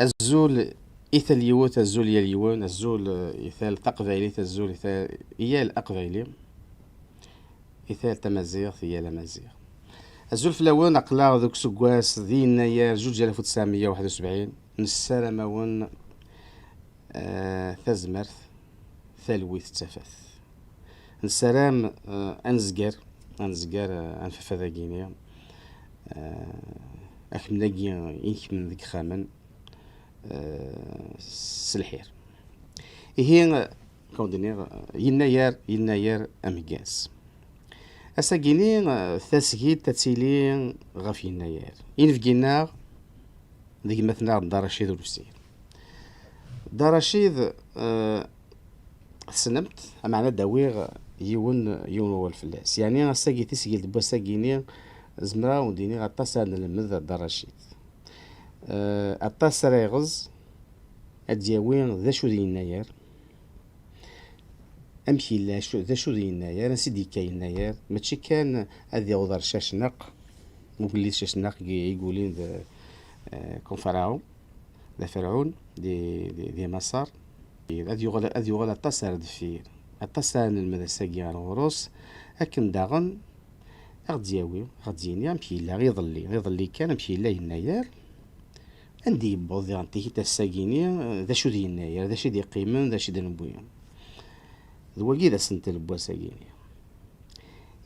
الزول إثل يوت الزول يليون الزول إثال تقبايلي الزول إثال إيال أقبايلي إثال تمازيغ ثيال أمازيغ. الزول في الأول أقلا ذوك سكواس ذي يناير 1971 نسالة ون ثازمرث ثالويث تفاث نسلام أنزقر أنففا ذا غينيا أكمناكي إنك من ذيك خامن سلحير إهي كوندينير يناير أميغاس أساقيني ثاسكيت تاتيلي غاف يناير إنفقينا ذيك مثلا دار رشيد ولوسير دار رشيد سنمت معنا داويغ يون هو الفلاس يعني أساقي تسقيل دبا ساقيني زمرا وديني غطاس نلمذ دار رشيد أطاس ريغز أدياوين ذا شو ذي يناير أمشي لا شو ذا شو ذي يناير نسيدي كاي يناير ماشي كان هذي غدار شاشنق مبلي شاشنق يقولين ذا كون فرعون ذا فرعون دي مسار هذي يغلا أطاس دفير أطاس المدرسة على غروس أكن داغن غديني أمشي لا غيظلي كان أمشي لا يناير عندي يبوض غنتيكي تاساقيني ذا شو ذي يناير ذا شي دي قيمن ذا شي دي نبويا ذوالكي ذا سنت البوا ساقيني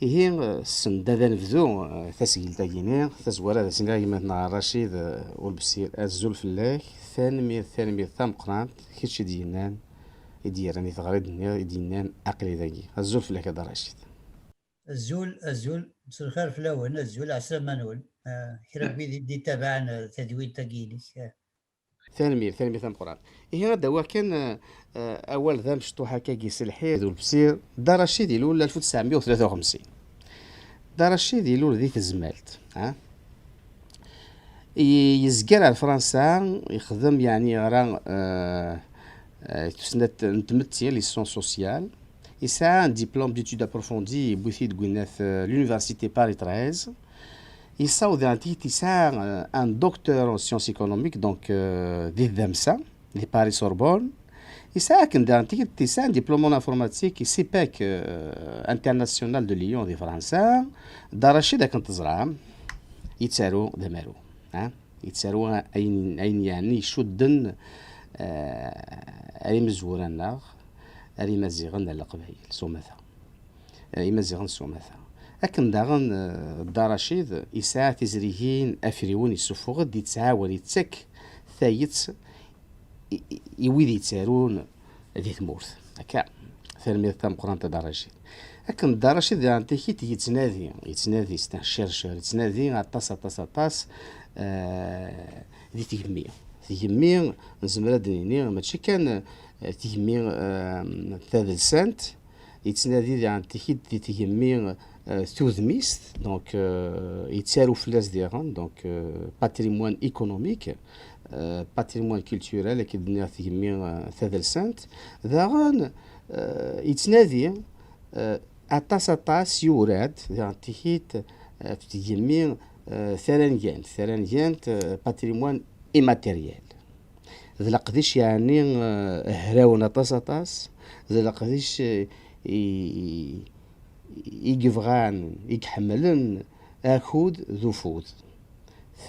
إهي السن دا نبذو تاسقيل تاقيني تازوارا ذا سنقا يماتنا رشيد والبسير الزول فلاك ثانمير ثام قرانت كيتشي دينان يديراني تغريد يدينان أقلي ذاكي الزول فلاك هذا رشيد الزول مساء الخير في الأول الزول عسى منول كرا بيدي تابعنا تدوين تاقيني ثانمير ثام قران إهي غدا هو كان أول ذا مشطوحة كاكي سلحي ذو البسير دار رشيد يلول 1953 دار رشيد يلول ذي تزمالت يزقر على فرنسا يخدم يعني راه تسنة نتمتي ليسون سوسيال يسعى ان ديبلوم ديتود ابروفوندي بوثيد كويناث لونيفرسيتي باري 13 يصاوب يسعى ان دكتور en sciences économiques donc دي ذمسا دي باري سوربون يسعى كندانتي يسعى دبلوم en informatique سي باك انترناسيونال دو ليون دي فرنسا دار رشيد كنت تزرع يتسارو دمارو يتسارو اين يعني يشدن أري مزوران ناغ أري مزيغن القبايل سومثا أري مزيغن سومثا أكن داغن دار رشيد يسعى تزريهين أفريون يسفوغ دي تسعاول يتسك ثايت يويد يتسارون ذي ثمورث هكا ثالمير ثام قران دار رشيد أكن دار رشيد يتنادي يستنشرشر يتنادي عطاس ذي تيهمي نزمرا دنيني ماشي كان تيهمي ثالث سنت يتنادي عن تيهيد تيهمي ثوذميست دونك يتسارو فلاس ديالهم دونك باتريموان ايكونوميك باتريموان كولتورال كي دنيا تيهمي ثالث سنت داغن يتنادي أطاس يوراد عن تيهيد تيهمي ثرنجان باتريموان إيماتيريال ذا لقديش يعني هراون أطاس ذا لقديش يقفغان يحملن أكود ذو فود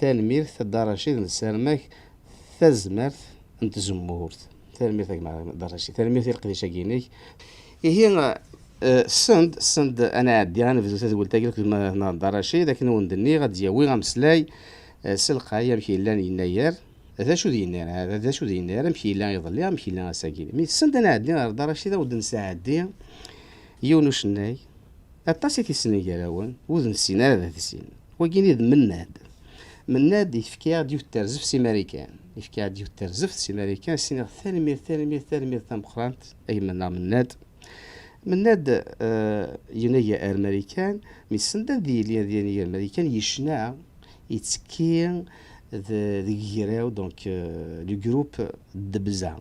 ثالمير ثدار رشيد نسالمك ثزمرث انت زمورت ثالمير ثاك دار رشيد ثالمير ثلقديش أكينيك هي سند انا عندي انا في زوج قلت لك ما دار رشيد لكن وندني غادي ياوي غمسلاي سلقا يمشي لان يناير هذا شو دينار هذا شو دينار مشي لا يظل مشي لا ساكين مي سند انا عندي دار رشيد ود نساعدي يونس الناي الطاسي تيسني جالاون وذن السينار هذا السين وكيني مناد يفكي ديو الترزف سي ماريكان يفكي ديو الترزف سي ماريكان سينار ثالمير ثم قرانت اي مناد ينايا أمريكان مي سندا ديال الأمريكان يشنع يتسكين ذي جيراو دونك لو جروب دبزا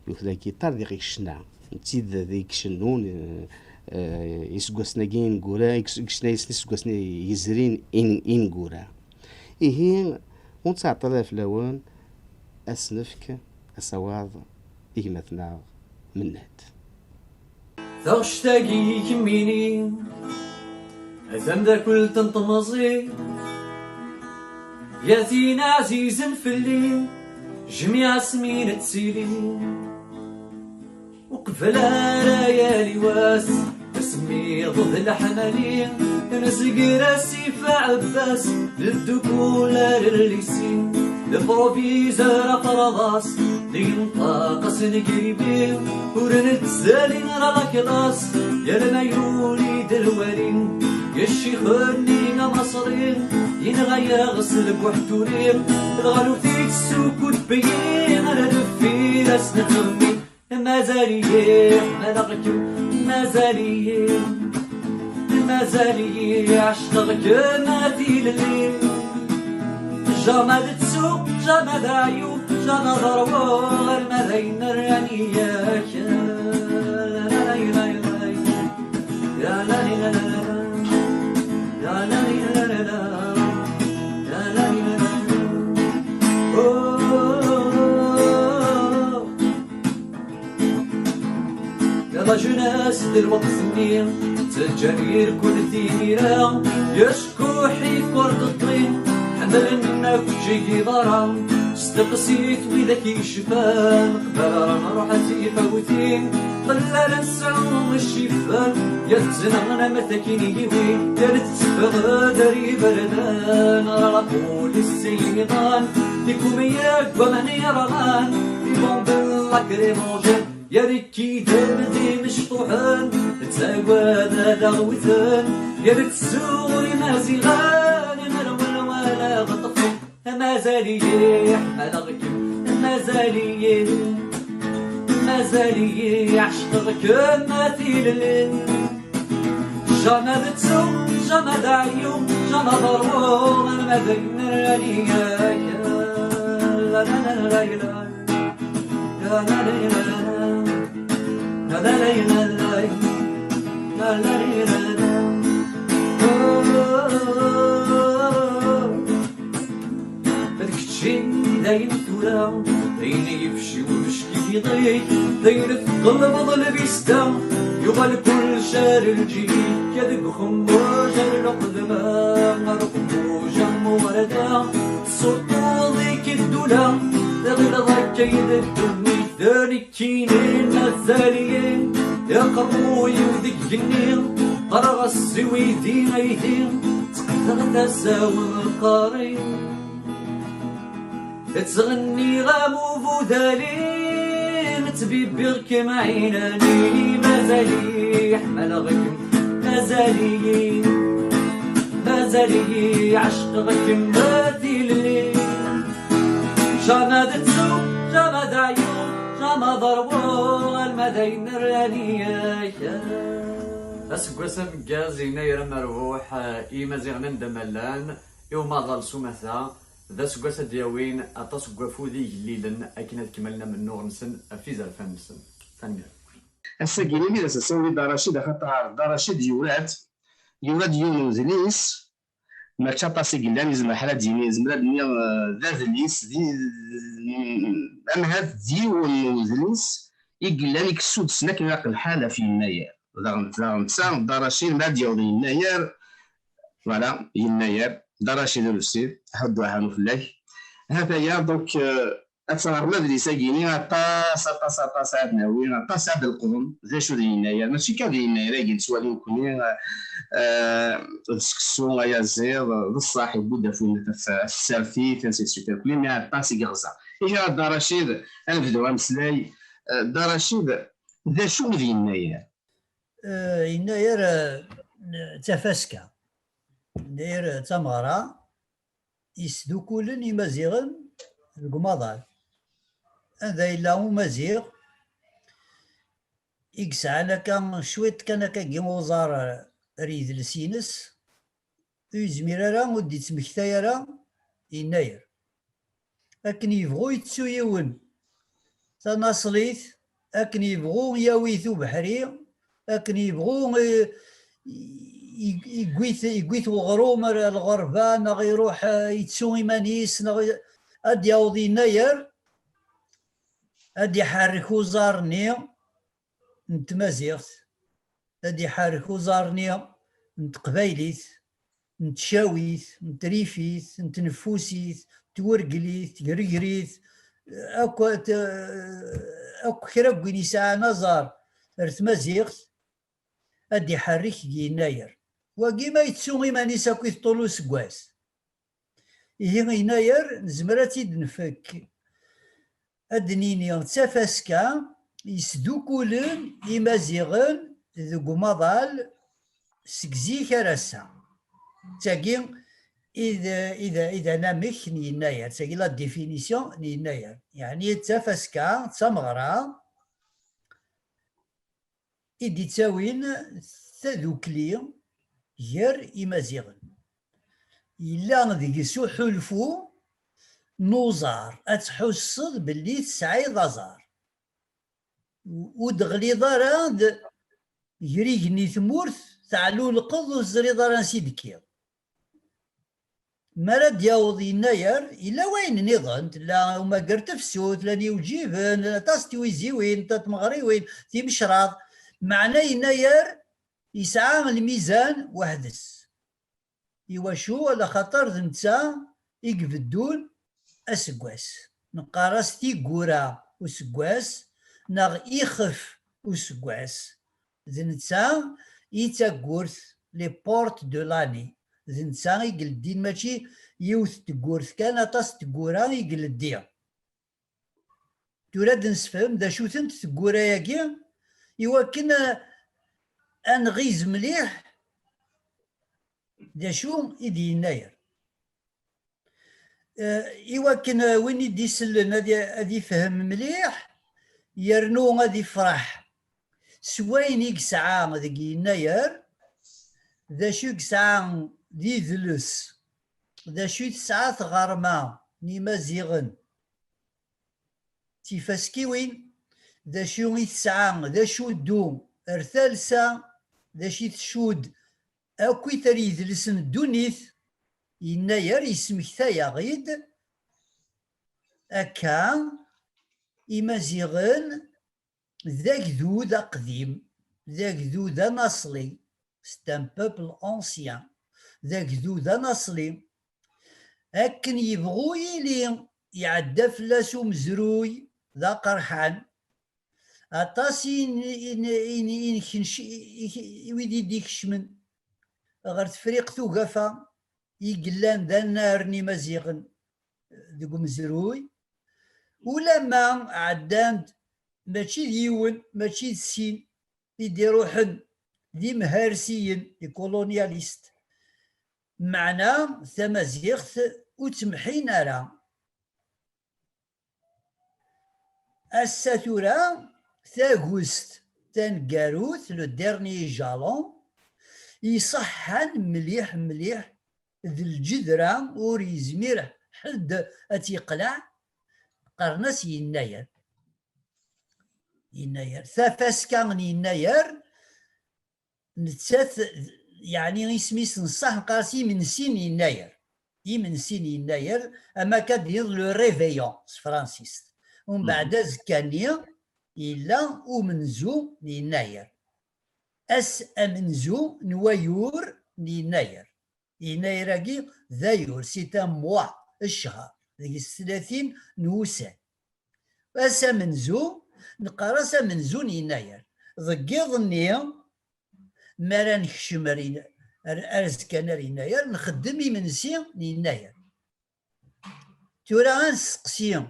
يوث لا كيتار ديك يشنع نتيد ذيك شنون يسقسنا جين غورا يسقسنا يسقسنا يزرين إن غورا إيه ونتسعطلا في لون أسنفك أسواد إجمتنا من نهد تغشتاقي كميني أثم ذا كل تنطمزي ياتينا عزيز في الليل جميع سمين تسيلي وقفل ليالي واس اسمي ضد الحنانين نسق راسي في عباس للدكولة للليسين البروفيزور فرضاس لينطاقس نقريبين ورنتزالين را كلاس يا الميولي دلوالين يا الشيخوني مصرين ينغير غسل بوحدورين الغالو فيك السوق وتبين انا دفي راس نتمي مازالي ملغكم مازالي عشقك ما في الليل جامد تسوق جامد عيوب جامد ضرور المذين الرانية يا لا لا لا يا لا لا لا يا لا لا لا يا لا لا لا يا جناس دلوقت سنين تجارير كل ديرة يشكو حيك ورد الطين حمل منك وجهي ضرا استقسيت وذاك يشفان قبل نروح تيفوتين طلال نسعوم الشفان يتزنغنا مثاكين يوي يا تتفغ داري بردان رقول السيطان ليكم ياك ومن يرغان يبون باللاكريمونجين يا ريكي دردي مشطوحان تساواد هذا غوثان يا ريت السوغي مازيغان نرول ولا غطفو مازالي حملغكم مازالي عشقك ما في الليل جامد تسوق جامد عيوب جامد ضرور ما بين الرانية لا لا لا لا لا لا لا لا لا لا لا هذاك الشي داين ثورة داين يفشي ومشكي يضيق داين تقلب ظل بيستا يغال كل شهر الجديد كذب خموجة القدماء مرقبوجة موردة صوتو ذيك الدولة غير ضاك كيد الدنيا ذاني كينين مازاليين يا قروي وذيك جنين قرغ السوي دين ايدين تقدر تساوي القارين تغني غامو فودالين تبيبي غكم عيناني مازالي حملغكم مازالي عشقك ما في الليل جامد تسوق جامد عيوب جامد ضربو المدين الرانية أسقسم مكازينا يرى مروح إيما زيغنان دمالان يوم ظل سمثا ذا سقاسة دياوين أطاس قفوذي جليلا أكنا تكملنا من نور نسن في زرفان نسن ثانية الساقيني ميدا سسوي داراشيد خطر داراشيد يولاد يونوزليس ما تشاطاسي قلان يزم حالات ديني زمرا دنيا ذات ليس دي أما هاد ديونوزليس يقلان يكسود سناك ناق الحالة في يناير ذا داراشيد ما ديال يناير فوالا يناير داراشيد السيد حدو هانو فلاك هذايا دونك أتصور مدري ساقيني طاس عاد ناوي طاس عاد القرن زي شو دي يناير ماشي كان دي يناير يجي سوالي وكوني سكسو يا زير الصاحب بودا فون السالفي فانسي سوبر كلي مع طاس يغزا إجا داراشيد أنا بدو مسلاي داراشيد ذا شو دي يناير يناير تفاسكا داير تمغرا يسدو كلن يمازيغن القماضال هذا إلا هو مزيغ يقسعنا كان شويت كان كيما وزار ريد لسينس يزمير راه ودي تمكتايا راه يناير أكن يبغو يتسو يون تناصليت أكن يبغو ياويثو بحري أكن يبغو يقويت وغروم الغربان غيروح يتسو إيمانيس أد ياوض يناير أدي يحركو زارني نتمازيغت، أدي يحركو زارني نتقبايليت، نتشاويت، نتريفيت، نتنفوسيت، تورقليت، تقرقريت، أكو كرا وين يسعى نظر رتمازيغت أدي يحرك يناير وكيما يتسوغي ماني ساكو يطولو سكواس إيه يناير نزمراتي نفك أدنيني تافاسكا يسدوكولن إمازيغن ذو مضال سكزي كراسا تاكي إذا نامك يناير تاكي لا ديفينيسيون يناير يعني تافاسكا تمغرا إدي تاوين تذوكلي غير إمازيغن إلا ذيك سو حلفو نوزار أتحسد باللي تسعي ضزار ودغلي ضران يريقني ثمورث تعلو القض وزري ضران سيدكي مراد ياوض يناير إلا وين نظن لا وما قرت فسوت لاني وجيبن لا تاستوي زيوين تتمغري وين تيمشراض معنى يناير يسعى الميزان وحدس يواشو على خاطر ذنتا يقبدون أسقواس نقارس تيقورا وسقواس نغ إخف وسقواس ذنتا يتاقورث لي بورت دو لاني ذنتا يقلدين ماشي يوث تقورث كان أطاس تقورا يقلديا توراد نسفهم دا شو ثنت تقورا ياكي يوكن أنغيز مليح دا شو إدي يناير يوكن وين يدي سلن هذي فهم مليح يرنو غادي يفرح سوين يقسعى ذاك يناير ذا شو يقسعى دي ذلس ذا شو تسعى غرما نيما زيغن تيفاسكي وين ذا شو يتسعى ذا شو دوم ارثالسا ذا شي تشود أكوي تريد لسن الدونيث يناير يسمكتايا غيد أكا إمازيغن ذاك ذو ذا قديم ذاك ذو ذا نصلي ستان بوبل أنسيان ذاك ذو ذا نصلي أكن يبغو يلي يعدى فلاسو مزروي ذا قرحان أطاسي ويدي ديك شمن غير تفريق ثوقفا يقلان ذا النار مزيغن ذوك مزروي ولما عدان ماشي ديون ماشي السين يدي روحن دي مهارسيين دي كولونياليست معنا ثمازيغث وتمحين أرى الساتورا ثاغوست تنقاروث لو ديرني جالون يصحن مليح مليح ذي الجذرة وريزمير حد أتيقلع قرنس يناير ثافاسكا من يناير نتساث يعني اسمي نصح قاسي من سين يناير من سين يناير أما كاد لو ريفيون فرانسيس ومن بعد زكانيا إلا ومنزو يناير أمنزو نوايور يناير يناير ذايور سيتا موا الشهر ذي 30 نوسان منزو نقرا منزو يناير ضقيضني مرا نكشم أرزكنا يناير نخدم يمنسي يناير تورا نسقسي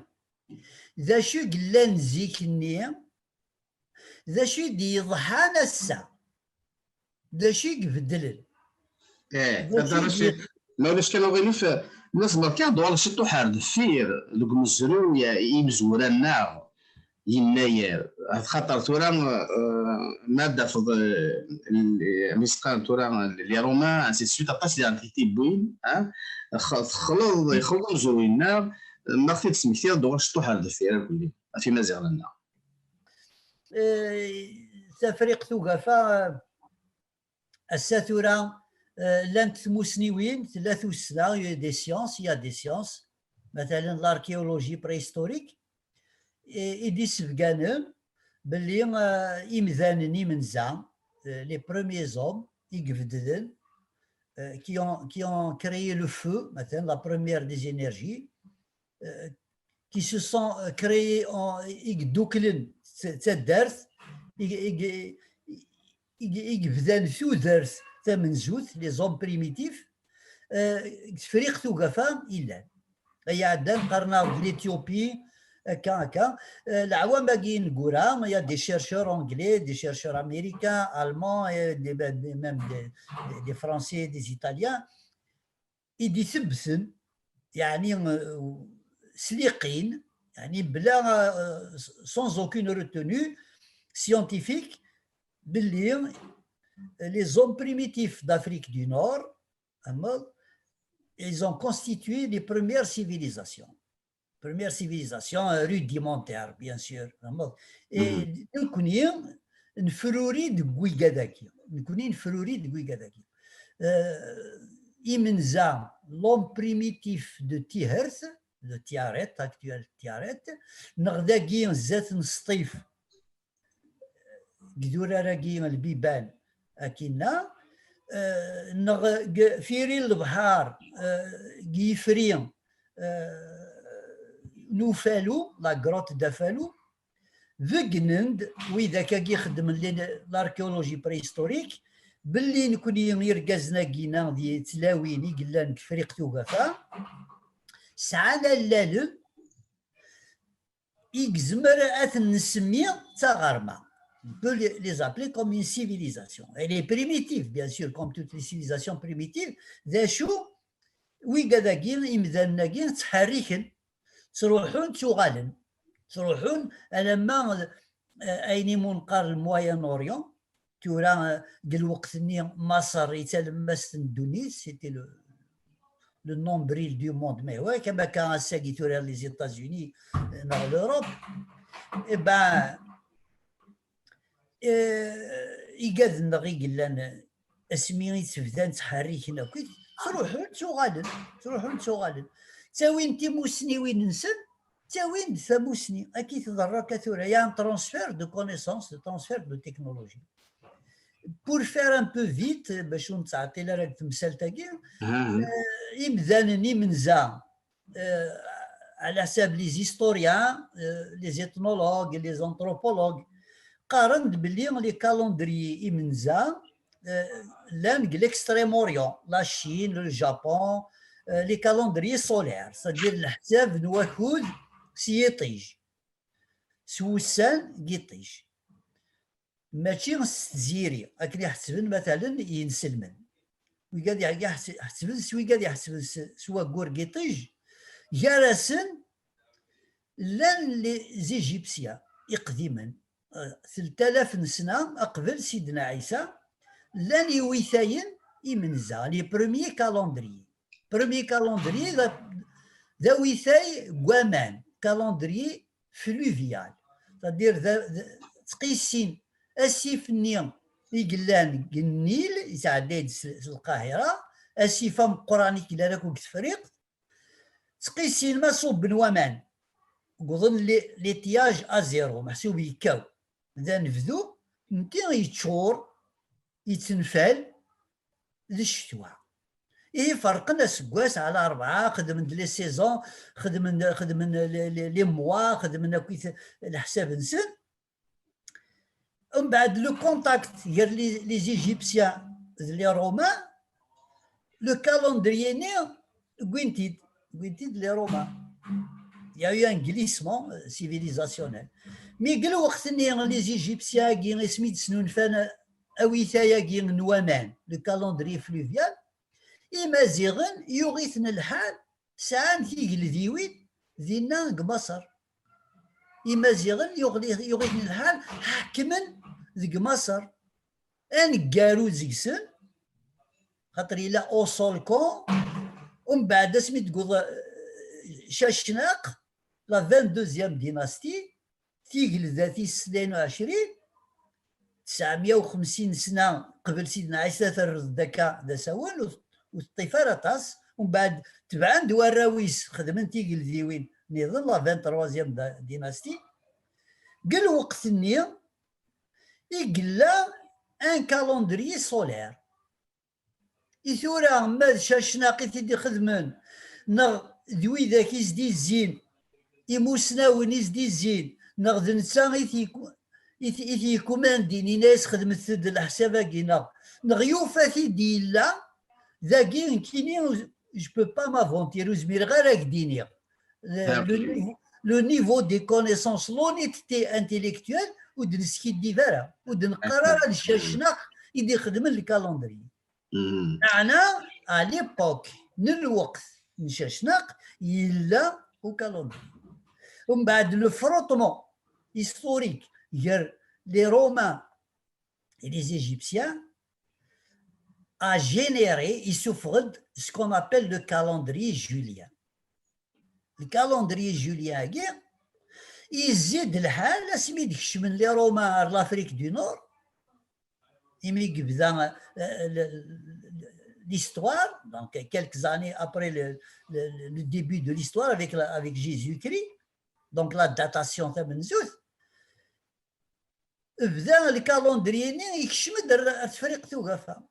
ذا شو قلان زيكني ذا شو دي ضحانا السا ذا شو يبدل هذا راه مالاش كانوا غير الناس بركا دوار شتو حار فير لوك مزرو يا يمزورا النار يناير خاطر تورا ماده في مسقان تورا لي رومان سي سويت طاس ديال تيبوين خلط مزروين النار ما خفيت سميتي دوار شتو حار فير كلي في مزيغ لنا تفريق ثقافه الساتورا لانت ثموسنيوين ثلاث وسنة دي سيونس مثلا الاركيولوجي بريستوريك إدي سفقانم باللي إمذانن إمنزا les premiers hommes يقفددن qui ont créé le feu, maintenant la première des énergies, qui se sont créés en يقدوكلن تدرت يقفدان ثو درت تمنزوت les hommes primitifs فريق توقفا إلا هي عندنا قرنا في l'Éthiopie هكا العوام باقيين نقولها. Il y a des chercheurs anglais, des chercheurs américains, allemands, même des français, des italiens يدي ثبتن يعني سليقين يعني بلا sans aucune retenue scientifique باللي les hommes primitifs d'Afrique du Nord ils ont constitué les premières civilisations. Première civilisation rudimentaire, bien sûr. Et nous connaissons une fleurie de Guigadaki. Nous connaissons une fleurie de Guigadaki. Imenza, l'homme primitif de Tiherth, le Tiaret, actuel Tiaret, Nardagi en Zet Stif, Gduraragi en Biban, Akina, Firil Bahar, Gifrien, نوفالو لا غروت دافالو فيغنند وإذا كان يخدم الاركيولوجي بريستوريك باللي نكون يركزنا كينا دي تلاويني قلان فريق توقفا سعادة اللالم يكزمر أثن نسمي تغرما on peut les appeler comme une civilisation. Elle est primitive, bien sûr, comme toutes les civilisations primitives. ذا شو ويقداكين إمذاناكين تحريكن تروحون تروحون لما أيني منقر الموين أوريون تورا قل وقتني مصر يتلمست تونس سيتي لو نومبريل دو موند مي هو كما كان ساقي تورا لي زيتازوني نغ لوروب اي با يقاد غي قلان اسمي تبدا تحريكنا كي تروحون تغالن تاوين تيموسني وين نسن تاوين ثموسني اكيد تضرر كثيرا يا ترانسفير دو كونيسونس ترانسفير دو تكنولوجي بور فير ان بو فيت باش نتعطي لا راك تمثال تاكي يبدانني منزا على حساب لي زيستوريان لي زيتنولوج لي زانثروبولوج قارن باللي لي كالندري يمنزا لان ليكستريم اوريون لا شين الجابون لي كالندري سولير صدير الحساب نواكود سيطيج سوسان قيطيج ماشي الزيري اكن يحسبن مثلا ينسلمن ويقاد يحسبن سوي قاد يحسبن سوا كور قيطيج جالسن لان لي زيجيبسيا يقديما 3000 سنه قبل سيدنا عيسى لان يويثاين يمنزا لي بروميي كالندري بروميي كالندري ذا ويثاي قوامان كالندري فلوفيال c'est-à-dire تقيسين اسيف النيم يقلان النيل يتعدى القاهره اسيفه مقراني كلا راكو تفريق تقيسين ما صوب نوامان قضن لي تياج ازيرو محسوب يكاو اذا نفذو نتي يتشور يتنفال للشتوى إيه فرقنا سكواس على 4 خدمن لي سيزون خدمن لي موا خدمنا كيف الحساب نسن ومن بعد لو كونتاكت غير لي زيجيبسيان لي رومان لو كالندريي كوينتيد لي رومان يا يو ان غليسمون سيفيليزاسيونيل مي قالوا وقت لي زيجيبسيان كي سميت سنون فانا اويثايا كي نوامان لو كالندري فلوفيال إمازيغن يغيثن الحال ساعان تيقل ذيوين ذينا قمصر إمازيغن يغيثن الحال حكمن ذي مصر أن قارو زيكسن خاطر إلا أوصولكون ومن بعد سميت قوض شاشناق لا 22 ديناستي تيقل ذاتي 22 950 سنة قبل سيدنا عيسى ثرد دكا دا سوال والطفارة طاس ومن بعد تبعا دوار راويس خدمن تيقل ذيوين نظن لا 23 ديناستي قال وقت النية يقلا ان كالندري سولير إثورا ما شاشناقي تيدي خدمن نغ ذوي ذاك يزدي الزين يموسناون يزدي الزين نغ ذنسا إثي كوماندين ناس خدمت ثد الحساباكي نغ يوفا تيدي لا ذاكي كيني جو بو با مافونتير وزمير غير هكديني لو نيفو دي كونيسونس لونيتي انتيليكتوال ودنسكي ديفارا ودنقرار الشاشناق يدي خدم الكالندري معنا à l'époque الوقت نشاشناق يلا وكالندري ومن بعد لو فروتمون historique les Romains et les Égyptiens a généré, il souffre ce qu'on appelle le calendrier julien. Le calendrier julien, يزيد الحال اسمي ديكش من لي روما لافريك دو نور يملي بدا l'histoire donc quelques années après le début de l'histoire avec Jésus-Christ donc la datation تاع منزوث بدا الكالندري يكشمد التفريق توقفها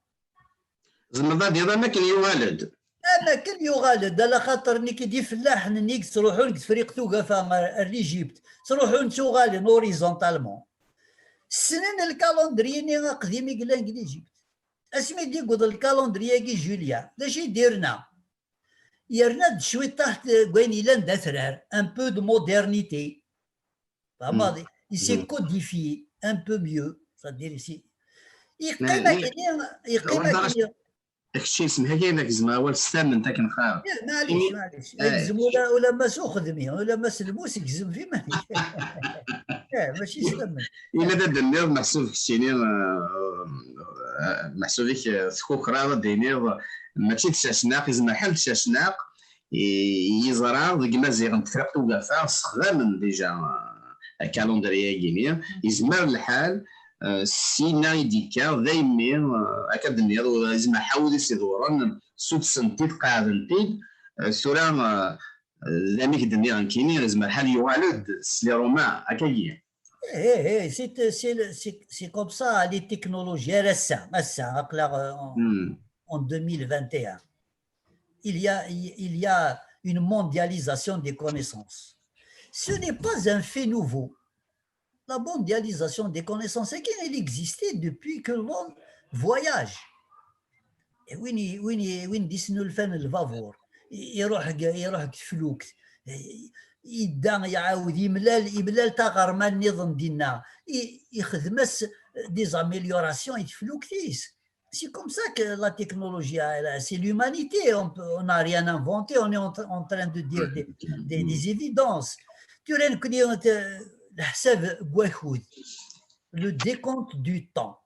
زعما ديال ما كان يوالد انا كل يغالد على خاطر ني كيدي فلاح نيك تروحوا لك فريق توقفا ليجيبت تروحوا نتو غالي اوريزونتالمون السنين الكالندري قديم يقلان ليجيبت اسمي دي قد الكالندري كي جوليا داش يديرنا يرنا شوي تحت كوين لاند ثرار ان بو دو مودرنيتي فهمتي يسي كوديفي ان بو ميو صدير يسي يقيم داكشي سمح لي انك زعما الثامن تاع كنخاف معليش يلزم ولا ما خدمي ولا ما سلموس يجزم في ماشي يسلم الا دا النير محسوب كشتيني محسوب فيك ثكوك راه دينير ماشي تشاشناق زعما حل تشاشناق يزرع كما زيغن تفرق توقفا استخدام ديجا كالندريا كينيا يزمر الحال سينا يديكا دايما اكاد النير لازم حاول يدورن سوت سنتيت قاعدنتي سورا لاميك الدنيا كيني لازم الحال يوالد سلي روما هكايا c'est comme ça les technologies récentes en 2021 il y a une mondialisation des connaissances ce n'est pas un fait nouveau. La mondialisation des connaissances, elle existait depuis que l'on voyage. Et وين ديسنو الفن الفافور يروح تفلوك يدا يعاود يملال تاغرما النظام ديالنا يخدمس دي زاميليوراسيون يتفلوك تيس. C'est comme ça que la technologie, c'est l'humanité. On n'a rien inventé, on est en train de dire des évidences. Tu le décompte du temps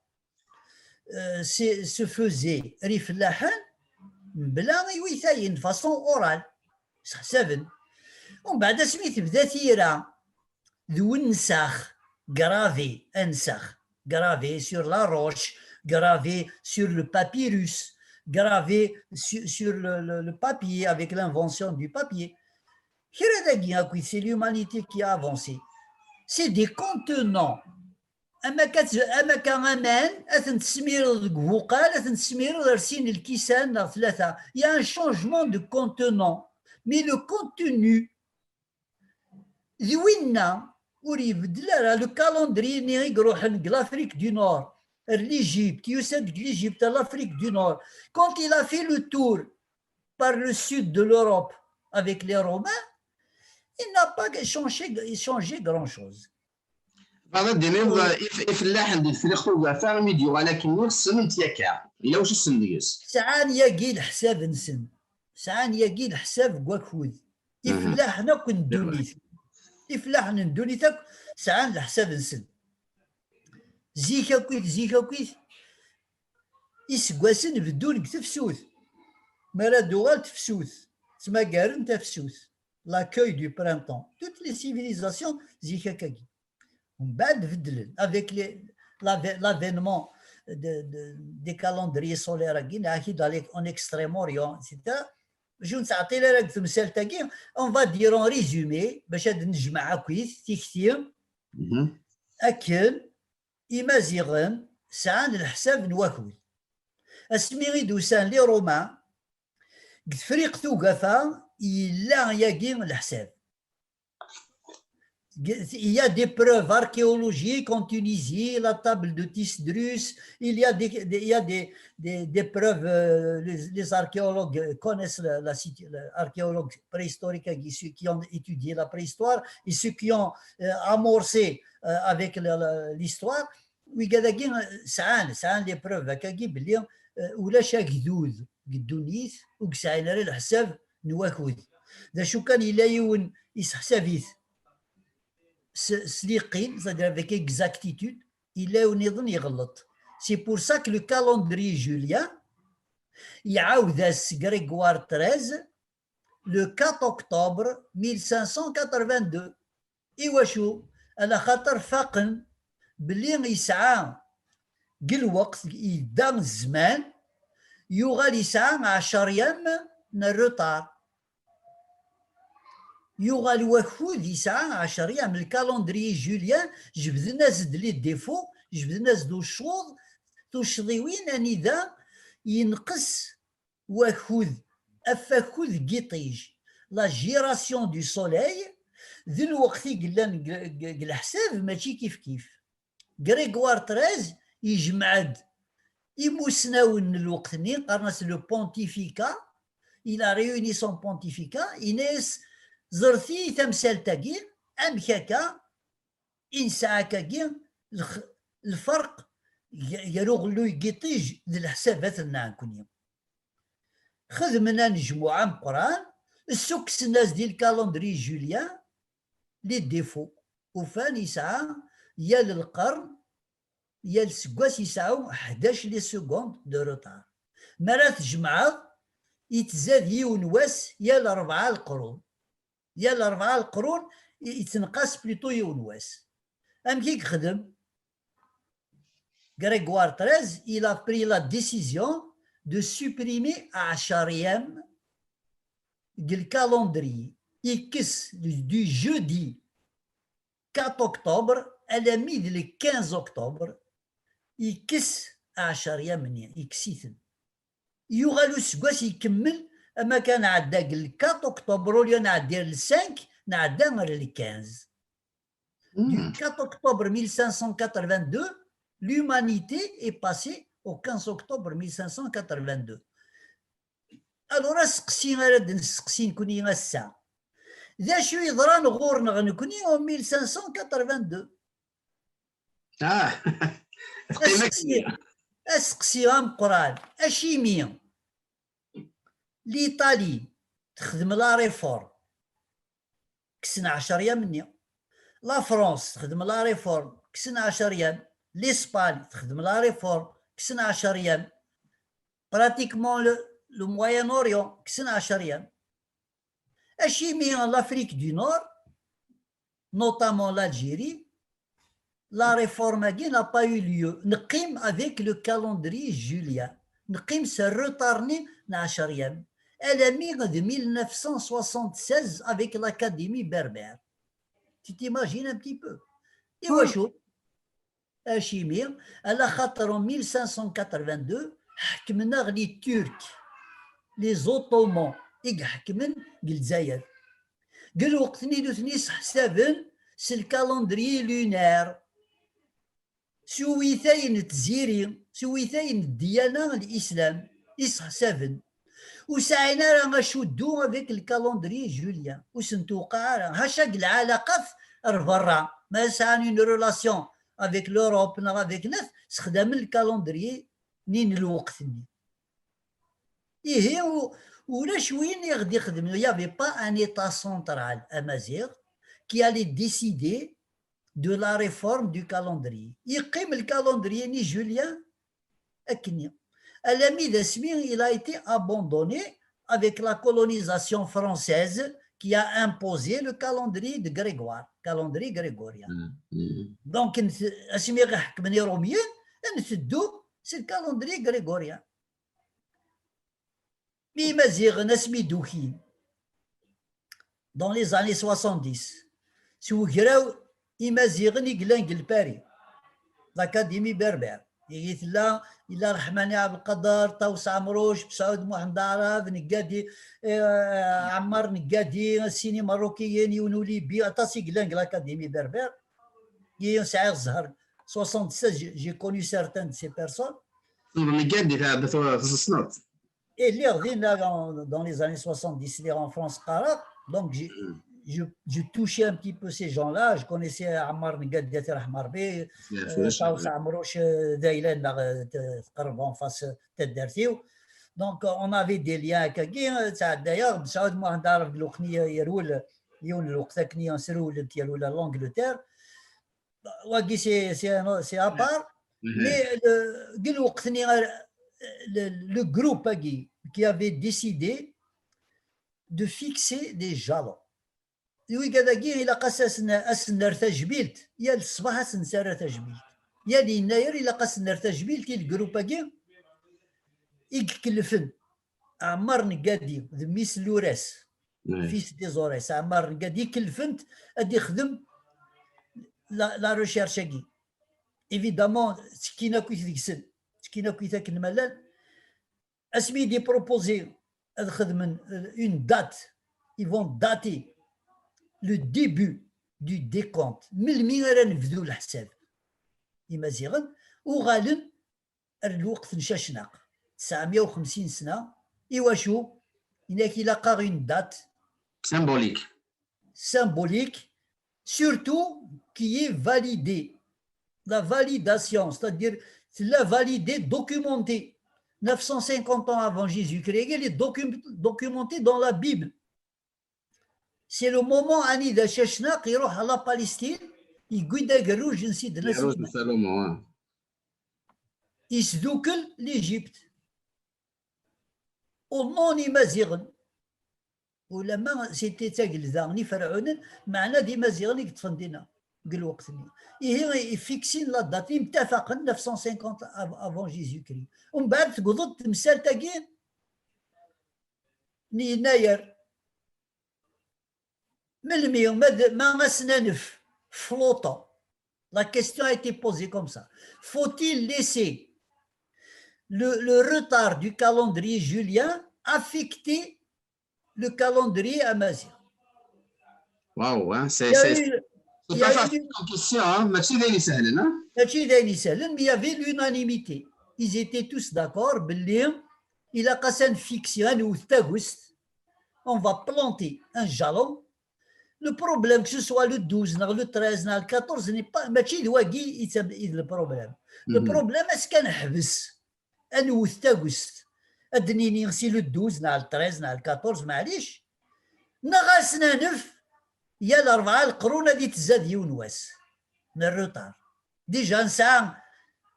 se faisait de façon orale. On بعد سميت بدا ثيرا ذو نسخ gravé sur la roche, gravé sur le papyrus, gravé sur le papier avec l'invention du papier. C'est l'humanité qui a avancé. C'est des contenants. Il y a un changement de contenant, mais le contenu, le calendrier de l'Afrique du Nord, l'Égypte, l'Afrique du Nord, quand il a fait le tour par le sud de l'Europe avec les Romains, il n'a pas changé grand-chose. هذا دينيو يفلاح عند الفريق توقع ميديو على كنير السن تياكا الا واش السن ديس ساعان ياكي الحساب نسن ساعان ياكي الحساب كواكود يفلاح حنا كندونيت يفلاح ندونيتك ساعان الحساب نسن زيكا كويت يسكواسن بدون تفسوث مرا دوغال تفسوث تسمى كارن تفسوث l'accueil du printemps toutes les civilisations زيكا كاكي ومن بعد بدلن avec l'avènement des calendriers solaires en Extrême-Orient etc. جو نعطي لك مثال تاعي on va dire en résumé باش نجمع كويس تيكتيم أكل إمازيغن سعان الحساب نواكوي أسمي دوسان لي رومان قد فريق ثوقفا إلا ياقين الحساب. Il y a des preuves archéologiques en Tunisie, la table de Tisdrus, il y a des preuves, les archéologues connaissent l'archéologue préhistorique qui ont étudié la préhistoire et ceux qui ont amorcé avec l'histoire. ويقاداكين ساعان لي بروف هكاكي بلي ولاش كذوذ قدونيث وكسعين على الحساب نواكوذ ذا شو كان إلا يون يسحسابيث سليقين c'est-à-dire avec exactitude إلا يون يظن يغلط. C'est pour ça que le calendrier julien يعاود غريغوار 13 le 4 octobre 1582 إيوا شو على خاطر فاقن بلي يسعى قل وقت يدام الزمان يغال يسعى 10 أيام من الروتار يغال وكود يسعى 10 أيام من الكالندري جوليان جبد الناس لي ديفو جبد الناس دو الشوط دو الشضيوين أنذا ينقص وكود أفاكود قيطيج لا جيراسيون دو سوليي ذي الوقت قلان الحساب ماشي كيف غريغوار 13 يجمعد يموسناون الوقتني قرناس لو بونتيفيكا الى ريوني سون بونتيفيكا يناس زرثي تمثال تاكي ام كاكا انسا كاكي الفرق يروغ لو يقيطيج ذي الحسابات نكوني خدمنا نجموعه من القران السكس الناس ديال الكالندري جوليان لي ديفو وفان يسعى يا للقرن يا السكواس يسعو 11 لي سكوند دو روتار مرات تجمع يتزاد يون واس يا الاربعه القرون يا الاربعه القرون يتنقص بليتو يون واس ام كي يخدم غريغوار 13 il a pris la décision de supprimer 10 ديال الكالندري يكس du jeudi 4 octobre على ميد لي 15 أكتوبر يكس 10 أيام مني يكسيثن يغالو سكواس يكمل أما كان عدا ل 4 أكتوبر وليا نعدي ل 5 نعدا غير ل 15 du 4 octobre 1582 l'humanité est passée au 15 octobre 1582 alors سقسي غير نسقسي نكوني الساعة ذا شو يضران غورنا غنكوني او 1582 اسقسي غام قران اشي مية ليطالي تخدم لا ريفورم كسنا 10 أيام مني لا فرنسا تخدم لا ريفورم كسنا 10 أيام لإسبان تخدم لا ريفورم كسنا 10 أيام براتيكمون لو موين اوريون كسنا 10 أيام اشي مية لافريك دو نور notamment l'Algérie la réforme n'a pas eu lieu نقيم avec le calendrier julien نقيم سرطارني 10 أيام elle a mis de 1976 avec l'académie berbère tu t'imagines un petit peu et وشو اشيمير على خاطر 1582 حكمنا غلي الترك لي زوتومون يحكمن الجزائر قال وقتني دوثني حسابن سي الكالندري لونير سويثاين تزيري سويثاين الديانه الاسلام يسحسابن وسعينا راه نشدو هذاك الكالندري جوليان وسنتوقع راه هاشاك العلاقه برا ما ساني اون ريلاسيون افيك لوروب نا افيك ناس استخدام الكالندري نين الوقت ايه ولاش وين يغدي يخدم il y avait pas un état central à Mazir qui allait décider de la réforme du calendrier يقيم الكالندري ني جوليان أكني الأميد اسمي il a été abandonné avec la colonisation française qui a imposé le calendrier de Grégoire calendrier grégorien donc اسمي غير حكمني روميين نسدو c'est le calendrier grégorien مي مزيغ نسمي دوكين dans les années 70 سو قراو إمازيغن يقلان باري الأكاديمي بربر يجيت لا إلا رحماني عبد القدر طوس عمروش بسعود محمد عرب نقادي عمار نقادي السيني مروكيين يونولي بي أتاسي قلان الأكاديمي بربر يون سعير الزهر 76 j'ai connu certaines de ces personnes. نقادي هذا في السنوات. Et dans les années 70, il est en France. Donc, je touchais un petit peu ces gens-là. Je connaissais Ammar Ngaddi Rahmarbi, Taous Amrouch Dailen, en face Tête d'Artiou. Donc, on avait des liens avec eux. D'ailleurs, Saoud Mohamed Arab Gloukhni Yeroul, Youn Loukhtakni, en Seroul, Tielou, l'Angleterre. Wagi, c'est à part. Mais le groupe qui avait décidé de fixer des jalons. Il a cassé il y a le soir il y a les naïrs, il a cassé le groupe il Ammar Ngaddi de Miss Loures, fils des Ores, Ammar Ngaddi كلفنت أدي خدم la recherche évidemment ce qui n'a qu'à dire ce qui n'a qu'à dire que le malal Asmi dit proposer une date, ils vont dater le début du décompte. من راه نبداو الحساب يمازيغن وغالب الوقت نشاشنا 950 سنه ايواشو هناك لاقا une date symbolique surtout qui est validée. La validation, c'est-à-dire la validée documentée 950 ans avant Jésus-Christ, elle est documentée dans la Bible. C'est le moment où il cherchna qui à la Palestine, il guida Garouj jinsi de Salomon. Il se doucle l'Égypte. Au nom Imazighan. ولما سيتي تاقل ذا فرعون معنا دي مازيغن يتفندينا قال وقتني هي فيكسين لا دات متفقا 950 avant Jésus-Christ ومن بعد تقضد تمثال تاقين يناير من الميوم ما غسنا نف flottant. La question a été posée comme ça. Faut-il laisser le retard du calendrier julien affecter le calendrier amazigh? Waouh, hein, c'est pas facile comme question, hein. Mais il y avait l'unanimité. Ils étaient tous d'accord. Il a cassé une fiction, on va planter un jalon. Le problème, que ce soit le 12, le 13, le 14, n'est pas le problème. Le problème, est-ce qu'on a الدنيني غسيلو 12 نهار 13 نهار 14 معليش نغاسنا نف يا الاربعه القرون هذه تزاد يونواس من الروتار ديجا نسعى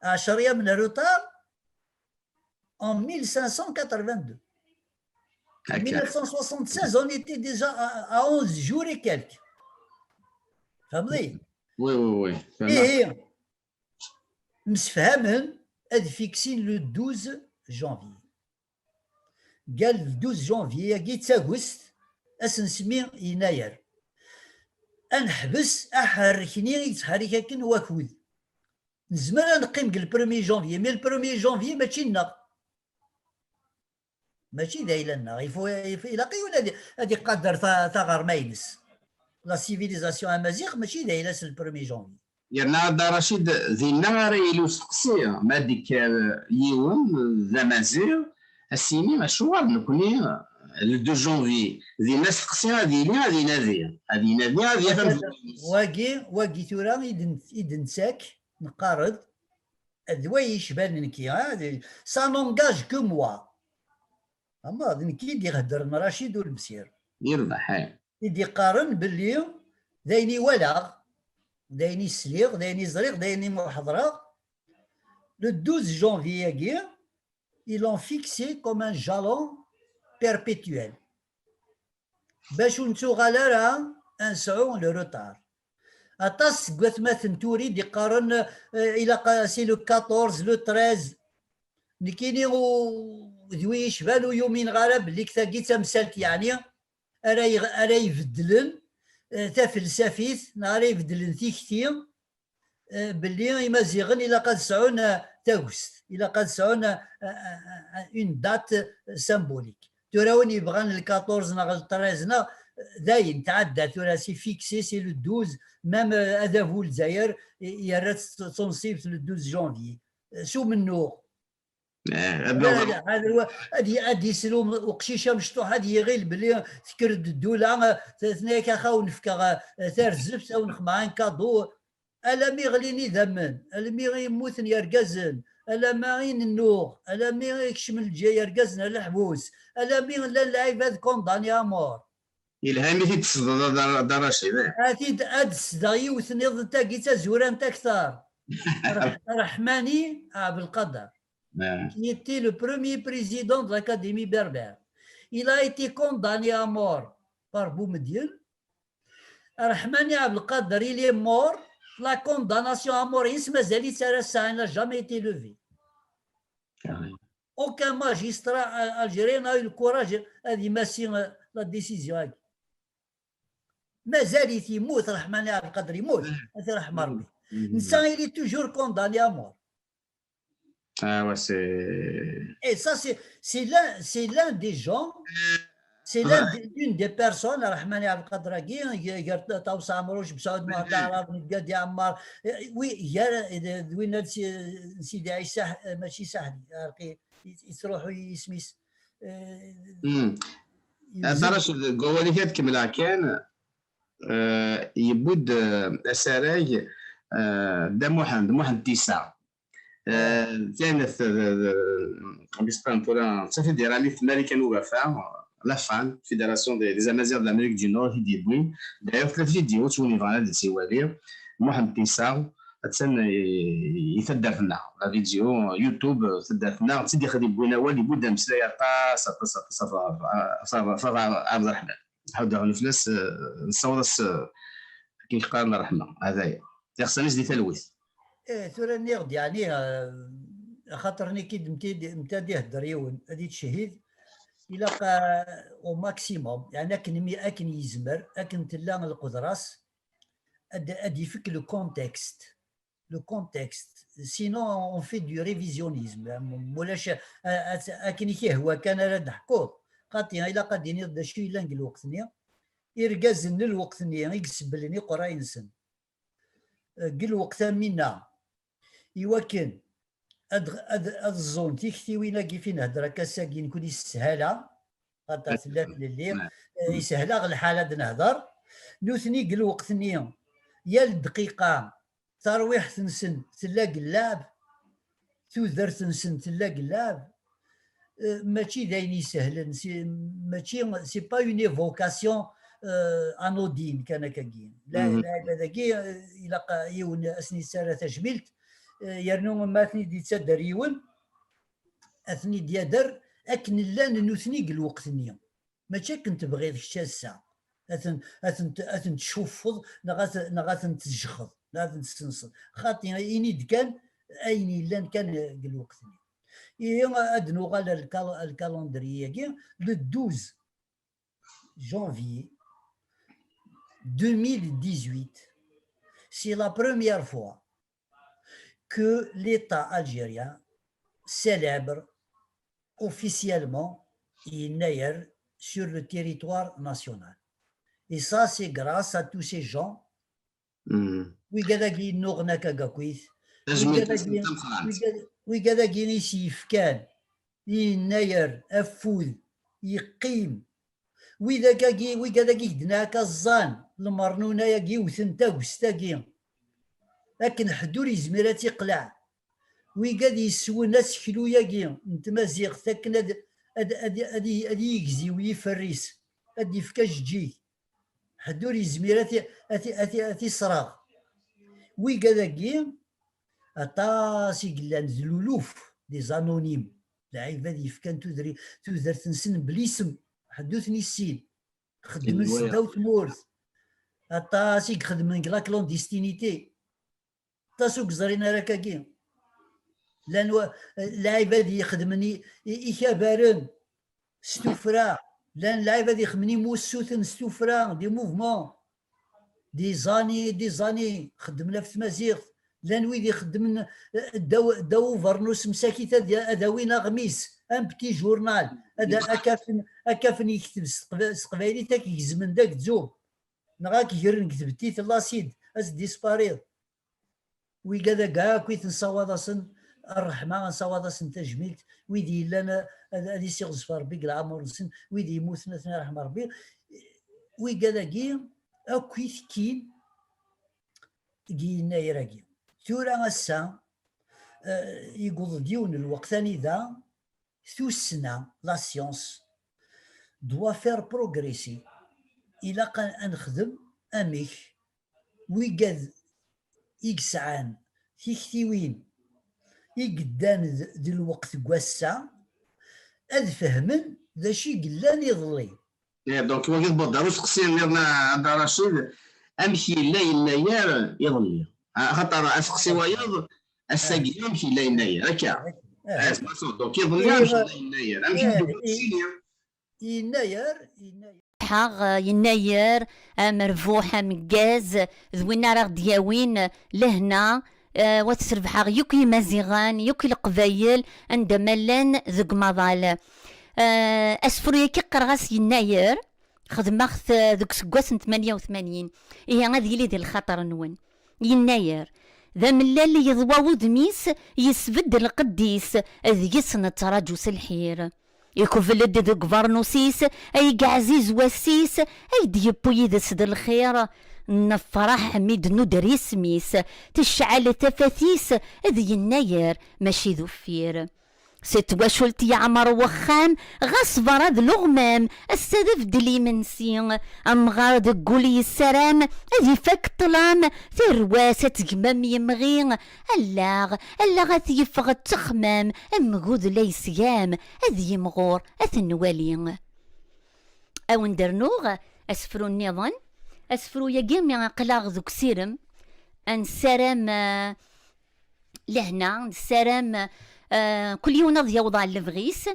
10 من الروتار en 1582. En 1976 on était déjà à 11 jours et quelques. فهمتي؟ Oui. ايه مسفهمين اد فيكسين لو 12 janvier. قال 12 جونفي قيت تاغوست اسنسمي يناير انحبس احركني يتحرك كن واكود نزمر نقيم قال 1 جونفي مي 1 جونفي ماشي لنا ماشي داير لنا يلاقي ولا هذه قدر ثغر ماينس لا سيفيليزاسيون امازيغ ماشي دايره 1 جونفي يرنا دا رشيد ذي النهار يلو سقسي ما ديك يوم ذا مازيغ السيني مشروع نكوني لو 2 جونفي ذي الناس سقسي هذه ناديه واقي ثورا يدنساك نقارض الدواء يشبان نكي سا نونجاج كو موا اما نكي دي غدر رشيد والمسير يربح يدي قارن باللي دايني ولا دايني سليغ دايني زريغ دايني محضره le 12 janvier ils l'ont fixé comme un jalon perpétuel. باش نتوغالرا انسعو لو روتار اطاس قوات ما تنتوري دي قارن الى سي لو 14 لو 13 نكيني ذوي شبالو يومين غرب اللي كتاكي تمثالت يعني ارا يبدلن تفلسفيت ناري بدلن تيكتي باللي يمازيغن الى قد سعون تاغوست الى قد سعون اون دات سامبوليك تراوني بغان ال 14 ناغ 13 داين تعدى ترا سي فيكسي سي لو 12 مام هذا هو الجزائر يا تنصيب لو 12 جونفي شو منو هذه سلوم وقشيشه مشطوح هذه غير بلي تكرد الدوله ثنايا خاون فكا ثار الزفت او نخمعان كادو الا مي غليني ذمن الا مي غيموتن يرقزن الا ما غين النوغ الا مي يكشم الجاي يرقزن الحبوس الا مي لا اللاعب هذا كونداني امور الهامي في تصدى دراشي هاد الصداغي وثنيض تاكي تزوران تاكثر رحماني بالقدر. Qui était le premier président de l'Académie berbère. Il a été condamné à mort par Boumediene. Rahmani Abdelkader, il est mort. La condamnation à mort, ça n'a jamais été levée. Aucun magistrat algérien n'a eu le courage de masser la décision. Mais il est mort, Rahmani Abdelkader, il est mort. Il est toujours condamné à mort. Ah ouais, c'est... Et ça, c'est l'un des gens, c'est l'une des personnes, Rahmani Abdelkadragi, Taoussa Amrouch, Bsaoud Mouhtar, Gadi Ammar, oui, il y a Sidi Aïssa, Machi Sahdi, يروحوا يسميس درش قواليات كملا كان يبود اساراي دا محمد تيسا كانت بسبان صافي دير علي في امريكان وفا لا فان فيدراسيون دي زامازيغ د امريك دي نور هي ديبوين داير ثلاث فيديوهات وني فانا دي سيوالي محمد تيسا تسن يثدرنا لا فيديو يوتيوب ثدرنا تسدي خدي بوينا والي بودا مسلايا طاس عبد الرحمن حاول على الفلاس نصور كي قال الرحمه هذايا خصني نزيد تلويث ثورة نيغد يعني خاطرني كي متادي يهدر يون هادي تشهيد الى او ماكسيموم يعني اكن يزمر اكن تلا القدراس ادي يفك لو كونتكست سينو اون في دو ريفيزيونيزم ولاش اكن هو كان راه نحكوه خاطي الا قادين يرد شي لانك الوقتني يرقازن الوقتني يكسبلني قراينسن قل وقتا منا يوكن اد الزون تيكتي وين كي فين هضره كاساكي نكون يسهلها خاطر ثلاث الليل يسهلها الحاله نهضر نوثني قل وقتني يا الدقيقه ترويح تنسن تلاق اللعب تودر تنسن تلاق اللعب ماشي داين يسهلن ماشي سي با اون ايفوكاسيون انودين كان كاين لا هذاكي الى يون اسني ساره تجملت يرنو ماتني دي تسدر يون اثني ديادر اكن لان نوثني قل وقتني ماشي كنت بغيت الشاسه اثن تشوفض نغاثن تجخض لازم تستنصر خاطي اني كان اين لان كان قل وقتني ادنو غال الكالندريه لو 12 janvier 2018, c'est la première fois que l'État algérien célèbre officiellement Inayer sur le territoire national. Et ça, c'est grâce à tous ces gens. Oui, Gadagui Nourna Kagakwith. Oui, Gadagui Nissif Kan. Inayer, Afoud, Yiqim. وإذا كاكي دناك الظان المرنونة ياكي وثنتا وستاكي لكن حدور يزميرات يقلع ويقاد يسوي ناس كيلو ياكي نتمازيغ ثاكن ادي يكزي ويفريس ادي يفكاش جي حدور يزميرات اتي صراغ ويقاداكي اطاسي قلان ذلولوف دي زانونيم لعيبه يفكان تودر تنسن بليسم حدوثني السين خدم السدا وتمورث اطاسي خدم لا كلونديستينيتي طاسو كزرينا راه كاكي لان اللاعب هذا يخدمني إخبارن ستوفرا لان اللاعب هذا يخدمني موسوثن ستوفرا دي موفمون دي زاني خدمنا في تمازيغ، لان ويدي خدمنا داو فرنوس مساكيت هذا وين غميس ان بتي جورنال هذا اكافن يكتب سقبايلي تاك يزمن داك تزوم نغاك يجرن كتبتي لاسيد از ديسبارير وي كذا كاع كويت نصوض اصن الرحمه نصوض اصن تجميلت ويدي لنا هذه سي صفار بيك العمر نسن ويدي يموت نتنا رحمه ربي وي كذا كي اكويت كين كينا يراكي ثورة السا يقول ديون الوقت ثاني ذا ثو السنة لا سيونس دوا فير بروغريسي إلا قان نخدم أميك ويقاد يكسعان تيكتيوين يقدان ذي الوقت قواسا أذ فهمن ذا شي قلان يظلي دونك هو كيضبط داروش قصير لنا عبد الرشيد امشي لا يناير يظلي خاطر اسقسي ويض الساقي يمشي لا يناير هكا دونك يظلي امشي لا يناير امشي يناير حاغ يناير مرفوح مكاز ذوينا راه دياوين لهنا وتسربحاغ يوكي مازيغان يوكي القبايل عندما لان ذوك مضال اسفريا كي قرغاس يناير خدمت ذوك سكواس 88 هي غادي لي ديال الخطر نون يناير ذا ملا اللي يضواو دميس يسبد القديس ذي يسن تراجوس الحير يكفلد ذوك فارنوسيس اي عزيز وسيس اي ديبو يدسد الخير نفرح ميد ندري سميس تشعل تفاثيس ذي يناير ماشي ذو فير ست وشلت يعمر وخام غصب راد لغمام السدف دلي منسي ام غارد قولي السلام اذي فك طلام ثرواسة تقمم يمغي اللاغ يفغ تخمام ام غود ليس يام اذي يمغور اثنوالي او ندرنوغ اسفرو النظام اسفرو يقيم قلاغ ذوك سيرم ان سرام لهنا السرام كل يوم نض يوضع الفغيس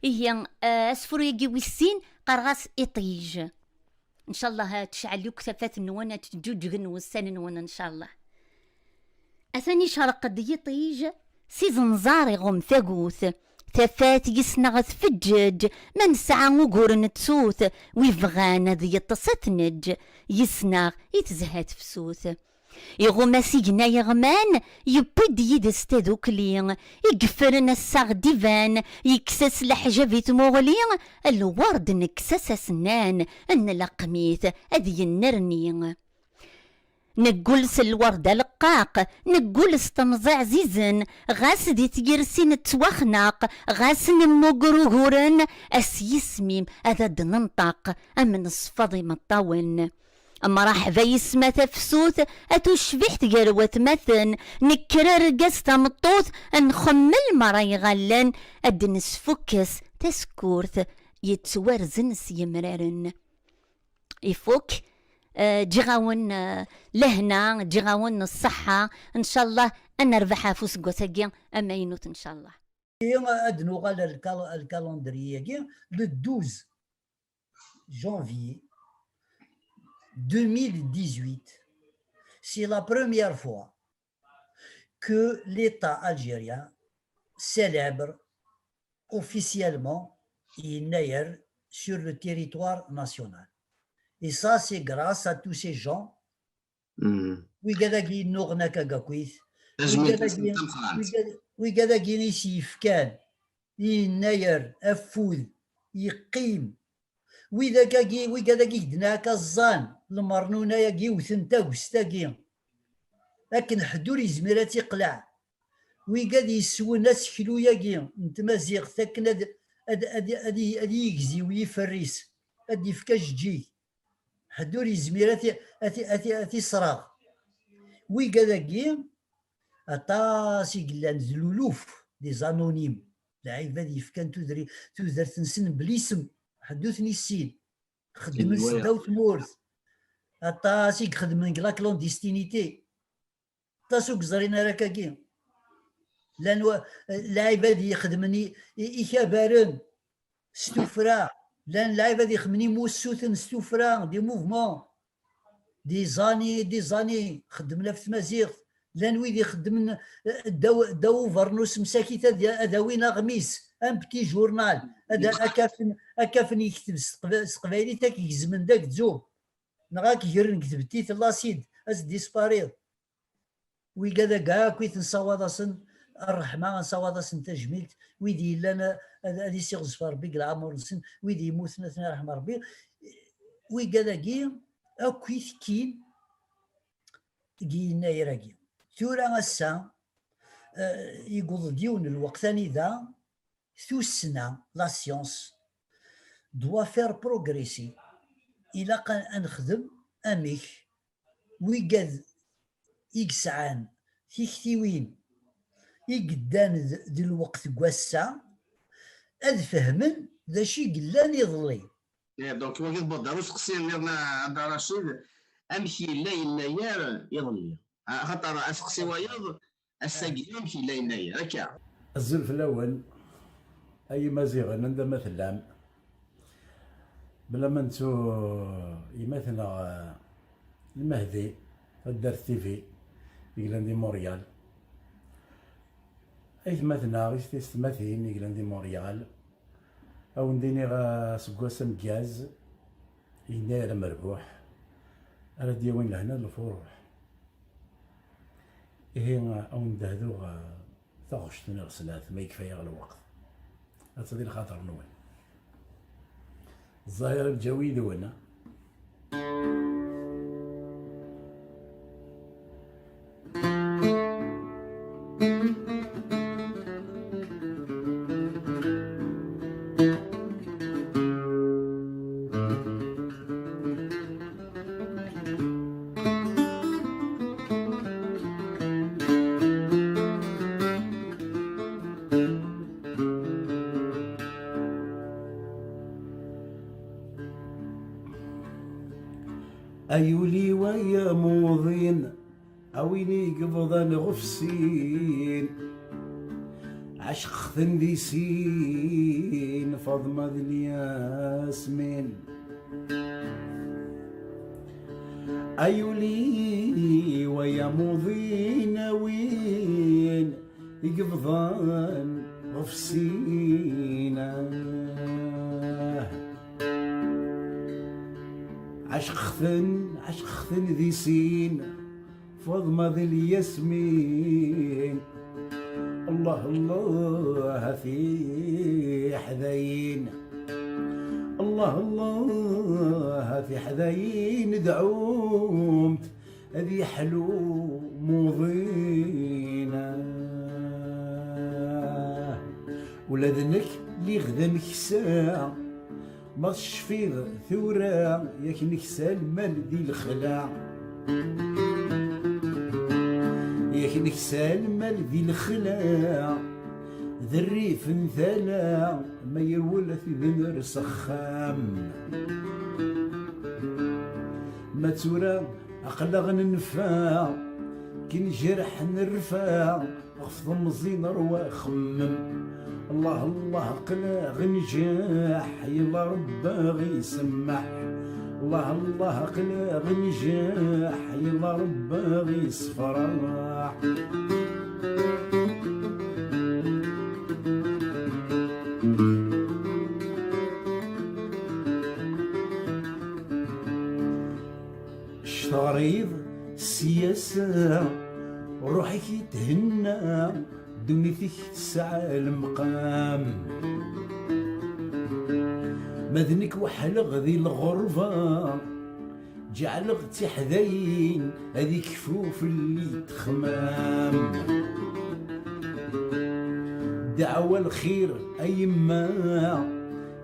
هي اسفر يجي ويسين قرغاس اطيج ان شاء الله تشعل يوك ثفات نوانا تجوج والسن نوانا ان شاء الله اثاني شرق قد يطيج سيزن زاري غم ثقوث ثفات يسنغ فجج من ساعة وقور نتسوث ويفغانا ذي يتصتنج يسنغ يتزهات فسوث يغماسي جنا يغمان يبد يدست ذوكلي يقفرن الساغ ديفان يكسس الحجة تموغلي الورد نكسس اسنان ان لقميث اذي النرني نقول الورد لقاق نقول استمزع عزيزن غاس دي تجرسين تواخناق غاس نموغروغورن اسيسميم اذا دننطاق امن الصفاضي مطاون اما راح فيس ما تفسوث اتشبحت قروة مثن نكرر قست مطوث نخمل مرا يغلن ادنس فكس تسكورث يتورزن سيمرارن يفوك جغاون لهنا جغاون الصحة ان شاء الله انا ربحها فوس قوساقيا اما ينوت ان شاء الله ادنو غال الكالندرية لو 12 janvier 2018, c'est la première fois que l'État algérien célèbre officiellement Yinaïr sur le territoire national. Et ça, c'est grâce à tous ces gens. Oui, Gadagi Nourna Kagakwith. Oui, Gadagi Nissif Kan. Yinaïr, Afoud, Yiqim. وإذا كاكي دناك الظان المرنونة ياكي وثنتا وستاكي لكن حدور يزميرات يقلع ويقاد يسوي ناس كيلو ياكي انت مازيغ ثاكن ادي يكزي ويفريس ادي يفكاش جي حدور يزميرات اتي صراغ ويقاداكي اطاسي قلان ذلولوف دي زانونيم العيبه دي يفكان تودر تنسن بليسم حدوثني السين خدم السدا وثمورث اطاسي خدم من لا كلونديستينيتي طاسو كزرينا راكاكي لان العباد يخدمني إخبارن ستوفرا لان العباد يخدمني موسوثن ستوفرا دي موفمون دي زاني خدمنا في تمازيغ، لان ويدي خدمنا داو فرنوس مساكيت اداوينا غميس ان بتي جورنال هذا اكافن يكتب سقبايلي تاك يزمن داك تزوم نغاك يجرن كتبتي لاسيد از ديسبارير وي كذا كاع كويت نصاوض اصلا الرحمه نصاوض اصلا تجميلت ويدي لنا هذه سيغ زفار بيك العمر نسن ويدي يموتنا ثنا رحمه ربي وي كذا كي اكويت كين كينا يراكي ثورة السا يقول ديون الوقت ثاني ذا ثو السنة لا سيونس دوا فير بروغريسي إلا قان نخدم أميك ويقاد يكسعان تيكتيوين يقدان دي الوقت قواسا أذ فهمن ذا شي قلان يظلي. دونك هو كيضبط دارو شخصيا لنا عبد الرشيد امشي لا يناير يظلي خاطر اسقسي ويض الساقي يمشي لا يناير هكا. الزلف الاول اي مزيغ عندما مثلا بلا ما نتو يمثل المهدي الدار تيفي يقلن دي موريال اي مثلا يستمثين يقلن دي موريال او نديني سكواس مكاز يناير مربوح انا ديوين لهنا الفروح إيه او ندهدو ثغشتني غسلات ما يكفي على الوقت هتصدي الخاطر نوين الظاهرة الجوي دونا أيولي ويا موضين أويني قبضا غفسين عشق ثندي سين فاطمة الياسمين أيولي ويا موضين وين قبضا غفسين عشق خثن ذي سين فاطمة ذي الياسمين الله الله في حذاين الله الله في حذاين دعومت هذي حلو موضينا ولذنك لي غدا نكسا ما تشفيض ثورة ياك نكسال مال ذي الخلاع ياك نكسال مال ذي الخلاع ذا الريف مثالا ما يولث ذنر سخام ما تورا أقلغ ننفع كي نجرح نرفع أخفض مزين روا خمم الله الله قلاغ نجاح يلا رب غيسمح الله الله قلاغ نجاح يلا رب غيسفرح الشريط السياسة روحك يتهنى دنيتك تسعى المقام مذنك وحلغ ذي الغربة جعلغ تحذين هذي كفوف اللي تخمام دعوة الخير أيما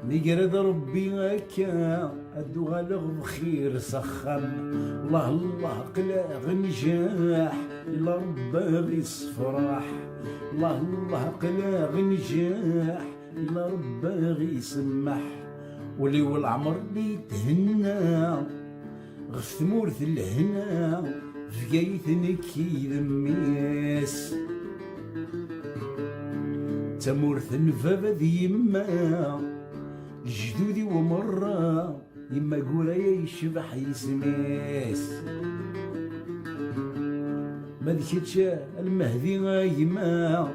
نقرد ربي هكا أدو غالغ بخير سخم الله الله قلاغ نجاح إلا ربي يصفرح الله الله قلاغ نجاح إلا ربي يسمح ولي والعمر اللي تهنى غف ثمورث الهنا فقايت نكي ذميس تمورث نفاذ يما جدودي ومرة يما قولايا يشبح يسميس ما ذكرتش المهدي يما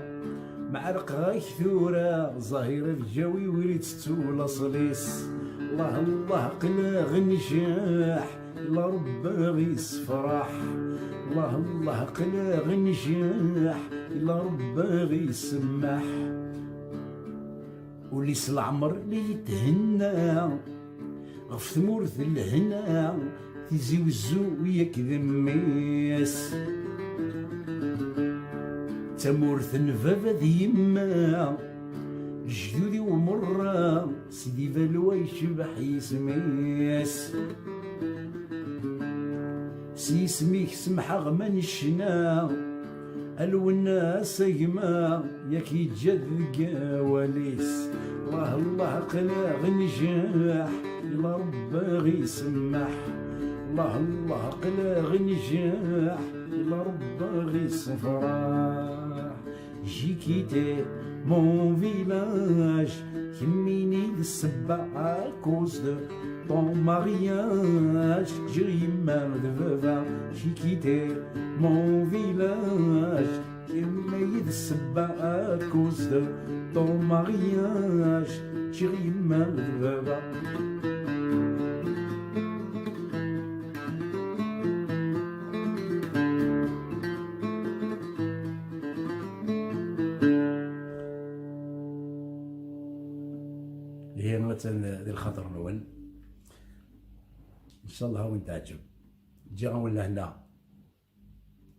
معرق غايك ثورة ظاهرة الجوي وريد ستولى صليس الله الله قلا غنجاح إلا رب غيس فرح الله الله قلا غنجاح إلا رب غيس سماح وليس العمر اللي يتهنى غف ثمورث الهنا تيزي وزو وياك ذميس تمورث نفافة ديما جدودي ومرة سيدي فالوا يشبح يسميس سي سميك سمحة غما نشنا الونا سيما ياك يتجد قواليس الله الله قلا غنجاح إلا رب غي سمح الله الله قلا غنجاح إلا رب غي سفراح جي كيتي مون فيلاج كميني السبع كوز دو طون مارياج جري مال دفافا جي كيتي مون فيلاج كميني السبع كوز دو طون مارياج جري مال دفافا هي مثلا ذي الخطر الاول ان شاء الله وين تعجب جا ولا هنا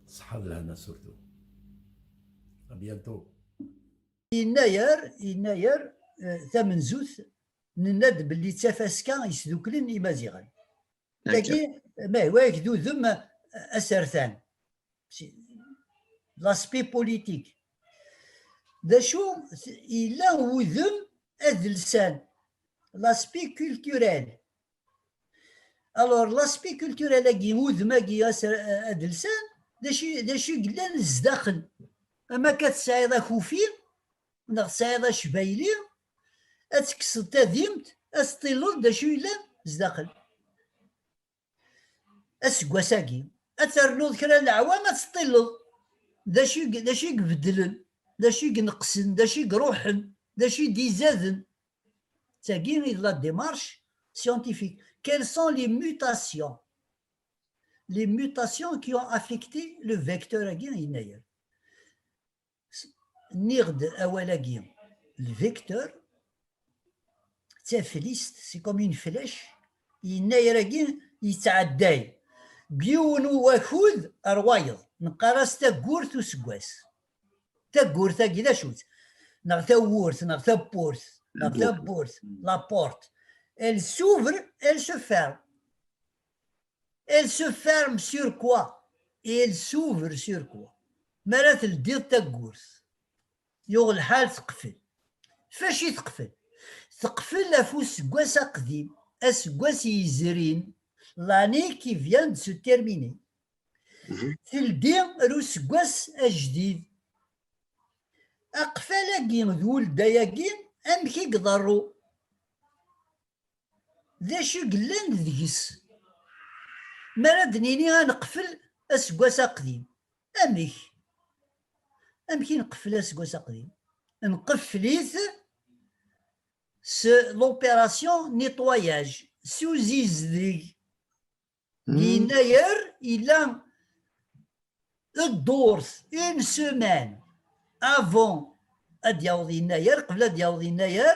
صحة لهنا سورتو ابيانتو يناير ثمن زوث نند باللي تفاسكا يسدوكلن إمازيغان لكن ما هو يكدو ذم أسرثان لاسبي بوليتيك دا شو إلا وذم أذلسان لاسبي كولتوريل الوغ لاسبي كولتوريل أكي وذم أكي أذلسان دا شو قلان الزداخل أما كتسايضا خوفي نغ سايضا شبايلي أتكسد تذيمت أستيلو دا شو إلا زداخل أسقواساكي أترنوض كرا العوام أتستيلو دا شو يقبدلن دا شو ينقصن دا شو يروحن دا شو يزادن تاكين لا ديمارش scientifique. Quelles sont les mutations qui ont affecté le vecteur agien inayer. Nird awalagien. Le vecteur, c'est comme une flèche. Inayer agien, il s'addaille. بيونو وخوذ أروايض نقارس تاقورث وسقواس تاقورث أكيدا شوت نغتا وورث نغتا بورث نغتا بورث لابورت elle s'ouvre, elle se ferme. Elle se ferme sur quoi? Et elle s'ouvre sur quoi? مرات الدير تاقورث يوغ الحال تقفل فاش يتقفل؟ تقفل لافو سقواس قديم أسقواس يزرين l'année qui vient de se terminer. تلدي روسكواس أجديد أقفالاكين ذو الداياكين أمكي قدروا ذا شو قلان ذيس مرادنيني غنقفل أسكواس قديم أمكي نقفل أسكواس قديم نقفليث l'opération nettoyage سوزيزديك Inayer, il a une semaine avant Adiaoud Inayer, قبل Adiaoud Inayer,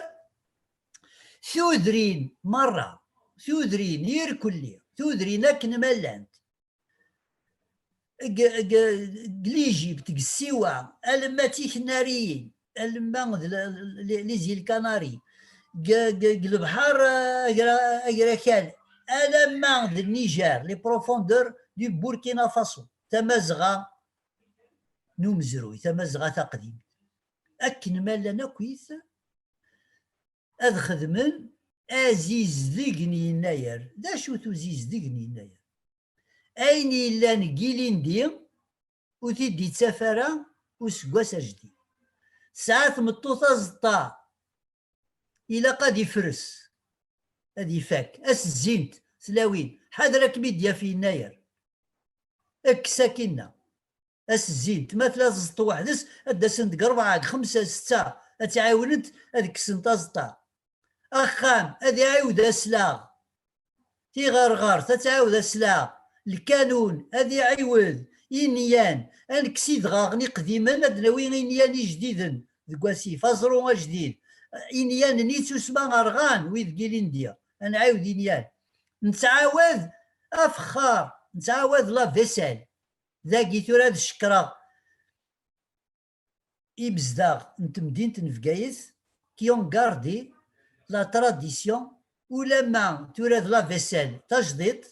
ثودرين مرة ثودرين يركلي ثودرين أكن ملانت قليجي بتقسيوا ألما تيخناريين ألما ليزي الكناري البحر أقرا Allemand du Niger, les profondeurs du Burkina Faso. Tamazra, nous mzrou, tamazra taqdim. Akin malana kwith, ad khadmen, aziz digni nayer. Da chou tuziz digni nayer. Aini lan gilindi, ou tiddi tsafara, ou sgwas ajdi. Saat mtouta zta, il a qad yfres. هذه فاك الزينت سلاوين حاضرك ميديا في يناير اك ساكنه الزينت مثلا زط وحدس هدا سنت 4 5 6 تعاونت هذيك السنت زطا اخام هذه عاود اسلاغ تيغرغر تتعاود اسلاغ الكانون هذه عيود إنيان أنكسيد غاغني قديما أدناوي إنيان جديدا ذكواسي فازرو جديد إنيان نيتو سما غرغان ويذ كيلينديا أنا عاود إنيان نتعاود أفخار نتعاود لا فيسال ذاكي توراد الشكرا إبزداغ نت مدينة نفقايس كيون غاردي لا تراديسيون ولما توراد لا فيسال تجديد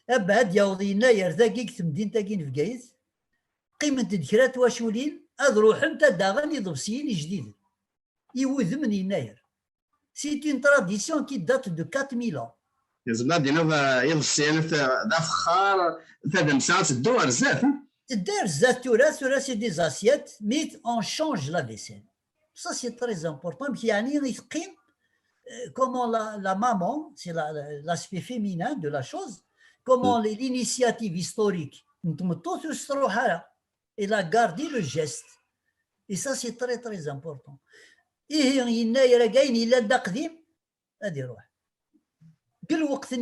أبعد يوضي يناير ذاكيك تمدين تاكين في قايز قيمة دكرات واشولين هاد روحهم تداغن يضبسيين جديد يوذ من يناير سيت اون تراديسيون كي دات دو 4000 ans يزبط دينا يضسين ذا فخار ذا مساعد الدور زاف الدار زات تورا سي دي زاسيات ميت اون شونج لا فيسيل سا سي تري امبورطون يعني يتقيم كومون لا مامون سي لاسبي فيمينان دو لا شوز comment l'initiative historique, il a gardé le geste. Et ça, c'est très, très important. إيه يناير كاين إلا دا قديم غادي يروح كل وقت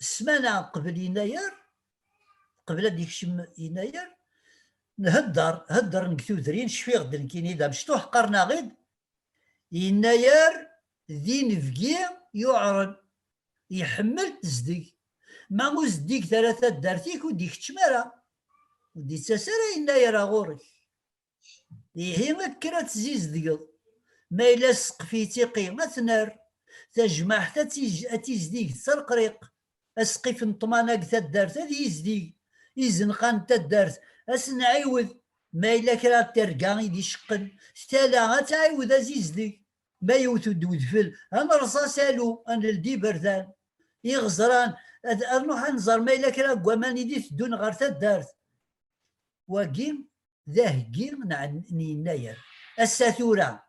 السمانة قبل يناير قبل هاديك شم يناير هدر نكتو درين شفي غدا كاين إذا مشطوح قرنا غيد يناير ذي نفقي يعرض يحمل تزدق ما مزديك 3 دارتيك وديك تشمارة ودي تسارة يناير غوري هي ما كرات تزيز ديال ما إلا سقفي تيقي ما تنار تجمع حتى تيزديك تسرقريق اسقف نطمانك تدارت هذه يزديك يزنقان تدارت اسنعيوذ ما إلا كرات ترقا يدي شقن ستالا تعيوذ ازيزديك ما يوتو دودفل انا رصاصالو انا الدي بردان يغزران نروح نزر ما إلا كرا كوامان يدي تدون غير تدارت وكيم ذاه كيم يناير الساثورة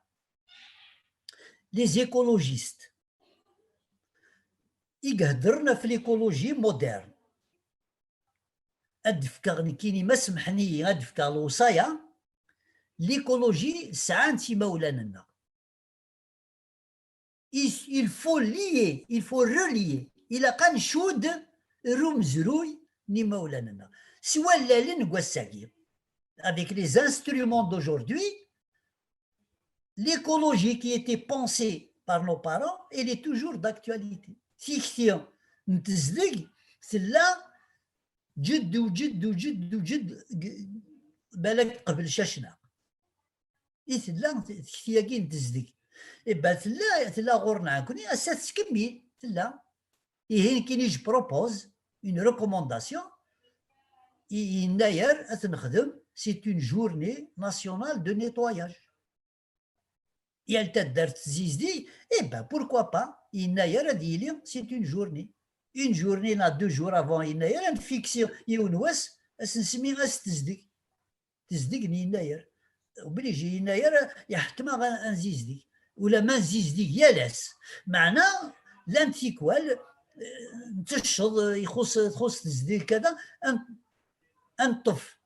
لي زيكولوجيست يقهدرنا في ليكولوجي مودرن ادفكا كيني ما سمحني ادفكا الوصايا ليكولوجي ساعات مولانا il faut lier il faut relier إلا كان شود رمزروي ني مولانا سوا لالين كواساكي avec les instruments d'aujourd'hui l'écologie qui était pensée par nos parents elle est toujours d'actualité فيكسيون نتزلق سلا جد وجد وجد وجد بالك قبل شاشنا سلا فيكسيا نتزلق إبا سلا غورنا كوني أساس تكمل سلا إيه كي نيجي بروبوز اون ريكومونداسيون يناير أتنخدم سي اون جورني ناسيونال دو نيتواياج يالتا دارت زيزدي إبا بوركوا با يناير هادي يلي سي اون جورني لا 2 جور افون يناير نفيكسي يون واس اسنسمي تزدق يناير وبلي يجي يناير يحتما غنزيزدي ولا ما نزيزدي يالاس معنا لانتيكوال تشهد يخص تزديد كذا انطف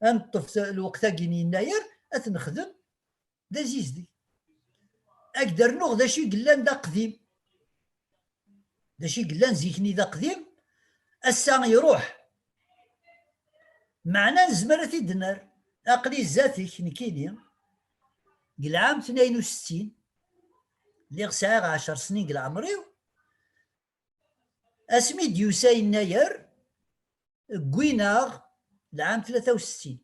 انطف الوقت كاين يناير اتنخدم دا زيزدي اقدر نوغ داشي قلان دا قديم داشي قلان زيكني دا قديم السا يروح معنا نزمرة الدنار اقلي ذاتك نكيني قل عام 62 اللي غساغ 10 سنين قل عمريو اسمي ديوسا يناير كويناغ العام 63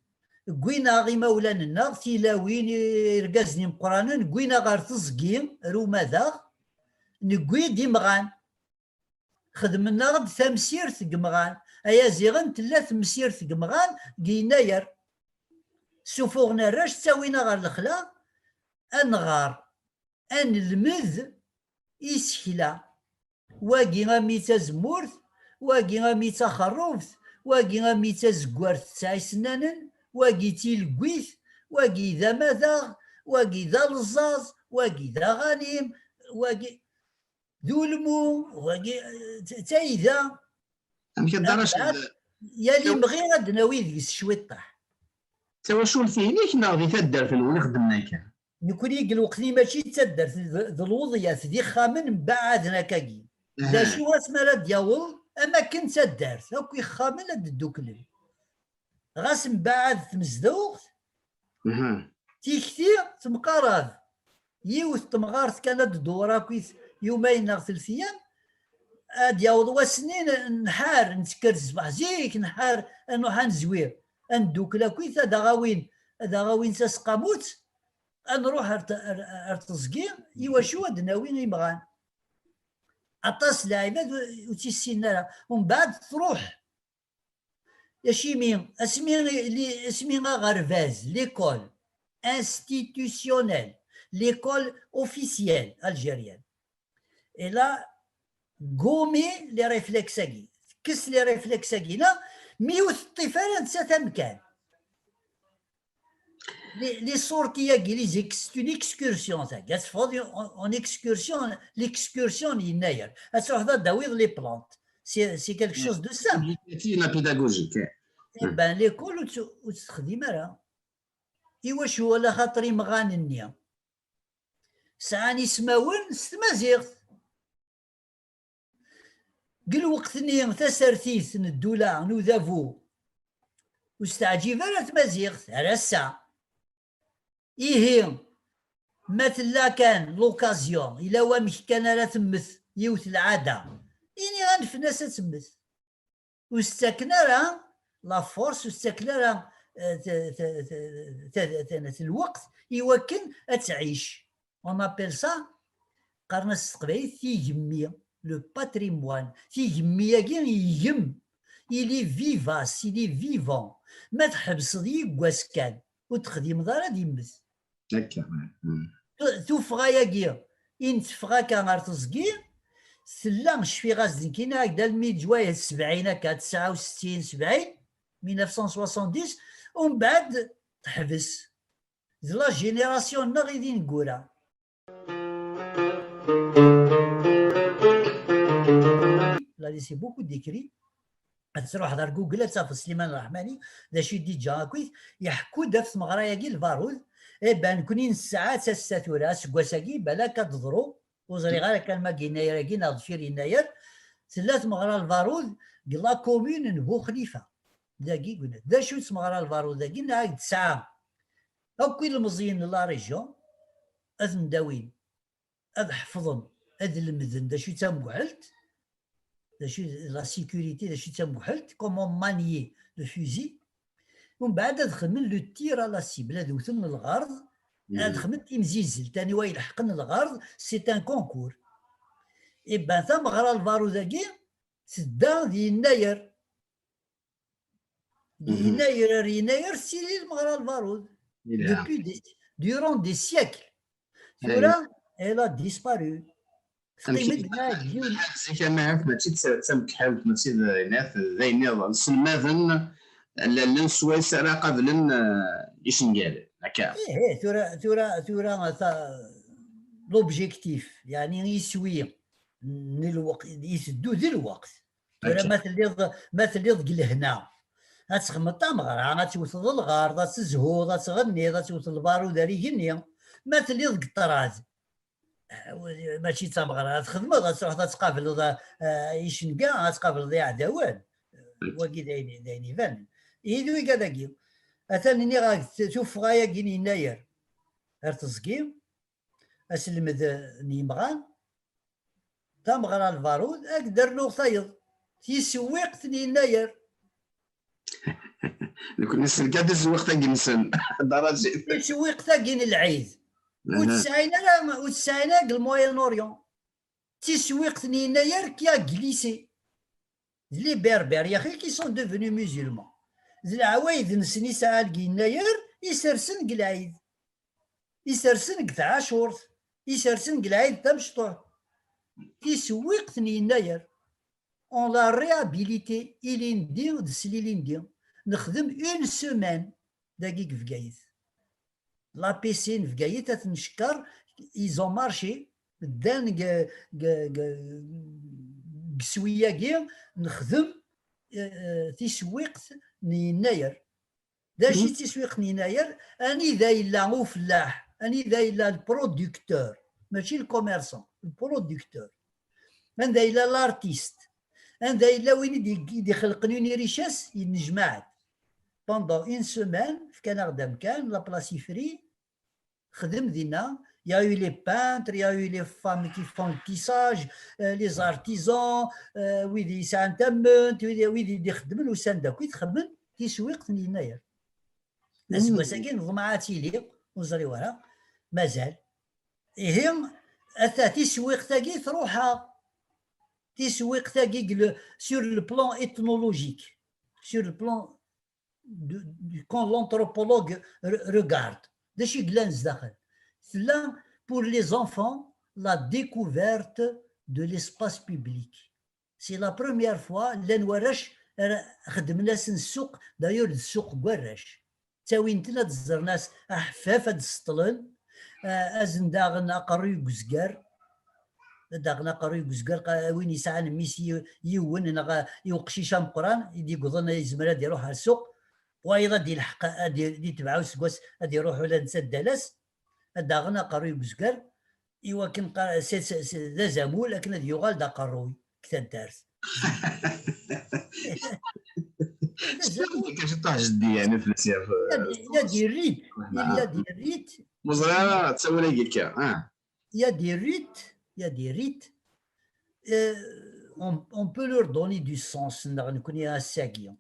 كويناغ مولانا تيلاوين يرقازني مقرانا كوينا غير تزقيم روماذا نكوي دي مغان خدمنا غد تمسير ثقمغان ايا زيغن تلا تمسير ثقمغان يناير سوفوغنا راش تساوينا غير الخلا انغار ان المذ يسكلا واقي غميتا زمورث واقي غميتا خروفث واقي غميتا زكوارث تسعي سنانن واقي تيلقويث واقي ذا مذاغ واقي ذا الزاز واقي ذا غانيم واقي ذو المو واقي تايذا أم كدار يا اللي بغي غاد ناوي ذيك الشويطاح توا شو فيه ليك ناضي تدار في الأول خدمنا كان نكون يقل وقتي ماشي تدر ذو الوضيات ذي خامن من بعد هكاكي دا شو اسمها لا دياول اما كنت دارت هاكي خامن هاد الدوكلي غاس من بعد تمزدوغ تيكتي تمقارض يوث تمغارت كانت الدورة كويس يومين أو 3 أيام دياول وسنين نحار نسكر الصباح زيك نحار انو حنزوير اندوكلا كويس هذا غاوين تسقاموت نروح ارتزقي ايوا شو هاد ناويين يبغان عطاس لاعبات وتيسينا ومن بعد تروح يا شيمين اسمي غرفاز ليكول انستيتيسيونيل ليكول اوفيسيال الجيريان الا قومي لي ريفلكساكي كس لي ريفلكساكي لا ميوث الطفل نسات مكان les sorties les c'est une excursion ça en excursion l'excursion يناير هذا داوير لي بلانت c'est quelque chose de simple لا بيداغوجيك بان ليكول وتستخدم راه ايوا شو على خاطري مغانني ساعاني سماون ستمازيغت قل وقتني تسرتيث الدولة نوذافو واستعجيب راه تمازيغت على الساعة إيه مثلا كان لوكازيون إلا وامش كان لا تمث يوث العادة إني غنفناس تمث واستكنا راه لا فورس واستكنا راه الوقت يوكن تعيش اون ابيل سا قرنس التقبايل تيجمي لو باتريموان تيجمي يجم إلي فيفاس إلي فيفون ما تحبس ذي كواسكان وتخدم دارا ديمث هكا توفغا ياكيا ينتفغا كان غير تزكي سلا شفي غاز كينا هكذا الميت جوايه السبعين هكا 69 70 1970 ومن بعد تحبس لا جينيراسيون غادي نقولها لا ليسي بوكو ديكري تروح دار جوجل تصافي سليمان الرحماني ذا شي ديجا كويس يحكوا داف مغراياكي البارود بان كونين الساعات الساتورا سكواساكي بلا كتضرو وزري غير كان ما يناير ناض في يناير ثلاث مغرا البارود قلا كومين نبو خليفه داكي قلنا دا شو تسمغرا البارود داكي نعاود 9 هاكوي المزيين لا ريجيون اذ مداوين اذ حفظن اذ المذن دا شو تموحلت دا شو لا سيكوريتي دا شو تموحلت كومون مانيي لو فوزي ومن بعد دخل لو تير على سيبل هذا وثم الغرض دخل تيمزيزل تاني وايل حقن الغرض سي ان كونكور بان ثم غرا الفارو ذاكي سدا دي يناير يناير سيري المغرا الفارو depuis durant des siècles ثورا elle a disparu زيك ما عرف ماشي تسمكحل ماشي ناس زي نظام سلماذن لنسويس راه قبل يشنقال هكا ثورا لوبجيكتيف يعني يسوي الوقت يسدو ذي الوقت ثورا مثل يض هنا غتخمط مغرا غتوصل الغار غتزهو غتغني غتوصل البارو داري هني مثل يض الطراز ماشي تمغرا غتخدم غتروح تقابل يشنقا غتقابل ضياع عداوان واكي داين يبان يدوي كذاكي اثاني غا تشوف غايا كين يناير غير تزكيم اسلمد نيمغان تمغرا البارود اقدر له خيط تيسويق ثني يناير نكون نسلك هذا الزويق تاع جنسن درجه تيسويق تاع كين العيد وتسعينا الموين اوريون تيسويق ثني يناير كيا جليسي لي بربر يا اخي كي سون ديفوني مسلمون العوايد نسني ساعه يناير يسرسن العيد يسرسن عاشور يسرسن العيد تاع مشطوح يسويق ثني يناير اون لا ريابيليتي الي ندير دسليلي ندير نخدم اون سيمان دقيق في قايد لا بيسين في قايد تنشكر ils ont marché دان قسويه كي نخدم تسويقت يناير داشي تسويق يناير اني ذا الا هو فلاح اني ذا الا البرودكتور ماشي الكوميرسون البرودكتور ان ذا الا لارتيست ان ذا الا وين يخلقني ريشاس ينجمعت بوندون اون سيمين في كندا مكان لا بلاسيفري خدم دينا. Il y a eu les peintres, il y a eu les femmes qui font le tissage, les artisans, ويدي يسعى تمنت ويدي يخدم الوسان داك يتخمن تيسويق يناير. السواساكين ضمعاتي لي وزري ورا مازال. إهم أثا تيسويق تاكي تروحها تيسويق تاكي sur le plan ethnologique, sur le plan quand l'anthropologue regarde. داشي قلانز داخل. Là, pour les enfants, la découverte de l'espace public. C'est la première fois لنورش خدمنا السوق دايور السوق قراش تاوين تنا تزر ناس احفاف هاد السطلن ازن داغنا قري قزقار داغنا قري قزقار وين يسعى ميسي يون يوقشيشا مقران يدي قضنا يزمر هاد يروح على السوق وايضا دي الحق دي تبعو سكواس هاد يروح ولا نسى الدلاس داغنا قروي بزكر ايوا كان ذا زامول لكن هذا يغال دا قروي كتا الدارس كاش طاح جدي يعني في السياف يا دي ريت يا دي ريت مزرعه تسوي لي كيكا يا دي ريت يا دي ريت on peut leur donner du sens نكون يا ساقيا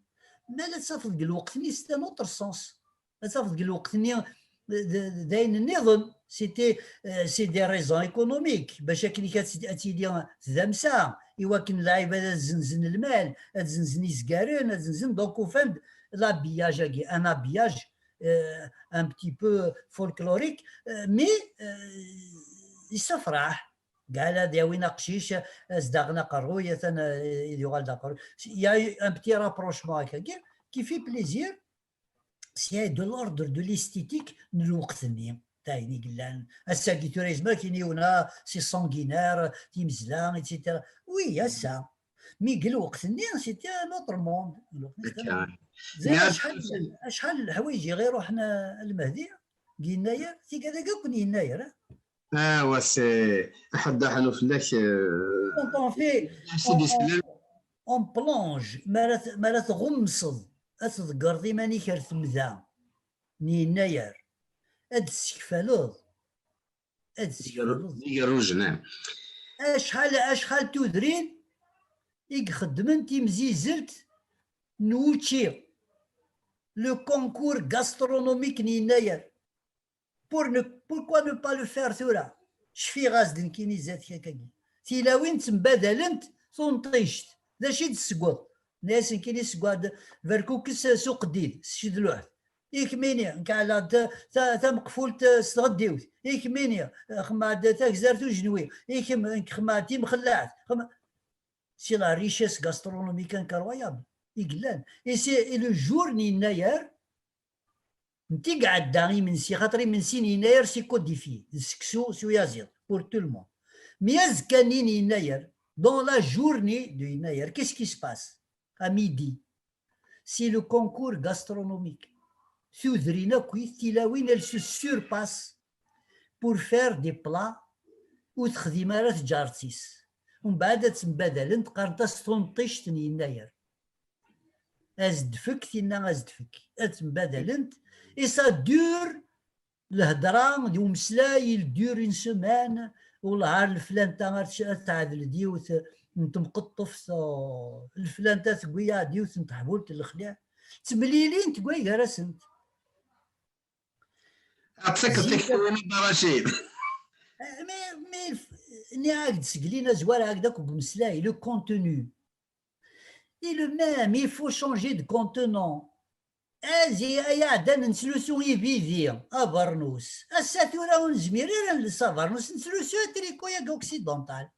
ما لا تصافد الوقت ني سي ان اوتر سونس لا تصافد الوقت ني داين النظام سي دي ريزون ايكونوميك باش كي كتدي ذمسا ايوا كان اللاعب تزنزن المال تزنزن يزكارين تزنزن دونك فهمت لابياج ان ابياج ان بتي بو فولكلوريك مي يسفرح قال هذا وين قشيش ازدغنا قرويه انا يغال داكور يا ان بتي رابروشمون هكا كي في بليزير سي دو لوردر دو ليستيتيك الوقت ني تايني قلان الساكي توريزما كينيونا سي سانغينير تيمزلان ايتترا وي يا سا مي قال الوقت ني سيتي نوتر موند زي شحال الحوايج غير روحنا المهدي يناير تي كذا كون يناير وسي حد حلو فلاك اون في اون بلونج ما تغمصد أتذكر ذي ماني كرت مذا يناير هاد السكفالوض هاد السكفالوض يروج نعم اشحال تودرين يخدمن تيمزيزلت نوتشي لو كونكور غاسترونوميك يناير pourquoi ne pas le faire ثورة شفي غازدن كيني زات هكاكي تيلاوين تنبادلنت ثونطيشت داشي تسقط ناس كيني سكواد فيركوكس سوق جديد شد لوحد يكميني كاع تا مقفول تستغديوت يكميني خما تا كزارتو جنوي خما تي مخلعت سي لا ريشيس غاسترونوميك انكرويابل يقلان اي سي لو جور يناير نتي قاعد داغي من سي خاطري من سين يناير سي كوديفي السكسو سويازير بور تو المون مياز كانين يناير دون لا جورني دو يناير كيس كي سباس à midi. C'est le concours gastronomique. Elle se surpasse pour faire des plats ou تخديمات جارتيس. ومن بعد تنبادل تقارنتاس تنطيش يناير. أزدفك تينا أزدفك. تنبادل et ça dure الهضرة ديو مسلاي دور une semaine والنهار الفلان تعادل ديوت نتمقطف الفلان تاثقويا ديوت نتحبولت الخليع تمليلين تقوي غرسنت أتسكت تكتبين الدراشيد مي ني عاقد سقلينا زوار هكذاك بمسلاي لو كونتوني اي لو ميم il faut changer de contenant ازي ايا عدنا نسلوسو يبيدي ابرنوس الساتورا ونزميرير لسافرنوس نسلوسو تريكويا اوكسيدونتال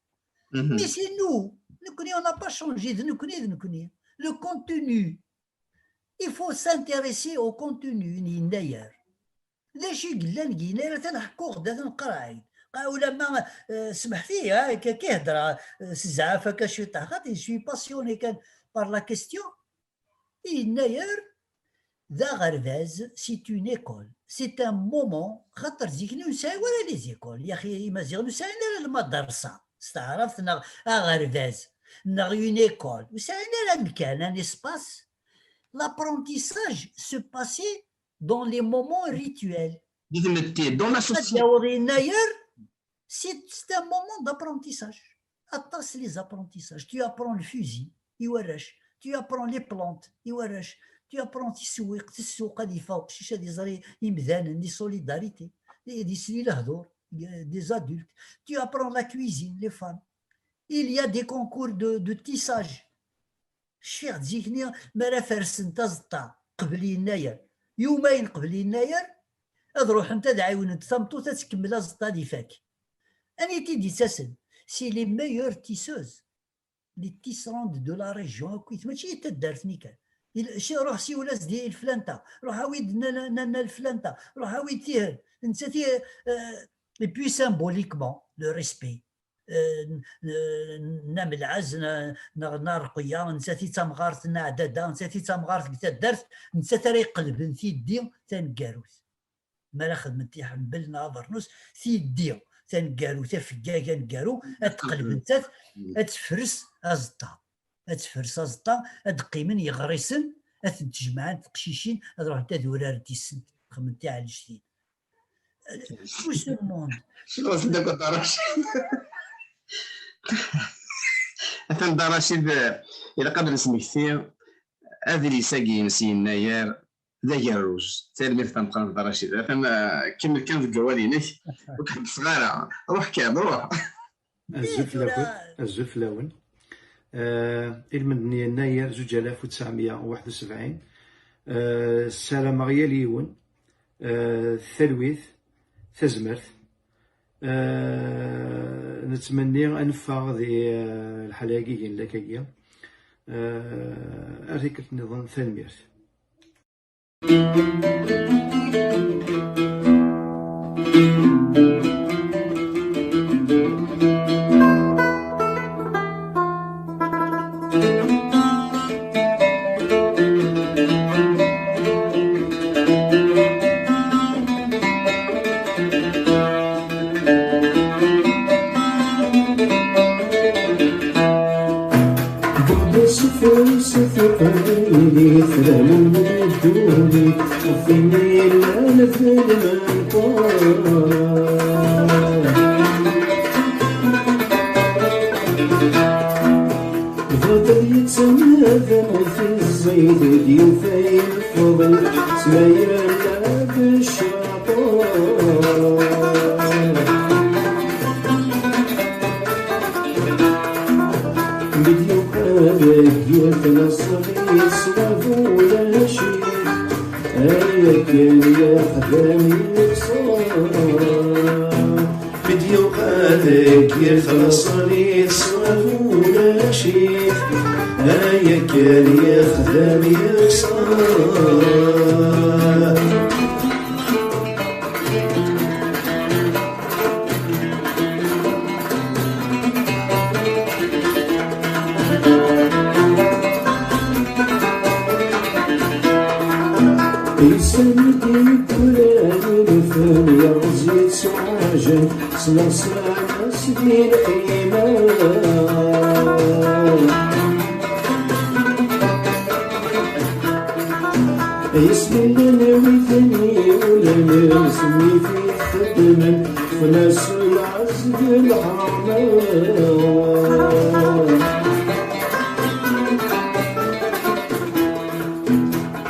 مي سي نو نكوني on n'a pas changé de نكوني le contenu il faut s'intéresser au contenu يناير داشي قلان يناير تنحكو غدا تنقراعي ولا ما سمح فيه كيهضر زعافه كشي تاع خاطر شوي باسيوني كان بار لا كيستيون. هنايا ذا غرفاز سي اون ايكول، سي ان مومون، خاطر زيكني نساي ولا لي زيكول يا اخي مازيغ نساينا المدرسه استعرفت غرفاز نغ اون ايكول وساينا المكان ان اسباس. لابرونتيساج سو باسي دون لي مومون ريتويل. دون لا سوسيتي c'est un moment d'apprentissage. Attache les apprentissages. Tu apprends le fusil, tu apprends les plantes, tu apprends تسوق هذه فوق شي هذه زري يمذان دي solidarité, des الهضور, des adultes. Tu apprends la cuisine, les femmes. Il y a des concours de tissage. شفيق تزيكني مرا فرسن تزطا قبل يناير يومين قبل يناير اضروح انت دعاون انت ثمطو تتكمل الزطا دي فاك. أنا تيدي تسن سي لي ميور تيسوز لي تيسروند دو لا ريجيون كويت ماشي تدارتني كان روح سي ولاس ديال الفلانتا روح عاود نانا الفلانتا روح عاود تيه انت تي اي بوي سامبوليكمون لو ريسبي نام العز نرقيا نساتي تمغارت نعدادا نساتي تمغارت بتدارت نساتي قلب نتي دي تنكاروت مالا خدمتي حنبل نافرنوس تي دي تنكارو تفكاكا نكارو تقلب انت تفرس ازطا تقيمن يغرسن تجمعان تقشيشين تروح انت دورار ديسن خمنتي على الجديد واش الموند شنو صدق الدراشي أثناء الدراشيد إلى قدر سميتي هذه اللي ساقين سيناير ذا جاروس تلميذ تنقل الدراشيد أثناء كمل كان في الجوالينك وكحد صغيرة روح كاد روح الزفلاون المدنية يناير 2971 السلام غياليون الثلويث تزمرت نتمنى أنفع ذي الحلاقي لكيا أريك النظام ثلميرت. قليلي فلان الدولي وفيني الألف المنقار فضل يتسمى ذا في الزيد ديوفي الفضل سماير لا بالشطار بديو قابك يتنصري صرفو لا شي هيك يا خدامي بصار بديو قابك يتنصري صرفو لا شي هيك يا خدامي بصار يسندي كلاني الفن يرزي سواجن سلسلة سدين إيمان يسمي لنا وثني ولا نسمي في خدمة فناس العزق الحرمان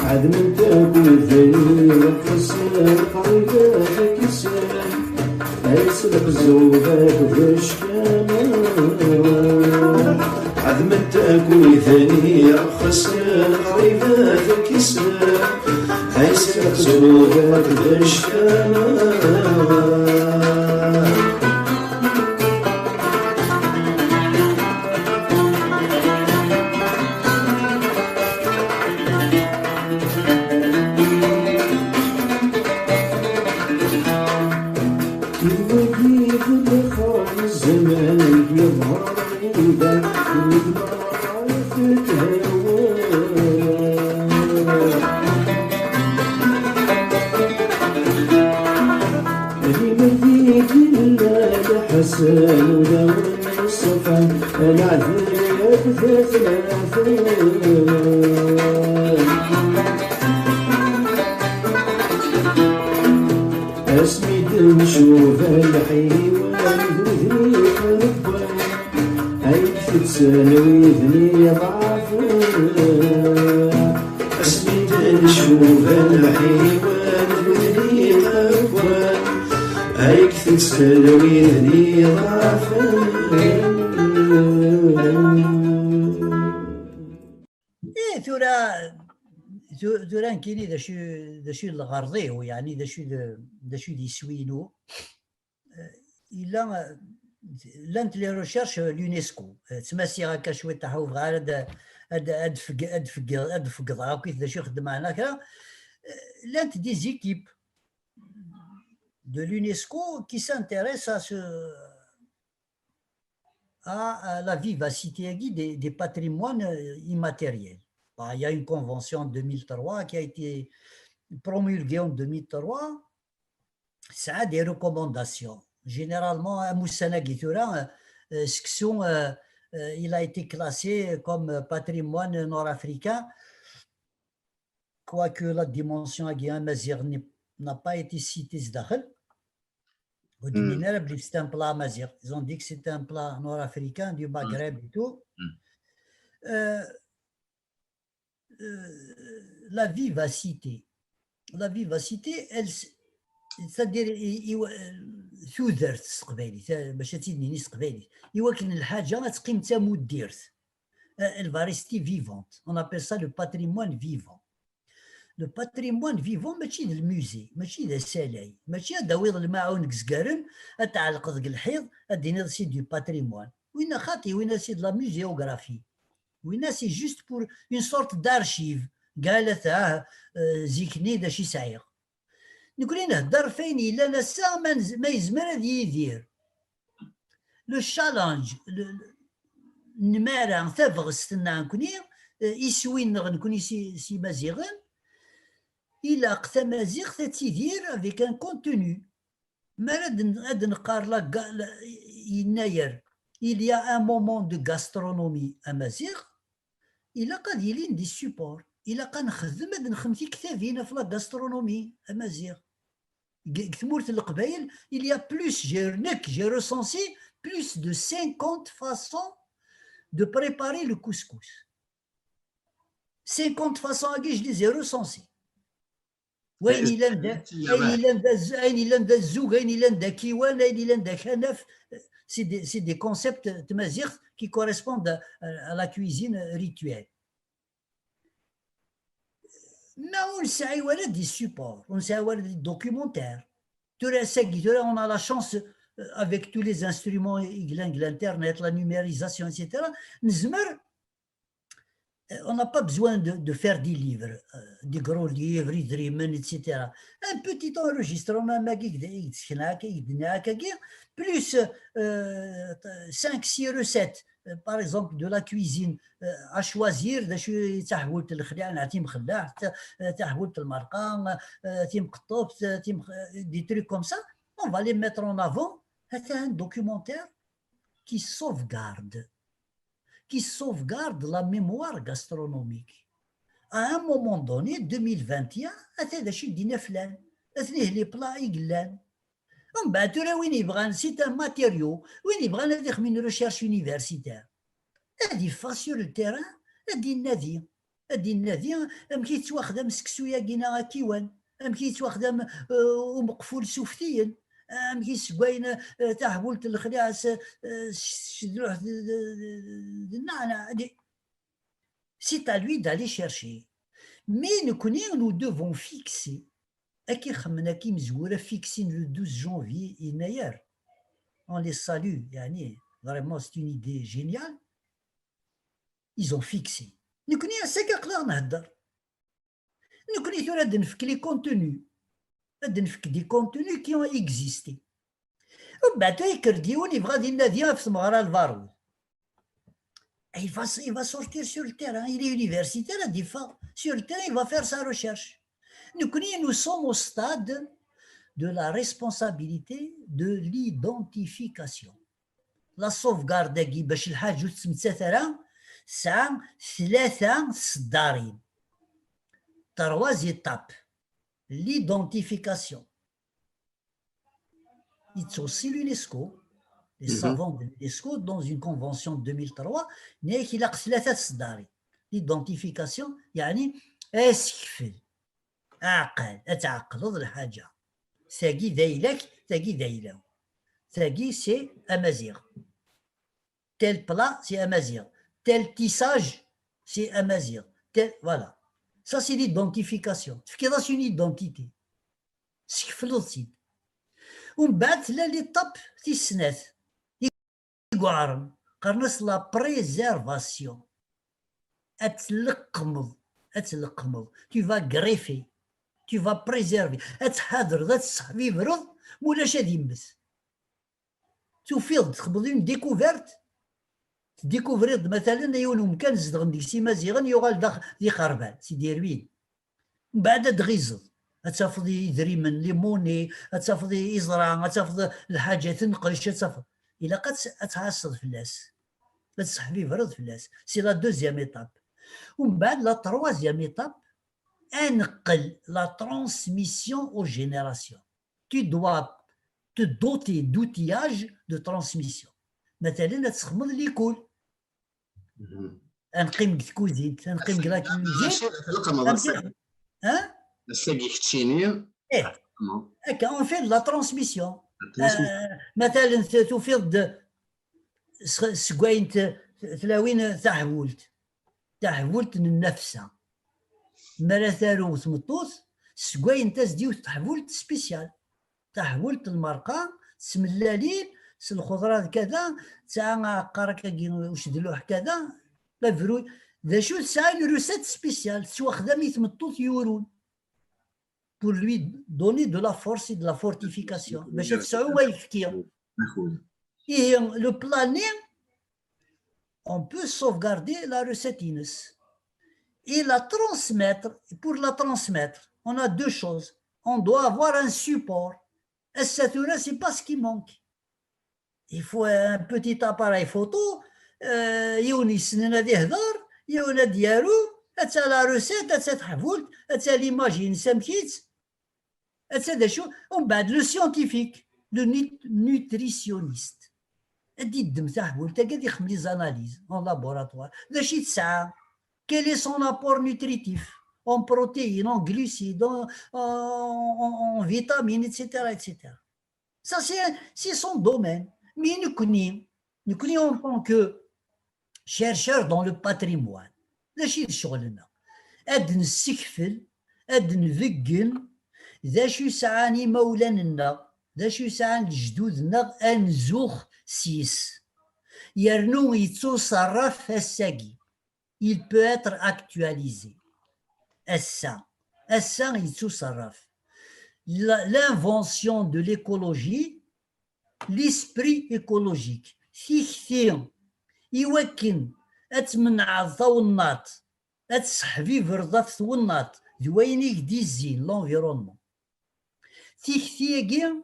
عاد من تاكل ذني وقصر قلبك كسان يسلق زوبك بشكامان عاد من تاكل ذني وقصر قلبك كسان يسلق زوبك بشكامان زمانك يظهر عيدا ويدمع عرفت اللي مديت إلا لحسن ودور الصفا العذاب ثلاثة اسمي نشوف الحيوان ذني ربان هيك تسالوي ذني ضعف اسمي نشوف الحيوان ذني ربان هيك تسالوي ذني ضعف ايه ثوران كيني ذا شو الغرضي يعني ذا شو يسوينو الا لانت لي ريشيرش اليونسكو تسمى هكا شويه تحوف غير هاد فقضا وكيف ذا شو خدم هناك لانت دي زيكيب de l'UNESCO qui s'intéresse à la vivacité des patrimoines immatériels. Il y a une convention en 2003 qui a été promulguée en 2003. Ça a des recommandations. Généralement, à Moussana Guithura, il a été classé comme patrimoine nord-africain, quoique la dimension Mazir n'a pas été citée. C'est un plat Mazir. Ils ont dit que c'était un plat nord-africain du Maghreb et tout. La vivacité, elle, c'est-à-dire ثوذرت قبالي باش تزيدني نيس قبالي يوكن الحاجه تقيم تمود ديرت الفاريستي فيفونت on appelle ça le patrimoine vivant. Le patrimoine vivant ماشي د الموزي ماشي د السلاي ماشي داويض الماعون كزكارن تعلق ذك الحيض ادينا سي دو باتريمون وين خاطي وين سي د لا ميزيوغرافي وين سي جوست بور اون سورت دارشيف قالت زيكني دا شي سعير نقول نهضر فين الا نسا ما يزمر هذا يدير لو شالنج نمارا تبغ استنى نكوني يسوين غنكوني سي مازيغن الى قتا مازيغ تيدير افيك ان كونتوني مارد نقار لا يناير il y a un moment de gastronomie امازيغ الا قد يلين دي سوبور الا كنخدم هاد نخدم كتابين في لا غاسترونومي امازيغ كثمورت القبايل il y a plus j'ai recensé plus de 50 façons de préparer le couscous 50 façons à je les ai recensées وين إلا ندا الزوج وين إلا ندا كيوان وين إلا ندا كنف c'est des concepts تمازيغ qui correspondent à la cuisine rituelle. Mais on sait voilà des supports, on sait voilà des documentaires. On a la chance avec tous les instruments, l'internet, la numérisation, etc. On n'a pas besoin de faire des livres, des gros livres, etc. Un petit enregistrement, plus 5-6 recettes, par exemple de la cuisine à choisir, des trucs comme ça, on va les mettre en avant. C'est un documentaire qui sauvegarde la mémoire gastronomique. À un moment donné, 2021, les plats iglan. C'est un matériau, une recherche universitaire. Elle face sur le terrain, elle dit Nadia. Elle dit Nadia, elle me dit واخدم سكسويا كينا كيوان، elle me dit واخدم ومقفول سوفتيا. C'est à lui d'aller chercher. Mais nous devons fixer. Fixer le 12 janvier inayer. On les salue. Vraiment, c'est une idée géniale. Ils ont fixé. Nous connaissons les contenus. Des contenus qui ont existé. ومن بعد يكرديون يبغى ديال النادي في تمغرا الفارول. Il va sortir sur le terrain, il est universitaire à Difa. Sur le terrain, il va faire sa recherche. Nous sommes au stade de la responsabilité de l'identification. La sauvegarde qui باش الحاج تمتثل ساعة 3 صدارين. 3 étapes. L'identification. C'est aussi l'UNESCO. Les savants de l'UNESCO, dans une convention de 2003, il y a 3 صدارين. L'identification, يعني اسكفل عقل اتعقلض الحاجة. ثاقي ذايلك ثاقي ذايلو. ثاقي سي أمازيغ. Tel plat, c'est amazigh. Tel tissage, c'est amazigh. Voilà. Ça, c'est l'identification. C'est une identité. C'est ce ومن بعد لا ليطاب تيسنات يقعرم قرنس لا بريزيرفاسيون اتلقمض tu vas greffer tu vas préserver اتحاضر ذات الصحفي يبرد مولاش غادي يمس توفيض تخبض اون ديكوفيرت ديكوفريض مثلا يونهم كان زدغن ديك سي مزيغن يغال داخل دي قربان سيدي روين من بعد تغيزض تافض يدريمن ليموني تافض يزرع تافض الحاجه تنقرش تافض الا قد تعصد فلاس تصحفي فرض فلاس سي لا دوزيام ايتاب ومن بعد لا تروازيام ايتاب انقل لا ترانسميسيون او جينيراسيون tu dois te doter d'outillage de transmission مثلا تخمض ليكول نقيم كوزين نقيم كلا كوزين ها الساقي كتشيني ايه هكا اون في لا ترانسميسيون مثلا تفيض سكوين تلاوين تحولت النفسه مرثالو ثمطوس سكوين تزديو تحولت سبيسيال تحولت المرقه سملالين الخضرات كذا تاع قرك واش دلوح كذا لا فروي ذا شو تاع روسيت سبيسيال سوا خدامي ثمطوس يورون pour lui donner de la force et de la fortification. Et le planning, on peut sauvegarder la recette Ines et la transmettre. Pour la transmettre, on a 2 choses. On doit avoir un support. Et cette heure, c'est pas ce qui manque. Il faut un petit appareil photo. Younis n'adi hdar, Youna diarou, et la recette, et cette havoult, et l'image samkit. ومن بعد لو سيونتيفيك لو نوتريسيونيست ادي الدم تاعو انت قاعد يخدم لي زاناليز اون لابوراتوار باش يتسعى كيلي سون ابور نوتريتيف اون بروتيين اون غلوسيد اون فيتامين ايتترا ايتترا سا سي سون دومين مي نكوني اون طون كو شيرشور دون لو باتريموان ماشي شغلنا اد نسكفل اد نفقن ذا شو سعاني مولاننا ذا شو سعان جدودنا انزوخ سيس يرنو يتصرف الساقي il peut être actualisé السا يتصرف l'invention de l'écologie l'esprit écologique ثيختين يوكن اتمنع الثونات اتسحبي فرضات ثونات ذوينيك ديزين لونفيرونمون تيكتيكي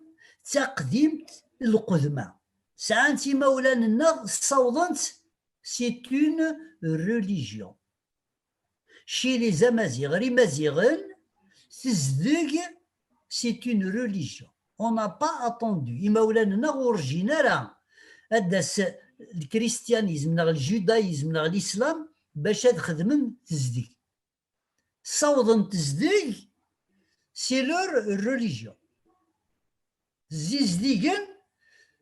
تقديمت القدمة سانتي مولانا صوضنت سي اون ريليجيون شي لي زمازيغ مازيغن تزدق سي اون ريليجيون اون n'a pas attendu مولانا اورجينال هداس الكريستيانيزم نغ الجودايزم نغ الاسلام باش تخدم تزدق صوضن تزدق سي لور ريليجيون زيزديقن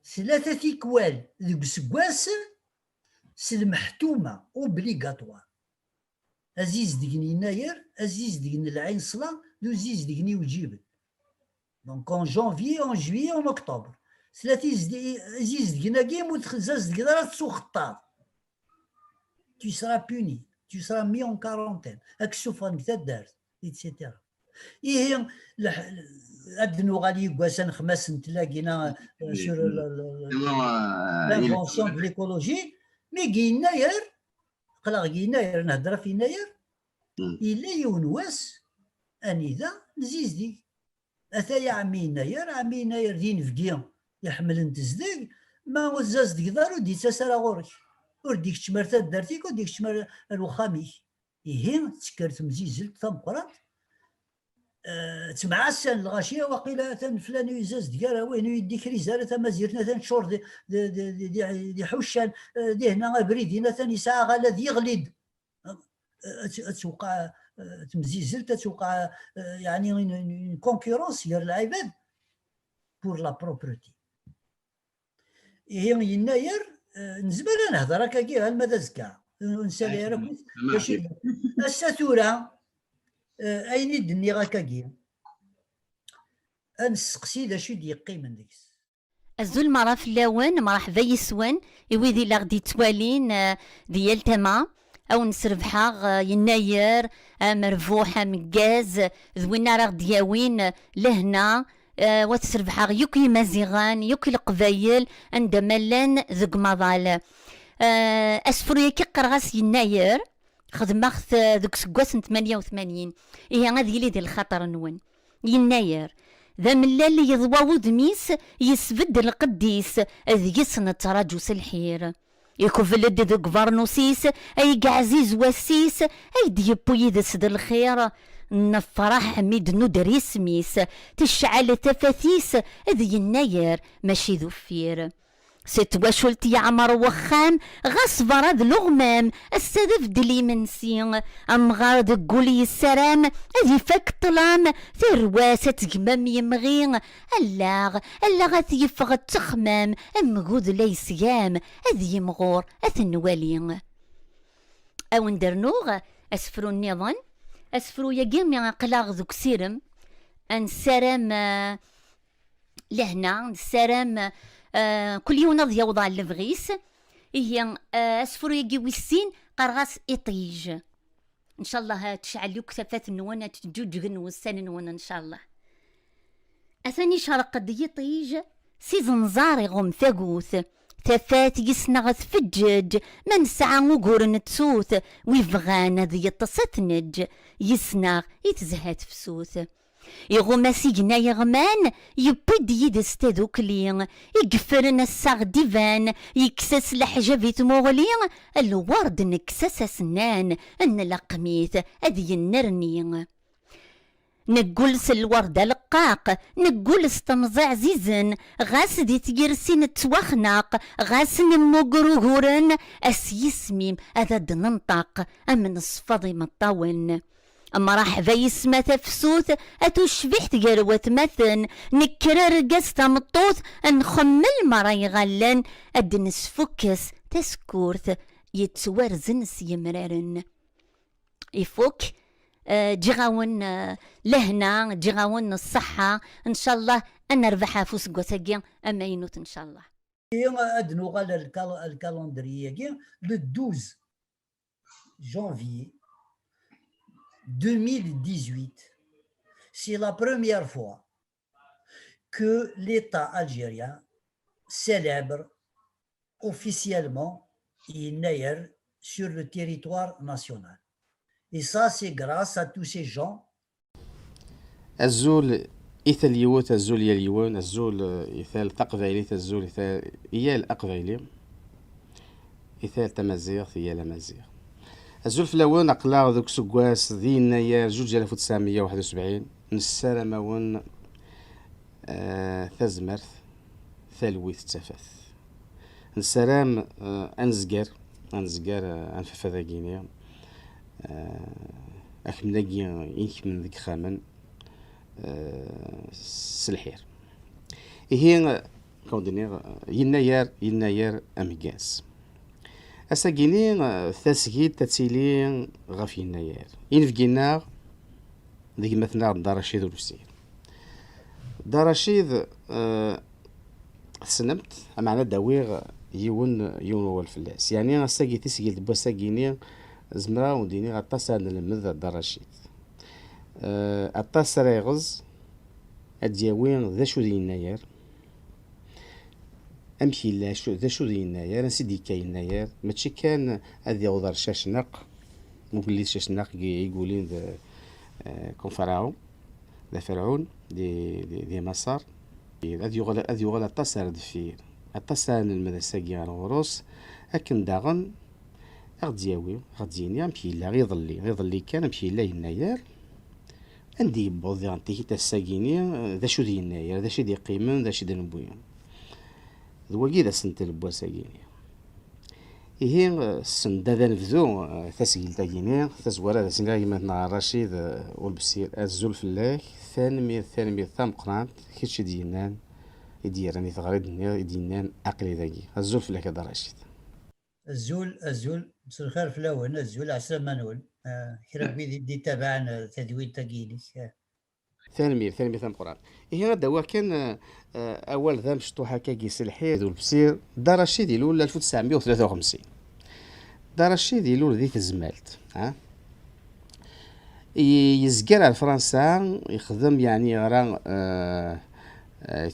3 تيكوال ذوك سكواس سي المحتومه اوبليغاتوار ازيز دقني يناير ازيز دقني العين صلا دو زيز دقني وجيبن دونك اون جانفي اون جويي اون اكتوبر 3 زيز دقنا كيم وتخزاز دقنا تسو خطاب tu seras puni tu seras mis en quarantaine هاك الشوف رانك تدارت ايتترا إيه أدنو غالي يقاسن خمس نتلاقينا سور لانفونسيون دو ليكولوجي. مي كي يناير قلاغ يناير نهضر في يناير إلا يونواس أنيذا نزيزدي أثايا عمي يناير دين فقيا يحمل انتزدق ما وزاز دقدار ودي تسارا غورك وديك تشمرت دارتيك وديك تشمر الوخامي. إيه تسكرت مزيزلت تمقرات تمعسن الغاشيه وقيله فلان يزاز ديالها وين يديك ريزاله تمازيرنا تنشور دي حوشان دي هنا بريدينا ثاني ساعه غالا ذي يغلد توقع تمزيزل توقع يعني كونكورونس ديال العباد بور لا بروبرتي. هي يناير نزبر نهضر هكاكي المدى زكا نسالي راك باش الساتوره اين الدنيا هكاكي نسقسي دا شي ديقي من ديكس الزول مرة في اللون مرحبا يسوان يويدي لا غدي توالين ديال تما او نسربحا يناير مرفوحة مكاز ذوينا راه دياوين لهنا وتسربحا يوكي مازيغان يوكي القبايل عند ملان ذق مضال اسفريكي قرغاس يناير خدمت ذوك سكواس 88. إيه غادي لي ديال الخطر نون يناير ذا ملال يضواو دميس يسبد القديس ذي يسن تراجوس الحير يكفلد ذوك فارنوسيس أي عزيز وسيس أي ديبو يدسد الخير نفرح ميد ندري سميس تشعل تفاثيس ذي يناير ماشي ذفير ست وشلت يعمر وخام غصبر ذ لغمام السدف دلي منسي ام غارد قولي السرام اذي فك طلام ثرواسة تقمم يمغي اللاغ يفغ تخمام ام غود ليس يام اذي يمغور اثنوالي او ندرنوغ اسفرو النظام اسفرو يقيم قلاغ ذوك سيرم ان سرام لهنا سرام كل يوم نض يوضع الفغيس هي اسفر يجي ويسين قرغاس اطيج ان شاء الله تشعل لك ثفات النوانا تجوج والسن نوانا ان شاء الله اثني شرق قد يطيج سيزن زاري غم ثقوث ثفات يسنغ فجج من ساعة وقور نتسوث ويفغان ذي يتصتنج يسنغ يتزهات فسوث يغوما سيجنا يغمان يبد يدستدو كلين يقفرن الساغ ديفان يكسس الحجابيت مغلين الورد نكسس سنان ان لقميث اذي النرنين نقول الورد لقاق نقول استمزع زيزن غاس دي تجرسين توخناق غاس نمقروهورن اسيسميم اذا دننطاق امن الصفاضي مطاون اما راح فيس ما تفسوث اتوشبيح تقروت مثن نكرر قستا مطوث نخمل مرا يغلن ادنس فكس تسكورث يتورزن سيمرارن يفوك جغاون لهنا جغاون الصحة ان شاء الله ان نربحها فوس قوتاقيا اما ينوت ان شاء الله. ادنو غال الكالندرية لو 12 janvier 2018, c'est la première fois que l'État algérien célèbre officiellement Yinayer sur le territoire national. Et ça, c'est grâce à tous ces gens. الزول إثل يوت الزول يليون الزول إثال تقبيلي الزول إثال إيال أقبيلي إثال تمازيغ إيال مازيغ الزول في الأول أقلا ذوك سكواس ذي يناير 1971 نسالة ماون ثازمرث ثالويث تفاث نسالام أنزقر أنففا ذا غينيا أكمناكي إنكمن ذيك خامن سلحير هي كوندينير يناير أميغاس أساقيني ثاسكيد تاتيلي غاف يناير إنفقينا ذيك مثلا دار رشيد والوسير دار رشيد سنمت معنا داويغ يون هو الفلاس يعني أساقي تسقيل بوساقيني زمرا وديني غطاسا نلمذ دار رشيد أطاس ريغز أدياوين ذا شو دي يناير أمشي لا شو ذا شو دي يناير نسيدي كاي يناير ماشي كان أذي غضر شاشنق مقلي شاشنق يقولين ذا كون فرعون ذا فرعون دي مصر أذي يغل أطاس ردفير أطاس المدرسة غروس أكن داغن غديني أمشي لا غيظلي كان أمشي لا يناير عندي يبوض يعطيك تساقيني ذا شو دي يناير ذا شي دي قيمن ذا شي دي نبويا ذوالقي ذا سنت البوا ساقيني إيه السن دا نبذو تسقيل تاقيني تزورا ذا سنقا يمثنا رشيد والبسير الزول فلاك ثانمير ثام قرانت كيتشي دينان يديراني ثغريد يدينان عقلي ذاكي الزول فلاك هذا رشيد الزول مساء الخير في الاول الزول عسى منول كرا بيدي دي تابعنا تدوين تاقيني ثانمير ثام قران إيه هذا هو كان أول ذا مشطوحة كاكي سلحي ذو البسير دار الشيد يلول 1953 دار الشيد يلول ذي تزمالت يزقر على فرنسا يخدم يعني غران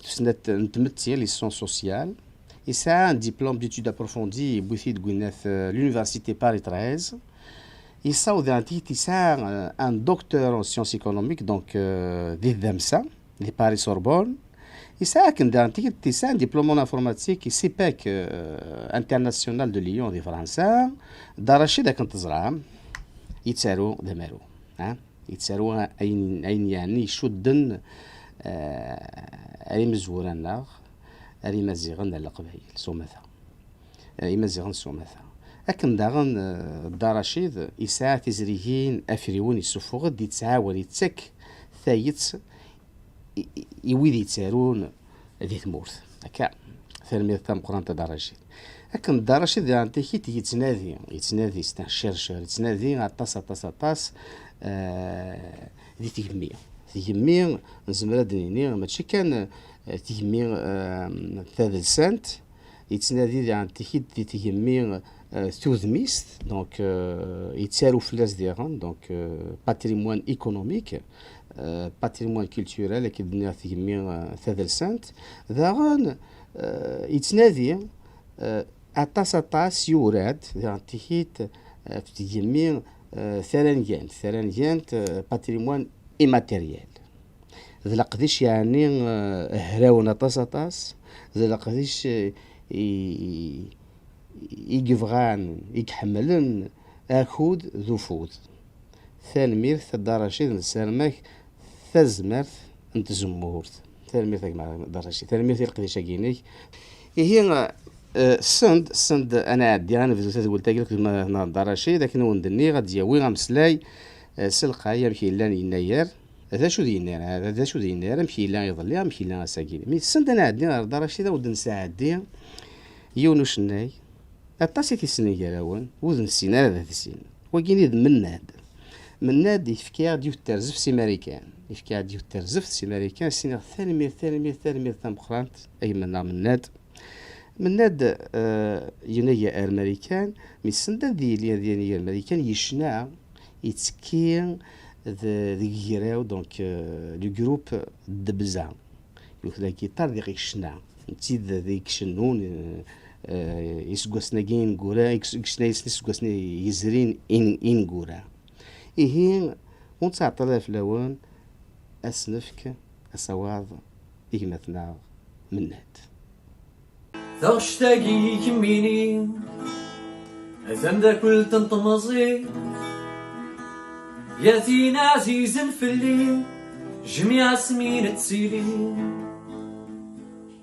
تسنة نتمتي ليسون سوسيال يسعى un diplôme d'études approfondies بوثيد غويناث l'université Paris 13 يصاوب يسعى un docteur en sciences économiques donc دي ذمسا دي باريس سوربون يسعى كن دانتيك تسعى دبلوم en informatique سي باك انترناسيونال دو ليون دي فرنسا دارشي داك نتزرع يتسارو دمارو يتسارو اين يعني يشدن أي مزورنا أي مزيغن على قبائل سومثا أي مزيغن سومثا أكن داغن الدراشيد يسعى تزريهين أفريون يسوفوغ دي تسعاول يتسك ثايت يويدي يتسارون ذي ثمورث هكا ثالمية ثام قران تدراشيد أكن الدراشيد ذي عندك يتنادي يستنشرشر يتنادي عطاس ذي تيمي نزمر دنيني ماشي كان تيمي ثالث سنت يتنادي ذي عندك تيمي توذميست دونك يتسارو فلاس ديالهم دونك باتريموان ايكونوميك باتريموان كولتورال كي دنيا تيمي ثالث سنت ذاغن يتنادي أطاس يوراد ذي عندك تيمي ثرانيان باتريموان إيماتيريال ذا لقديش يعني هراون أطاس ذا لقديش يقفغان يكحملن أكود ذو فود ثالمير ثدارشيد نسالمك ثزمرث انت زمورث ثالمير ثاك دارشي ثالمير ثلقديش أكينيك هي السند انا عندي انا في زوج قلت لك ما دارشي لكن وندني غادي يوي غمسلاي سلقا يمشي لان يناير هذا شو دينار هذا شو دينار يمشي لان يظل يمشي لان ساكين مي السند انا عندي دارشي ذا ود نساعدي يونس ناي اطاسي في السنغال ود نسينا هذا السن وكيني مناد يفكي ديو الترزف سي امريكان يفكي ديو الترزف سي امريكان سينا ثاني ثم قرانت اي مناد ينايا أمريكان مي سندان ديال أمريكان يشنا يتكي ذي جيراو دونك لو جروب دبزا يوث لا كيتار ديك يشنا نتي ذيك شنون يسقسنا كين غورا يسقسنا يسقسنا يزرين ان غورا إيه ونتعطى في لون أسنفك أسواض إيمتنا منات تغشتاقي كميني أثم ذا كل تنطمزي ياتينا عزيز فلي جميع سمين تسيلي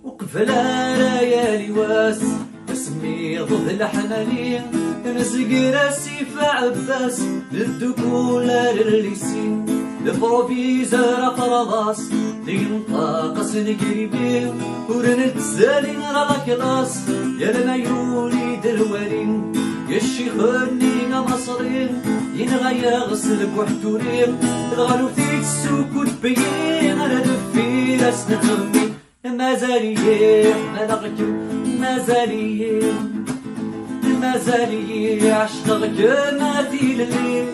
وقفلا ليالي واس اسمي ضد الحناني نزق راسي في عباس للدكولة للليسين البروفيزور فرضاس لينطاقس نقريبي ورن تسالين راك راس يا لما يولي الوالين يا الشيخني مصرين ينغيا غسل بوحدورين الغالو في السوق وتبين على دفي راس نتغمي مازالي ملغك مازالي عشقك ما في الليل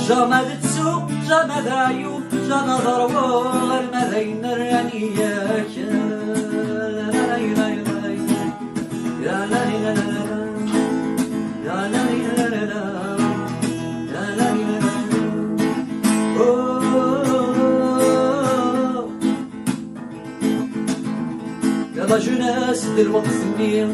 جامد تسوق جامد عيوب جامد ضربو المذين الرانية يا لا لا لا يا لا لا لا يا لا لا لا يا لا جناس دير وقت النية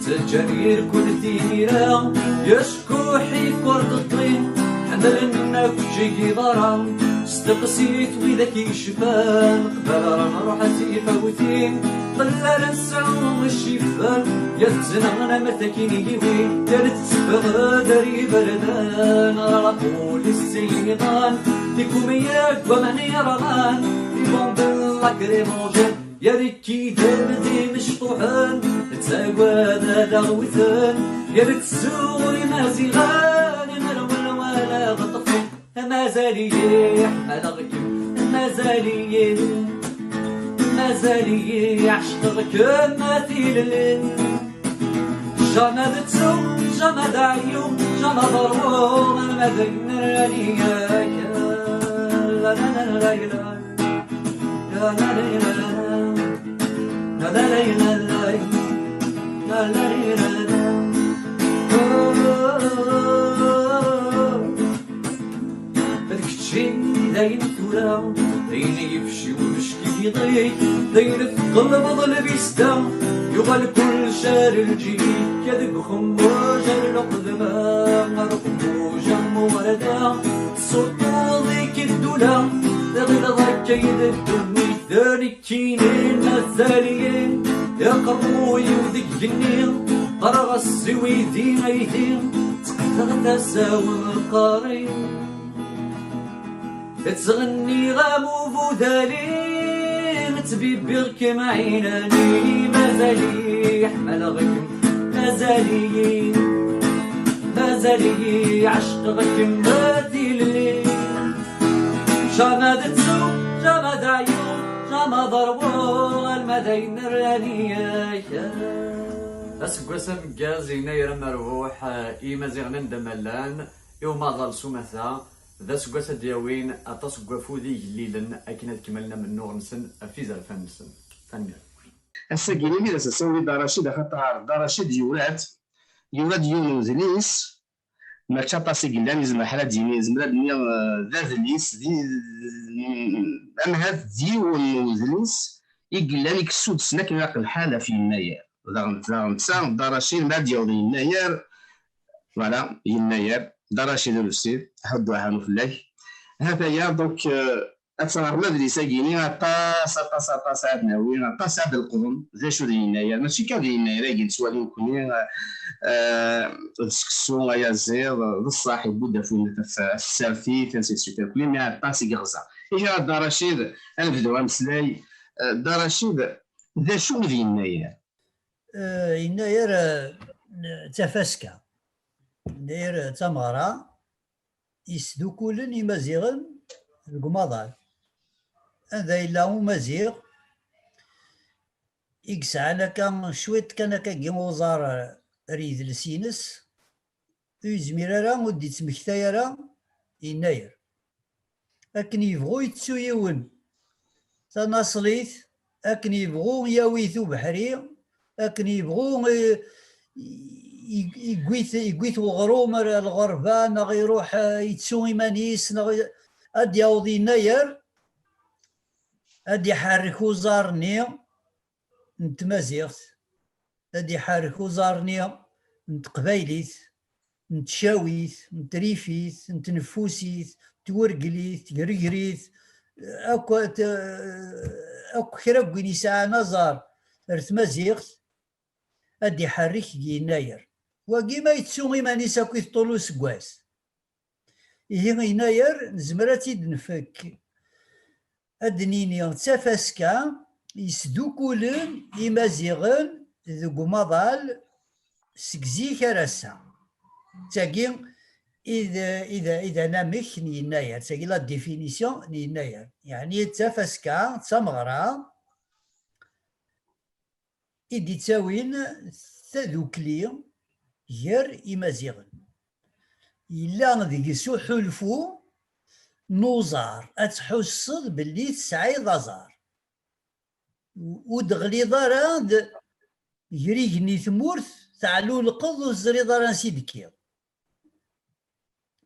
تجارير كل ديرة يشكو حيك ورد الطين حملنا كجي ضرا استقسيت وذاك يشفان قبل رانا نروح فوتين طلال نسعو الشفان يتزنغنا مرتكين يوين دارت تسبغ داري بردان رقول السيطان فيكم ياك ومن يرغان في بوند لاكريمونجين يا ريكي دام مشطوحان تساقوا دغوثان يا بتسوغي مازيغان نرول ولا غطفين ما زالي يحمل غكم ما زالي عشقك مثيل الليل جامد تسوق جامد عيوب جامد ضربو المدين الرانية لا لا لا لا لا لا لا لا لا لا لا لا لا داين ثورة داين يفشي ومشكي يضيق داين في قلب ظل بيستا يغال كل شار الجيل كذب خموجة القدماء رقموجة مغردة صوتو ذيك الدولة دغل ضاك يددوني ثاني كينين الثانيين يقروي وذيك النيل قرغ السوي دين ايدين تقطغ تساوي القارين تغني غامو فودالي تبيبي غكم عيناني مازالي يحمل غكم مازالي عشق غكم بادي الليل جامد تسوق جامد عيوب جامد ضربو المدين الرانية أسقسم مكازينا يرى مربوح إيما زيغنا ندملان يوم ظل سمثا ذا سقاسة دياوين أتصقوا فوذي جليلا أكنا كملنا من نور نسن في زرفان نسن ثانية الساقيني ميدا سسوي داراشيد خاطر داراشيد يولاد يونو زليس ما تشاطاسي قلان يزم حالة ديني زمرا دنيا ذا زليس أما هاد ديونو زليس يقلان يكسود سناك ناقل الحالة في يناير ذا داراشيد ما دياوين يناير فوالا يناير داراشيد السيد حدو هانو فلاك هذا يا دونك أتصغر مدرسة كيني طاس عاد ناوي طاس عاد القرون زي شو دينايا ماشي كاع دينايا كي نسوالي كوني السكسو يا زير الصاحب بدا فين السالفي فين سي سوبر كلي مع طاس يغزا إيه داراشيد أنا بدو غنسلاي داراشيد ذا شو دينايا يناير تفاسكا يناير تمغرا يسدو كلن يمازيغن القماضان هذا إلا هو مزيغ يقسعنا كان شويت كان كاكي وزار ريد لسينس يزمير راه ودي تمكتايا راه يناير لكن يبغو يتسو يون تناصليت لكن يبغو ياويثو بحري لكن يبغو يقويث وغروم الغربان غيروح يتسو إيمانيس أد يوض يناير أد يحرك وزارني نتمازيغت أد يحرك وزارني نتقبايليت نتشاويت نتريفيت نتنفوسيت تورقليت تقرقريت أكو كرا كوين يسعى نظر رتمازيغت أد يحرك يناير وكيما يتسو إيمانيس أكو يطولو سكواس هي يناير نزمراتي نفك أدنيني تفاسكا يسدو كولن يمازيغن ذو مضال سكزي كراسا تاكي إذا نامك يناير تاكي لا ديفينيسيون يناير يعني تفاسكا تمغرا إدي تاوين تذوكلي غير يمازيغن إلا ذيك سو حلفو نوزار اتحسد باللي تسعيد ازار ودغلي ضران يريقني ثمورث تعلو القض وزري ضران سيدكيض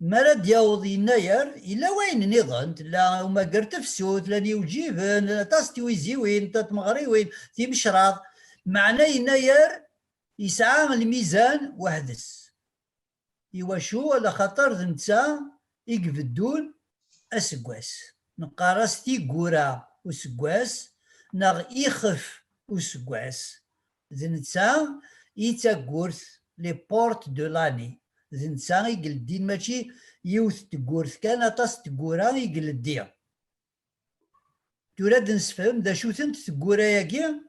مراد ياوض يناير إلا وين نظن لا وما قرت فسوت لاني وجيبن تاستي ويزيوين تتمغريوين تي مشراط معنى يناير يسعى الميزان وحدس إوا شو على خاطر ذنتا يقبدون أسقواس نقارس تي قورا وسقواس نغ إيخف وسقواس ذنتا يتاقورث لي بورت دو لاني ذنتا يقلدين ماشي يوث تقورث كان أطاس تقورا يقلدين توراد نسفهم دا شو ثنت تقورا ياكي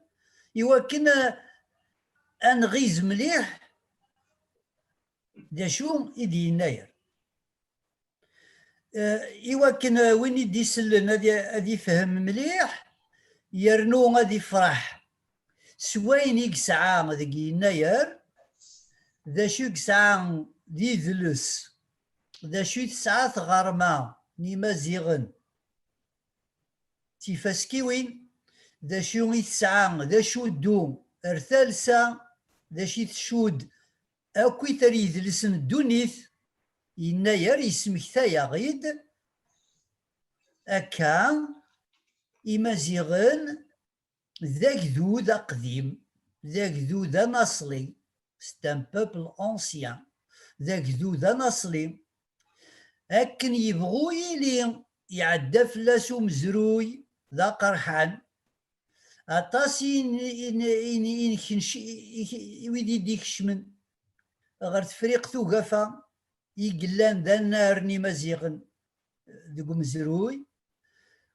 إوا كنا أنغيز مليح دا شو إدي يناير إوا كنا وين يدي سلن هادي يفهم مليح يرنو غادي يفرح سواين يقسعا ذاك يناير ذا شو يقسعا دي ذلس ذا شو تسعة غرما نيما زيغن تيفاسكيوين ذا شو يتسعا ذا شو دوم ارثالسا ذا شي تشود أكوي تريد لسن الدونيث يناير يسمكتا غيد أكا إمازيغن ذاك ذو ذا قديم ذاك ذو ذا نصلي ستان بوبل أنسيان ذاك ذو ذا نصلي أكن يبغو يلي يعدى فلاسو مزروي ذا قرحان أطاسي ويدي ديك شمن غير تفريق ثوقفا يقلان ذا النار ني مزيغن ذوك مزروي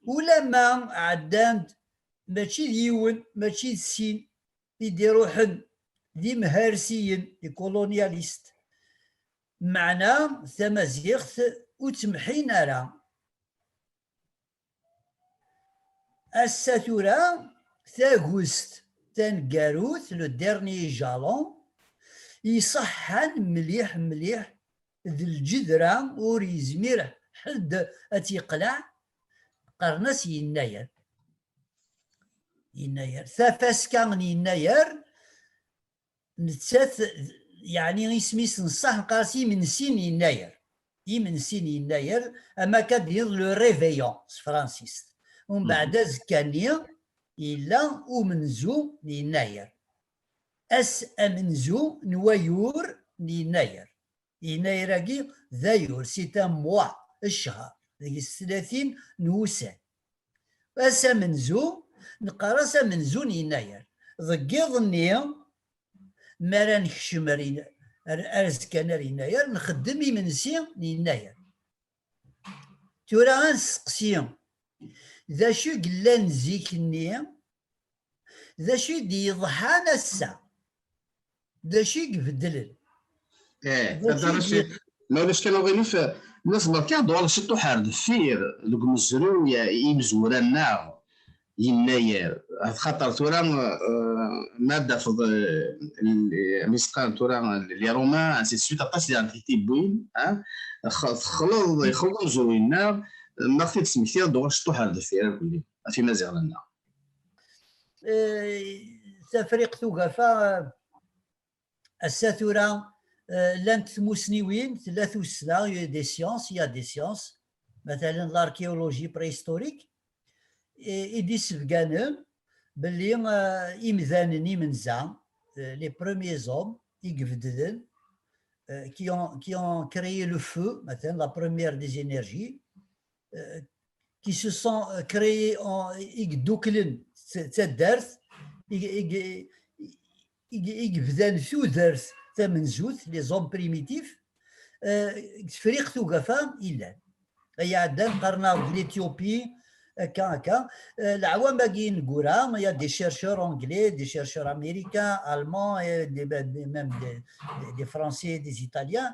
ولما عدان ماشي ديون ماشي السين يديروحن دي مهارسيين دي كولونياليست معنا ثمازيغت وتمحين راه الساتورا ثاغوست تنقاروث لو ديرني جالون يصحن مليح مليح ذي الجذرة وريزمير حد أتيقلع قرنس يناير ثافاسكان يناير نتسات يعني اسميس نصح قاسي من سين يناير من سين يناير أما كدير لو ريفيون فرانسيس ومن بعد زكانيا إلا ومنزو يناير أمنزو نوايور يناير ذايور سيتا موا الشهر ذيك 30 نوسان أمنزو نقرا أمنزو يناير ضقيضني مرا نكشم أرزكان يناير نخدم يمنسي يناير تورا غنسقسي ذا شو قلان زيكني ذا شو دي يضحى نسا ذا شو يبدل هذا راه مالاش كانوا غير في الناس برك يهضروا على شتو حارد فير دوك مزرويا يمزورانا يناير خاطر تورا ماده في المسقان تورا لي رومان سي سويت طاس ديال تيبوين خلط زوينا ما خفيت سميتي دور شتو حارد فير كلي في مازال تفريق ثقافه الساتورا لانت ثموسنيوين ثلاث سنة دي سيونس دي سيونس مثلا الاركيولوجي بريستوريك يدي سفقانم باللي إمذانني منزا لي بروميي زوم يقفددن qui ont créé le feu مثلا la première des énergies qui se sont créés en يقدوكلن تدارث يقفدان ثوذرث ثمنزوث لي زوم بريميتيف فريق ثقافة إلا هي عندنا قرنا ليثيوبي هكا العوام باقيين نقولها يا دي شيرشور انجلي دي شيرشور امريكان المان دي ميم دي فرونسي دي ايطاليان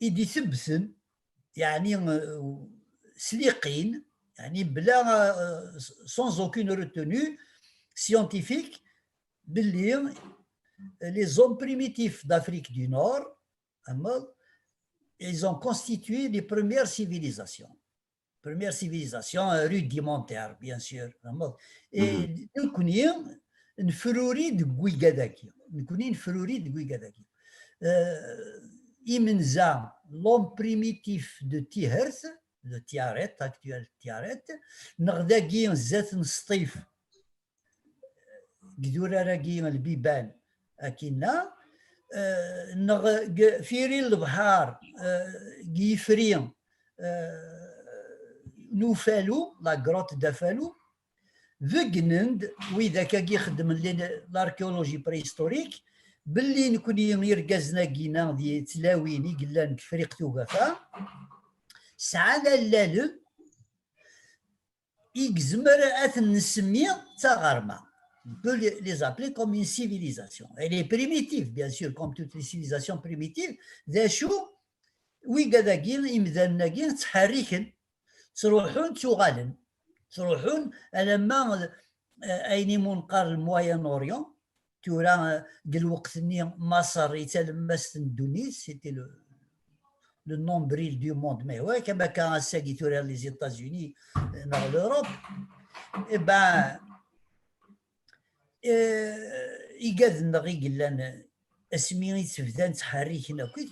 يدي ثبثن يعني سليقين يعني بلا sans aucune retenue scientifique باللي les hommes primitifs d'Afrique du Nord, ils ont constitué les premières civilisations. première civilisation rudimentaire, bien sûr. Et نكوني نفروري دكوي كذاكي نكوني نفروري دكوي كذاكي إمنزا l'homme primitif de Tiherth, de Tiaret, actuel Tiaret, نغداكي زات نسطيف قدورة راكي البيبان أكينا فيري البحار قيفرين نوفالو لا غروت دافالو فيجنند وإذا كي يخدم الاركيولوجي بريستوريك باللي نكون يركزنا كينا دي تلاويني قلنا فريق توقفا سعادة اللالم يكزمر أثن نسمي تغرما. On peut les appeler comme une civilisation. Elle est primitive, bien sûr, comme toutes les civilisations primitives. ذاشو ويقداكين إمذاناكين تحركن تروحون تغالن تروحون لما أيني منقار الموين أوريون تورا قال وقت مصر يتلمست الدنيا سيتي le nombril du monde mais ouais كما كان الساقي تورا les États-Unis dans l'Europe et ben يقاد نغي قلنا اسمي تفدان تحريكنا كي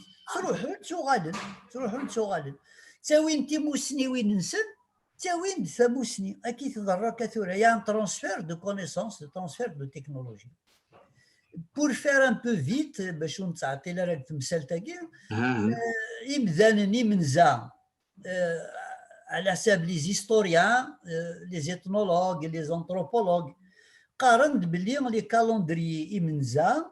تروحون تغالن تاوين تيموسني وين نسن تاوين ثموسني اكيد تضرر كثيرا يعني ترانسفير دو كونيسونس ترانسفير دو تكنولوجي pour faire un peu vite باش نتعطي لك تمثال تاكي يبدانني منزا على حساب لي زيستوريان لي زيتنولوج لي زانثروبولوج قارنت باللي لي كالندري يمنزا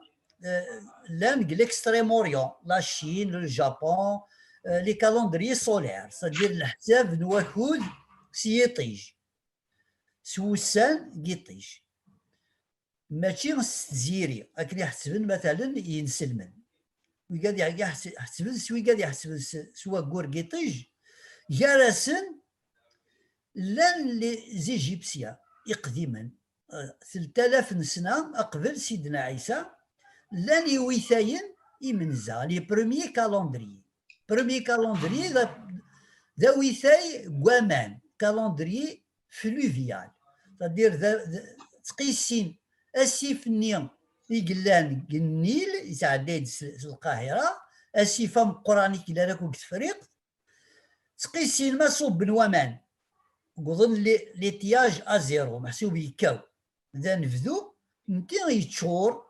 لان ليكستريم اوريون لا شين الجابون لي كالندري سولير صدير الحساب نواكود سيطيج سوسان قيطيج ماشي الزيري اكل يحسبن مثلا ينسلمن ويقاد يحسبن سوي قاد يحسبن سوا قورقيطيج جالسن لان لي زيجيبسيا يقدما 3000 سنه قبل سيدنا عيسى لان يويثاين يمنزا لي بروميي كالندري ذا ويثاي قوامان كالندري فلوفيال تدير تقيسين اسيف النيم يقلان النيل يتعدى القاهره اسيفه مقراني كلا راكو تفريق تقيسين ما صوب بنوامان قضن لي تياج ازيرو محسوب يكاو ذا نفذو نتي يتشور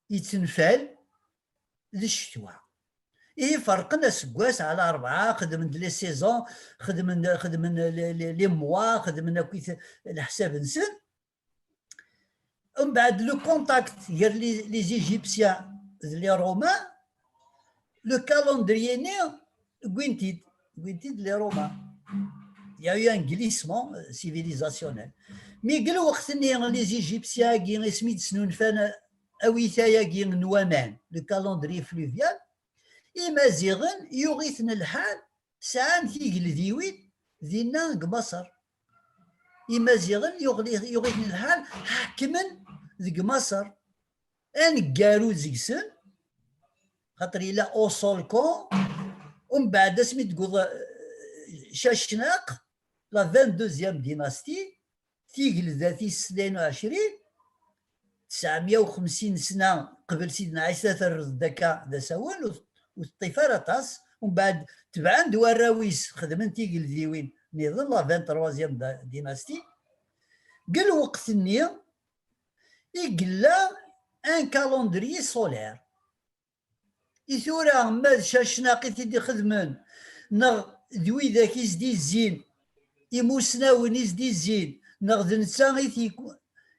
يتنفال للشتوى إيه فرقنا سكواس على 4 خدمن لي سيزون خدمن لي موا خدمنا كيف الحساب نسن ومن بعد لو كونتاكت ديال لي زيجيبسيان لي رومان لو كالندريي ني كوينتيد لي رومان يا يو ان غليسمون سيفيليزاسيونيل مي قال وقت ني لي زيجيبسيان كي سميت سنون فانا اويثايا كي نوامان لو كالندري فلوفيال إمازيغن يغيثن الحال ساعان تيقل ديوين ذينا مصر إمازيغن يغيثن الحال حكمن ذيك مصر أن قارو زيكسن خاطر إلا أوصولكون ومن بعد سميت تقول شاشناق لا 22 ديناستي تيقل ذاتي 22 950 سنة قبل سيدنا عيسى الردكا ذا سوال والطفارة طاس ومن بعد تبعا دوار راويس خدمن تيقل ديوين نظن لا 23 ديناستي قال وقت النية يقلا ان كالندري سولير إثورا ما شاشناقي تيدي خدمن نغ دوي ذاك يزدي الزين يموسنا وين يزدي الزين نغ ذنسا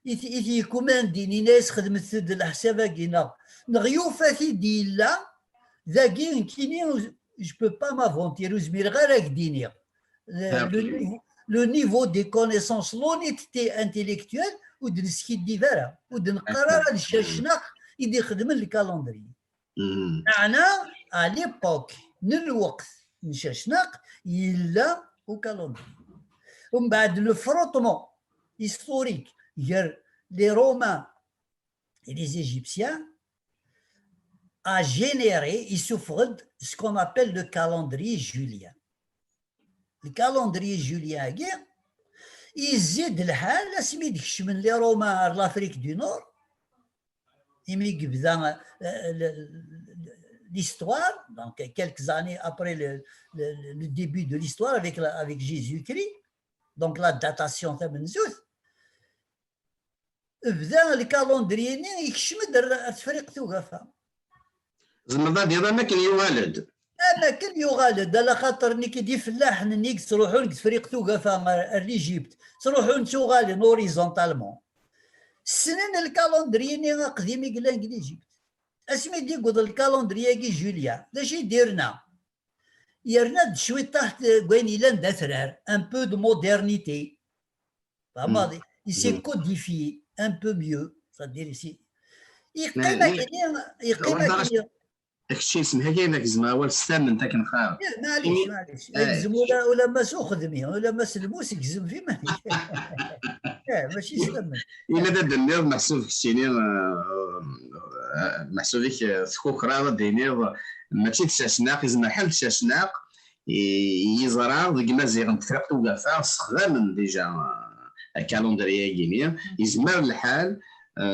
إثي كومانديني ناس خدمت ثد الحسابة كينا نغ يوفا دي لا ذاكي كيني جو بو با مافونتير وزمير غير هكديني لو نيفو دي كونيسونس لونيتي انتيليكتوال ودنسكي ديفارا ودنقرار الشاشناق يدي خدم الكالندري معنا على ليبوك من الوقت نشاشناق يلا وكالندري ومن بعد لو فروتمون هيستوريك ديال لي رومان et les Égyptiens a généré, il souffre ce qu'on appelle le calendrier julien. الكالندري جوليان كي يزيد الحال اسمي ديكش من لي رومان لافريك دو نور يمي بدا l'histoire, donc quelques années après le début de l'histoire avec Jésus-Christ, donc la datation de Menzouz, بدا الكالندري يكشمد التفريق توقفها. زعما ديال انا كان يوالد. انا كل يغالد على خاطر ني كي فلاح نيك تروحوا لك تفريق توقفها ليجيبت تروحوا نتو غالي اوريزونتالمون. السنين الكالندري ني قديم يقلان ليجيبت. اسمي دي قد الكالندري كي جوليا داش يديرنا يرنا شوي تحت وين يلان دثرار ان بو دو مودرنيتي فهمتي يسي كوديفي ان بو ميو صدير يسي يقيم داكشي اسمها كاينه زعما الثامن تا كنخاف معليش الزموله ولا ما سخدمي ولا ما سلموس يكزم في ماشي سلم الا دابا النير محسوب كشيني محسوبك سكوكرا دينير ماشي تشاشناق زعما حل تشاشناق يزرع ديك مازيغ تفرق توقفا استخدام ديجا الكالندريه كينيا يزمر الحال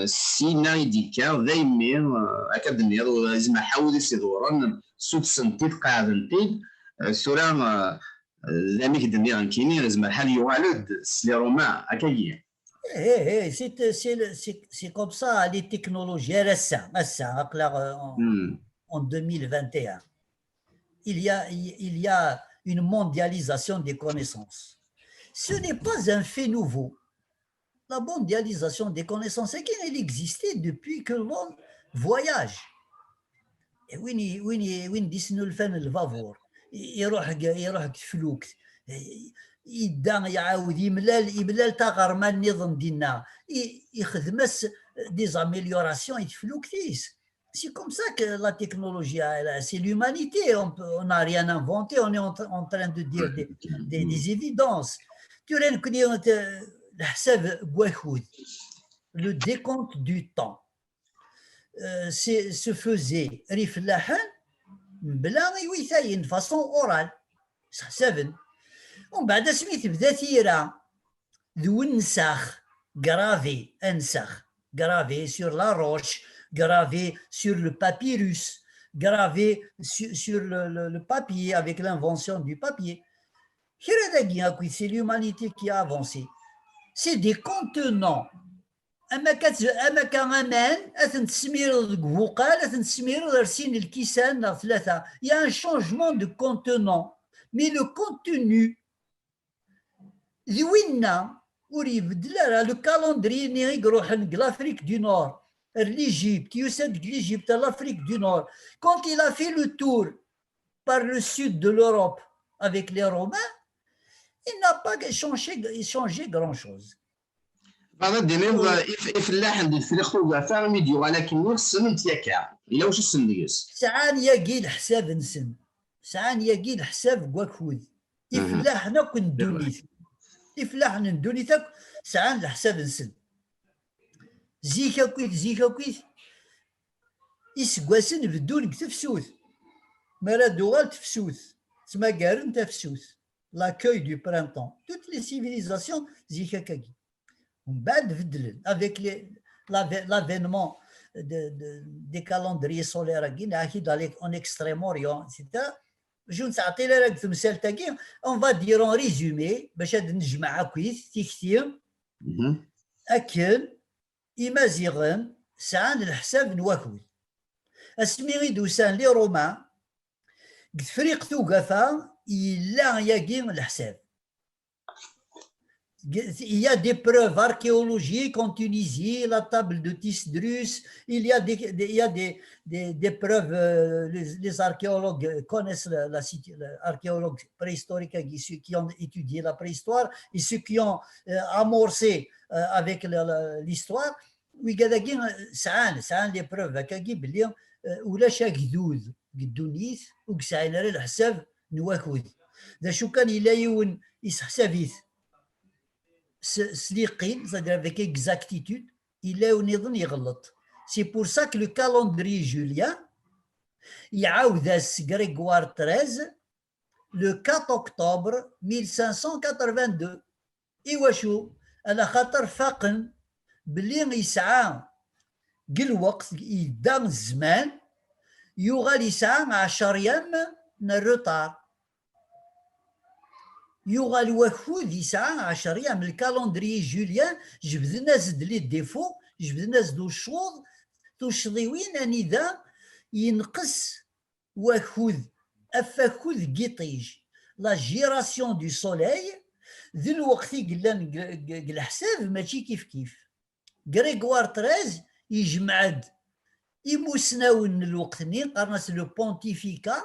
سينا يديكا دايما هكا النير زعما حاول يدورن سوت سنتيت قاعدنتي سورا زعما كدنيا كينيا زعما الحال يوالد سلي روما هكايا c'est comme ça les technologies récentes en 2021 il y a une mondialisation des connaissances. Ce n'est pas un fait nouveau. La mondialisation des connaissances elle existait depuis que l'on voyage. Et وين ديسنو الفن الفافور يروح فلوك يدا يعاود يملال تا غرمان النظام ديالنا يخدمس دي زاميليوراسيون يتفلو كثيس. C'est comme ça que la technologie, c'est l'humanité. On n'a rien inventé, on est en train de dire des évidences. Le décompte du temps se faisait de façon orale. ومن بعد سميت بدا تيرا ذو النساخ gravé gravé sur la roche, gravé sur le papyrus, gravé sur le papier avec l'invention du papier. C'est l'humanité qui a avancé. C'est des contenants. Il y a un changement de contenant, mais le contenu le calendrier l'Afrique du Nord, l'Égypte, l'Afrique du Nord, quand il a fait le tour par le sud de l'Europe avec les Romains, il n'a pas changé grand-chose. يفلاح ندوني تاك ساعان لحساب نسن زيكا كويت يسقاسن بدون تفسوث مالا دوغال تفسوث تما قارن تفسوث لاكوي دو برانتون توت لي سيفيليزاسيون زيكا كاكي ومن بعد بدلن افيك l'avènement des calendriers solaires qui dans en Extrême-Orient, etc. Je ne sais pas, on va dire en résumé, باش نجمع كويس تيكتيم أكن إمازيغن سعان الحساب نواكوي اسمي دوسان لي رومان قد فريق توقفا إلا ياكين الحساب. Il y a des preuves archéologiques en Tunisie, la table de Tisdrus, il y a des preuves, les archéologues connaissent l'archéologue préhistorique, ceux qui ont étudié la préhistoire et ceux qui ont amorcé avec l'histoire. ساعان les preuves كاكي بلي ولاش قدود قدونيث وكساين الحساب نواكود ذا شو كان يلايون يسحسابيث سليقين, c'est-à-dire avec exactitude, il est ونظن يغلط. C'est pour ça que le calendrier julien يعاود Grégoire XIII le 4 octobre 1582. إيوا شو على خاطر فاقن بلي يسعى قل وقت يدام الزمان يغال يسعى 10 أيام من الروتار، يغال وفود يسعى 10 أيام. الكالندري جوليان جبدنا زد لي ديفو، جبدنا زدو الشوط توشضيوين أنذا ينقص وفود أفاكود قيطيج لا جيراسيون دو سوليي ذي الوقت قلنا الحساب ماشي كيف كيف. غريغوار 13 يجمعد يموسناون الوقت ني قرناس لو بونتيفيكا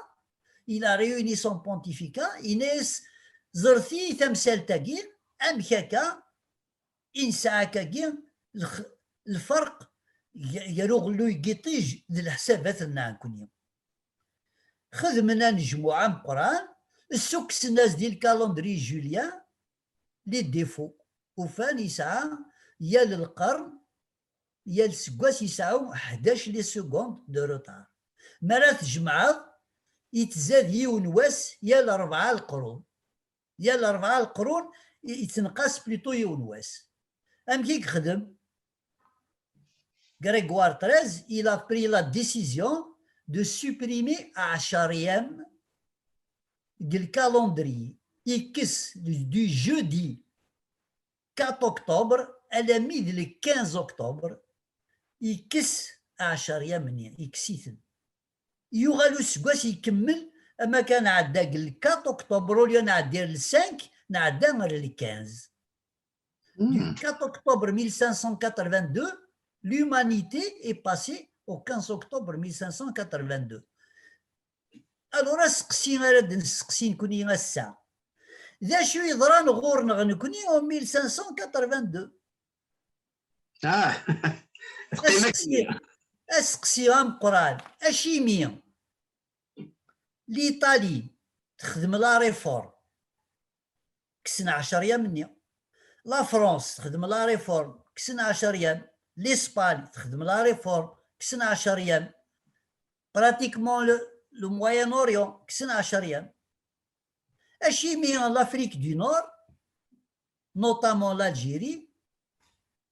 الى ريوني سون بونتيفيكا يناس زرثي تمثال تاكي ام كاكا انسا كاكي الفرق يروغ لو يقيطيج ذي الحسابات نكون خدمنا نجموعة مقران السكس الناس ديال الكالندري جوليان لي ديفو وفان يسعى يا للقرن يا السكواس يسعو 11 لي سكوند دو روتار. مرات تجمع يتزاد يون واس يا الأربعة القرون، يا الأربعة القرون يتنقص بليتو يون واس. أم كي يخدم غريغوار 13 il a pris la décision de supprimer 10 du calendrier. يكس du jeudi 4 octobre elle a mis le 15 octobre يكس 10 مني يكسيثن يغالو سكواس يكمل. اما كان عدا ال 4 octobre وليو نعدي ال 5 نعدا غير ال 15. Du 4 octobre 1582 l'humanité est passée au 15 octobre 1582. Alors سقسي غير نسقسي نكوني الساعة ذا شو يضران غورنا غنكوني او 1582. اسقسي غام قران اشي مية لإيطالي تخدم لا ريفورم كسنا 10 أيام مني، لا فرنسا تخدم لا ريفورم كسنا 10 أيام، l'Espagne تخدم لا ريفورم كسنا 10 أيام، براتيكمون لو موين اوريون كسنا 10 أيام. اشي مي لافريك دو نور نوتامون l'Algérie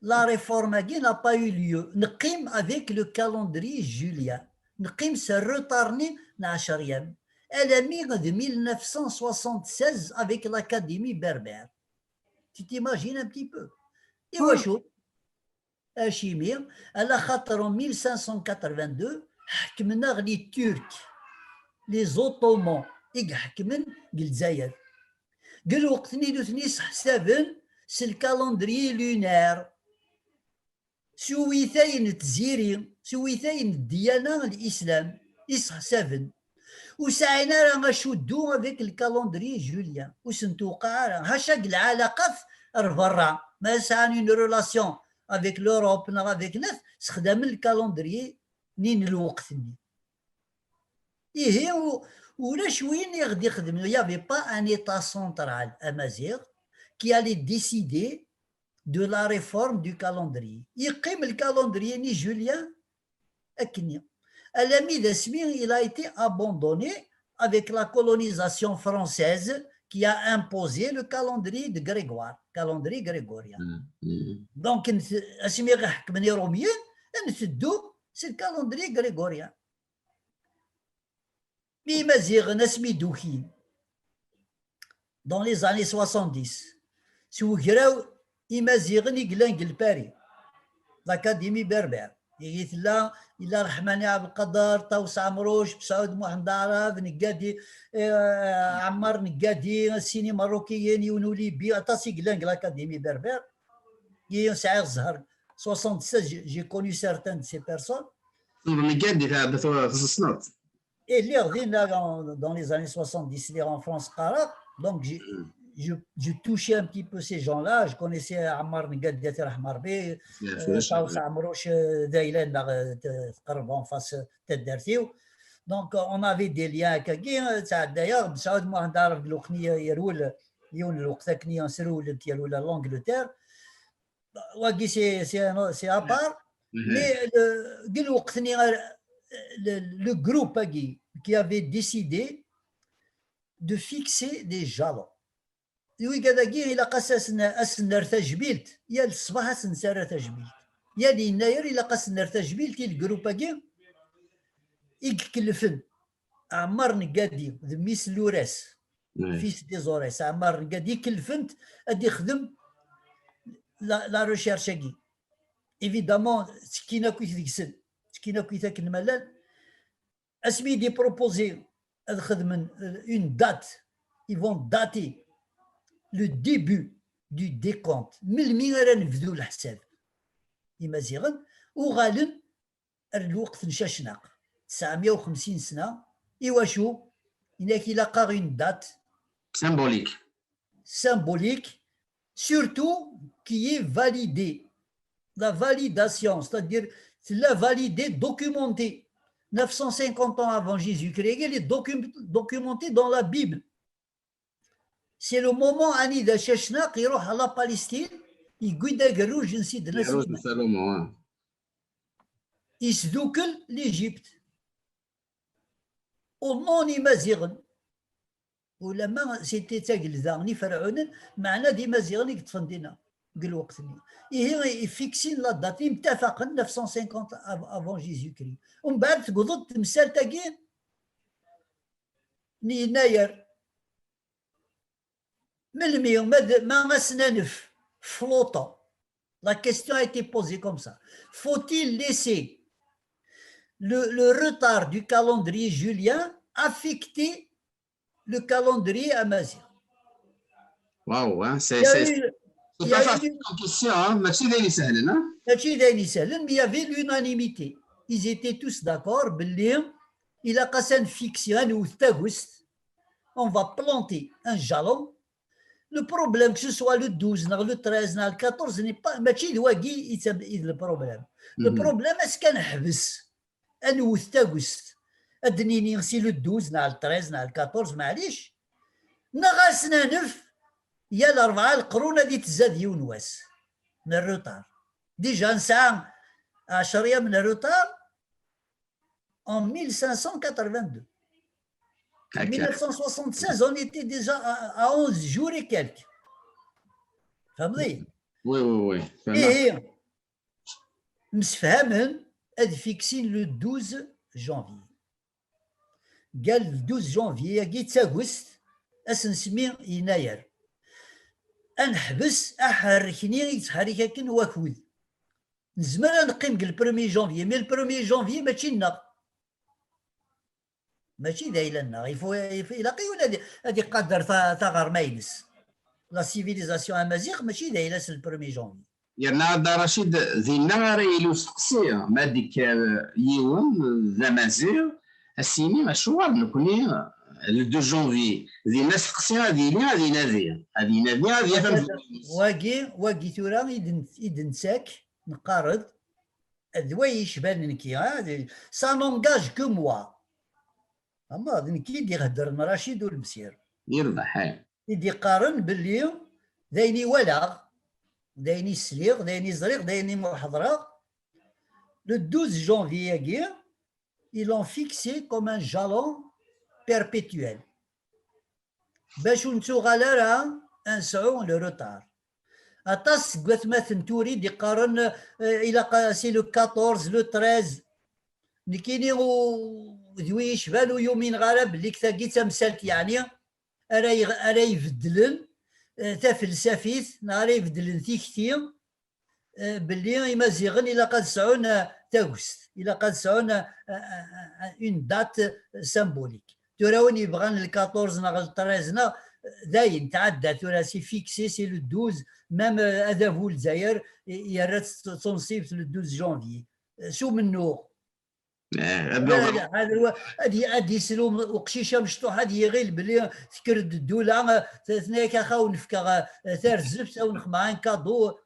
la réforme n'a pas eu lieu. نقيم avec le calendrier julien نقيم سرطارني 10 أيام. Elle a mis de 1976 avec l'Académie berbère. Tu t'imagines un petit peu. Et وشو اشيمير على خاطر 1582 حكمنا غلي الترك لي زوطومون يحكمن الجزائر. قال وقتني دوثني حسابن سي الكالندري لونير سويثاين تزيري سويثاين الديانة الإسلام يسحسابن وسعينا راه غنشدو هذاك الكالندري جوليان وسنتوقع راه هاشا العلاقة برا ما ساني اون ريلاسيون افيك لوروب نا افيك ناس استخدام الكالندري نين الوقت ني إيه ولاش وين يغدي يخدم يافي با ان ايتا سونترال امازيغ كي الي ديسيدي de la réforme du calendrier. يقيم الكالندري ني جوليان أكني. الأمي d'Esmir, il a été abandonné avec la colonisation française qui a imposé le calendrier de Grégoire, calendrier grégorien. Donc, Esmir حكمني روميين نسدو c'est le calendrier grégorien. مي مازيغ نسمي دوكين dans les années 70 سو جراو إمازيغن يقلان قلباري الأكاديمي بربر يثلا إلا رحماني عبد القدر طوس عمروش بسعود محمد عرب نقادي عمار نقادي السيني مروكيين يونولي بي أتاسي قلان الأكاديمي بربر يسعي الزهر 76 j'ai connu certains de ces personnes. نقادي هذا في السنوات Et les ordines dans les années 70 les en France قرا donc je touchais un petit peu ces gens-là. Je connaissais Ammar Ngad Diater Ahmarbi, Taous Amrouch Dailen, en face tête d'Artio. Donc, on avait des liens avec d'ailleurs, Saoud Mohandar, Glokni, Yeroul, Yon Loktakni, en Serou, l'Angleterre. Wagi, c'est à part. Mais le groupe qui avait décidé de fixer des jalons. وكذاكي إلا قاس أسنر تجبيلت يا الصباح أسنسار تجبيلت يا ليناير إلا قاس نر تجبيلت الجروب كي يكلفن عمر نقادي ذميس لوراس فيس دي زوريس عمر نقادي يكلفنت أدي خدم لا ريشيرش كي évidemment تكينا كويت ديكسن تكينا كويت كن ملال اسمي دي بروبوزي خدمن اون دات ils vont dater le début du décompte من مين راه نبداو الحساب يمازيغن وغالب الوقت نشاشناق 950 سنه ايوا هناك الى قا اون دات symbolique surtout qui est validée la validation c'est-à-dire la validée documentée 950 ans avant Jésus-Christ elle est documentée dans la Bible. C'est le moment أني دا شاشناق يروح على بالستين يقول دا قروج نسيدنا سليمان يسدوكل لإيجيبت ونوني مازيغن ولما سيتي تاقل ذاغني فرعون معنا دي مازيغن يكتفن دينا قل وقتني هي فيكسين لا دات متفقا 950 avant Jésus-Christ ومن بعد تقضت تمثال تاقين يناير ما غاسنانف flottant. La question a été posée comme ça. Faut-il laisser le retard du calendrier julien affecter le calendrier amazigh? Waouh, hein, c'est pas facile comme question, hein. ماشي داير سهل, hein. ماشي داير سهل, mais il y avait l'unanimité. Ils étaient tous d'accord باللي إلا قاسن فيكسي غنوث تاغوست on va planter un jalon. Le problème, que ce soit le 12, le 13, le 14, n'est pas. Le problème. Le problème, est-ce qu'on habisse un août, si le 12, le 13, le 14, معليش نغاسنا نف يا الأربعة القرون دي تزاد يونواس من الروتار. ديجا نسعى 10 من الروتار en 1582. En 1976, on était déjà à 11 jours et quelques. فهمتي؟ Oui. Et مسفهمن فيكسين le 12 janvier. قال 12 janvier كي تاغوست اسنسمي يناير. انحبس احركني يتحرك كن وكود. نزمر نقيم قال 1 janvier مي 1 janvier ماشي لنا. ماشي داير لنا يلاقي ولا هذه قدر ثغر ماينس لا سيفيليزاسيون امازيغ ماشي دايره ل 1 جونفي يرنا دا رشيد ذينا ريلو سقسي ما ديك يوم ذا مازيغ السيني مشروع نكوني لو 2 جونفي ذينا سقسي هذه نادي فهم واقي ثورا يدنساك نقارض ذوي يشبان نكي سا نونغاج كو موا اما كي يدي يهدر رشيد والمسير يربح يدي قارن باللي دايني ولاغ دايني سليغ دايني زريغ دايني محضره le 12 janvier ils l'ont fixé comme un jalon perpétuel باش نتوغالرا نسعو لو روتار اطاس قوات ما ثنتوري دي قارن الى سي لو 14 لو 13 نكيني ذوي شبالو يومين غرب اللي كتاكي تمثالت يعني ارا يبدلن تفلسفيت نهار يبدلن تيكتي باللي يمازيغن الى قد سعون تاغوست الى قد سعون اون دات سامبوليك تراوني يبغان ال 14 نغ 13 داين تعدى ترا سي فيكسي سي لو 12 ميم هذا هو الجزائر يرات تنصيب لو 12 جونفي شو منو هذه سلوم وقشيشه مشطوح هذه غير بلي تكرد الدوله ثناك اخا ونفكا ثار الزفت او نخمعان كادو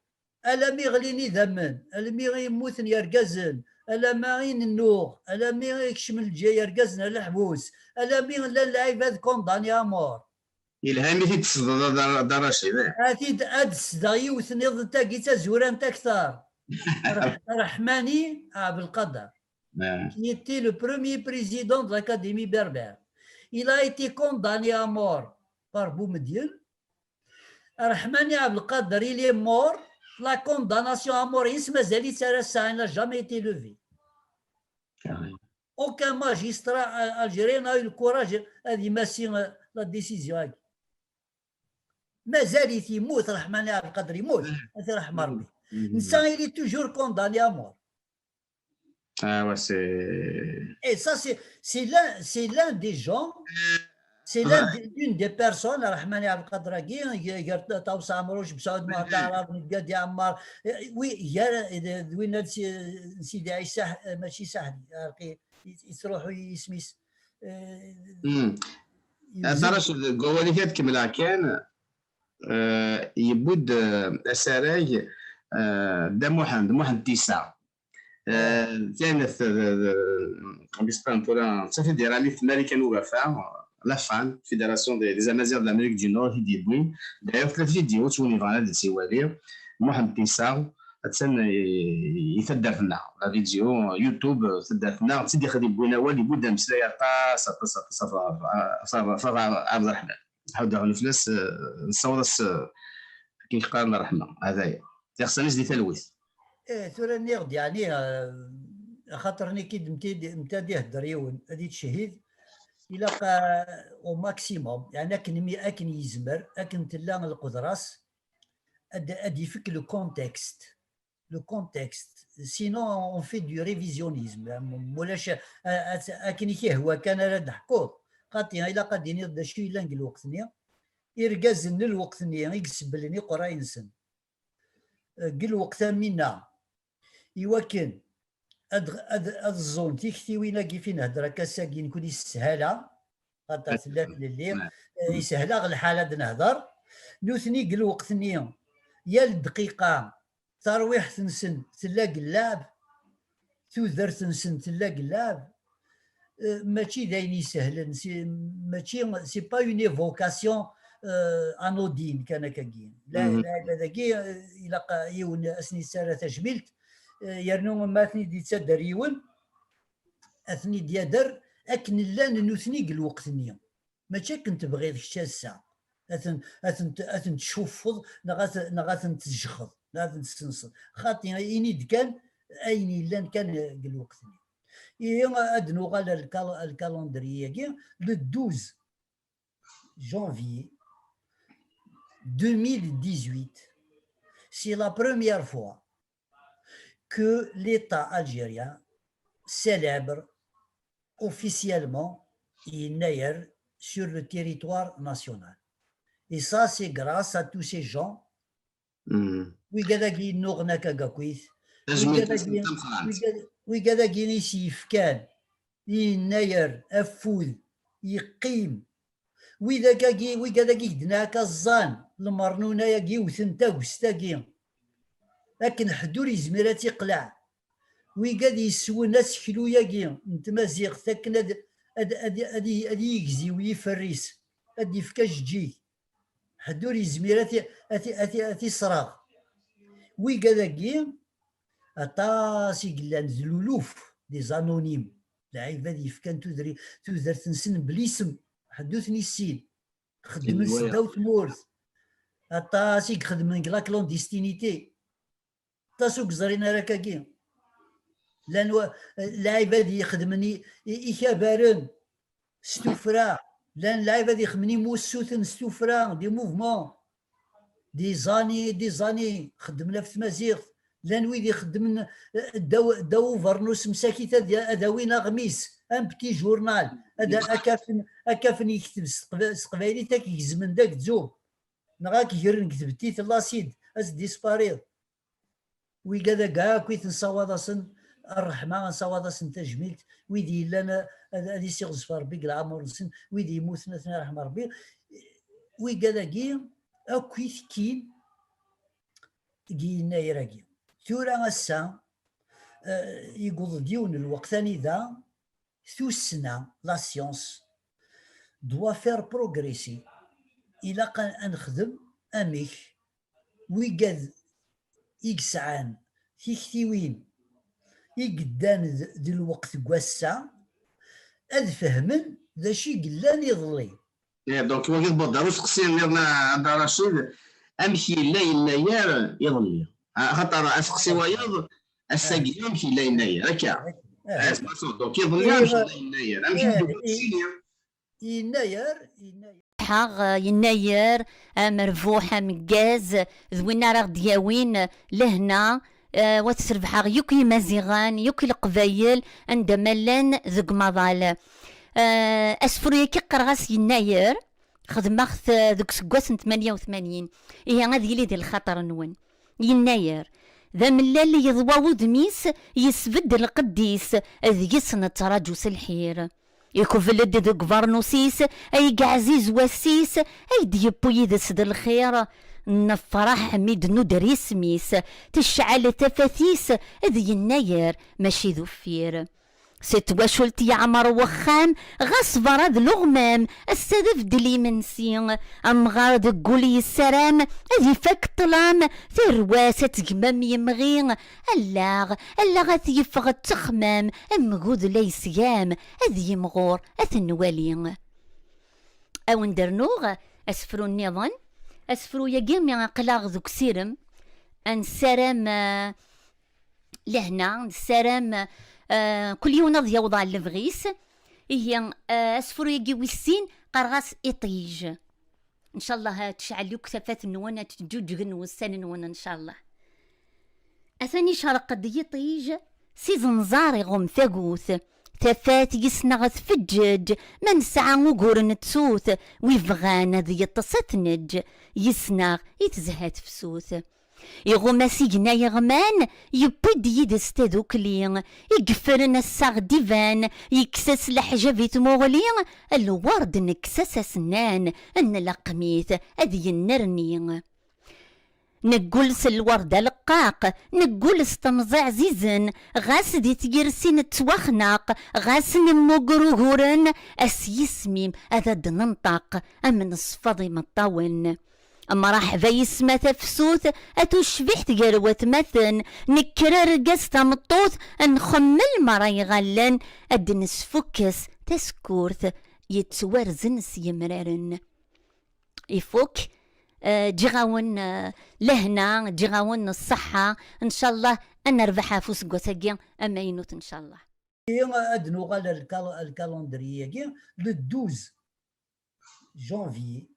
الا مي غليني ذمن الا مي غيموتن يركزن الا ما غين النوغ الا مي يكشم الجاي يركزن الحبوس الا مي لا العباد كونداني امور الهامي تصدى رشيد هاتي ادس يوثني ضد تاكي تزوران تكثر رحماني بالقدر qui était le premier président de l'Académie berbère. il a été condamné à mort par Boumediene. Rahmani Abdelkader, il est mort. La condamnation à mort, ça n'a jamais été levée. Aucun magistrat algérien n'a eu le courage de mettre la décision. مازال يموت رحماني عبد القادر يموت هذا رحم ربي الانسان il est toujours condamné à mort. Ah ouais, c'est. Et ça c'est l'un des gens, c'est l'une des personnes رحماني عبد القادر كي توصى عمروش بسعود ما تعرف قد يعمر وي يا وين سيدي عيسى ماشي سهل يروحوا يسميس درش القواليات كملا كان يبود اسراي دا محمد تيسا كانت بيسبان تولا صافي ديرالي في امريكان وفا لا فان فيدراسيون دي امازيغ د امريك دي نور دي بوين داير ثلاث فيديو توني فانا دي سيوالي محمد تيسا تسنى يثدرنا لا فيديو يوتيوب ثدرنا تسدي خدي بوينا والي بودا مسلايا صافا عبد الرحمن نحاول على الفلاس نصور كي قالنا رحمه هذايا خصني نزيد تلويث ثورة نيغد يعني خاطرني كي متادي يهدر يون هادي تشهيد الى او ماكسيموم يعني اكن يزمر اكن تلا القدراس ادي يفك لو كونتكست سينون اون في دو ريفيزيونيزم مولاش اكن هو كان راه نحكوه قاتي الا قادين يرد شي لانك الوقتني يرجز من الوقتني يقسبلني قراينسن قل وقت منا يوكن اد الزون تيكتي وين كيف نهضر كاساكين كون يسهلها خاطر ثلاث الليل يسهلها الحاله نهضر نوثني قل وقتني يا الدقيقه ترويح تنسن تلاقي اللعب تودر تنسن تلاقي اللعب ماشي دايني سهلا ماشي سي با اون ايفوكاسيون انودين كان كاين لا هذاكي الى يون اسني ساره تجملت يرنو ماتني دي تدر يون اثني ديادر اكن لا نوثني الوقتني ماشي كنت بغيت الشاسه اثن تشوفض نغاثن تجخض نغاثن تستنصر خاطي اني كان اين لان كان الوقتني ادنو غال الكالندريه لو 12 janvier 2018, c'est la première fois que l'État algérien célèbre officiellement Inayer sur le territoire national. Et ça, c'est grâce à tous ces gens. Oui, ويقداكين يسيفكان يناير أفوذ يقيم ويقداكي دناك الظان المرنونة ياكي وثنتا وستاكي لكن حدور يزميرات يقلع ويقاد يسوي ناس كيلو ياكي نتمازيغ ثاكن ادي يكزي ويفريس ادي فكاش جي حدور يزميرات اتي صراغ ويقداكي أطاسي قلان زلولوف دي زانونيم لعيبة دي فكان تودر تنسن بليسم حدوثني السين خدم السدا وتمورث أطاسي خدم لا كلونديستينيتي تاسو كزرينا راكاكي لان لعيبة دي يخدمني إيكابارن ستوفرا لان لعيبة دي يخدمني موسوثن ستوفرا دي موفمون دي زاني خدمنا في تمازيغ لان ويدي يخدم داو فرنوس مساكيت اداوينا غميس ان بتي جورنال هذا اكافن يكتب سقبايلي تاك يزمن داك تزوب نغاك يرن كتبتي لاسيد از ديسبارير وي كذا كاع كويت نصاوضاسن الرحمه نصاوضاسن تجميلت ويدي لنا هذه سي غزفار بك العمر نسن ويدي يموت نثنا رحمه ربي وي كذا كي اكويت كين كينا يراكي ثورة السا يقول ديون الوقت ثاني ذا ثوسنا لا سيونس دوا فير بروغريسي إلا قان نخدم أميك ويقاد يقسعان يقدان ذي الوقت قواسا أذ فهمن ذا شي قلان يظلي. دونك واش بدا واش تقصي نيرنا عند رشيد امشي لا يناير يظلي خاطر اسقسي وياض الساقي امشي لا يناير هكا دونك يظلي امشي لا يناير امشي يناير حاغ يناير مرفوح مكاز ذوينا راه دياوين لهنا وتسربحا يوكي مازيغان يوكي القبايل عندما لان ذق مضال اسفريا كي قرغاس يناير خدمت ذوك سكواس 88 هي غادي لي ديال الخطر نون يناير ذا ملال يضوا ودميس يسبد القديس اذ يسن تراجوس الحير يكفلد ذوك فارنوسيس اي عزيز وسيس اي ديبو يدسد الخير نفرح ميد ندري سميس تشعل تفاثيس اذ يناير ماشي ذفير ست وشلت يعمر وخام غصب راد لغمام السدف دلي منسي ام غارد قولي السلام اذي فك طلام ثرواسة جمام يمغي اللاغ يفغ تخمام ام غود ليسيام اذي يمغور اثنوالي او ندرنوغ اسفرو النظام اسفرو يقيم قلاغ ذوك سيرم ان سرام لهنا سرام كل يوم نض يوضع الفغيس هي اسفرو يجي ويسين قرغاس اطيج ان شاء الله تشعل لك ثفات النوانا تجوج والسن نوانا ان شاء الله اثني شرق قد يطيج سيزن زاري غم ثاقوث ثفات يسنغ تفجج من ساعة وقور نتسوث ويفغان ذي يتصتنج يسنغ يتزهات فسوث يغوما سيجنا يغمان يبد يدس تذوكلي يقفرن الساغ ديفان يكسس الحجابيت مغلي الورد نكسس اسنان ان لقميث اذي النرني نقول الورد لقاق نقول استمزع زيزن غاس دي تجرسين توخناق غاس نمقرغورن اسيسميم اذا دننطاق امن الصفاضي مطاون اما راح فيس ما تفسوث اتوشبح تقروت مثن نكرر قستا مطوث نخمل مرا يغلن ادنس فكس تسكورث يتورزن سيمرارن يفوك جغاون لهنا جغاون الصحة ان شاء الله ان نربحها فوس قوساقيا اما ينوت ان شاء الله ادنو غال الكالندرية لو 12 janvier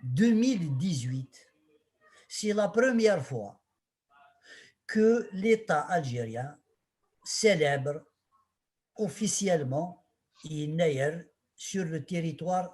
2018, c'est la première fois que l'État algérien célèbre officiellement Yinayer sur le territoire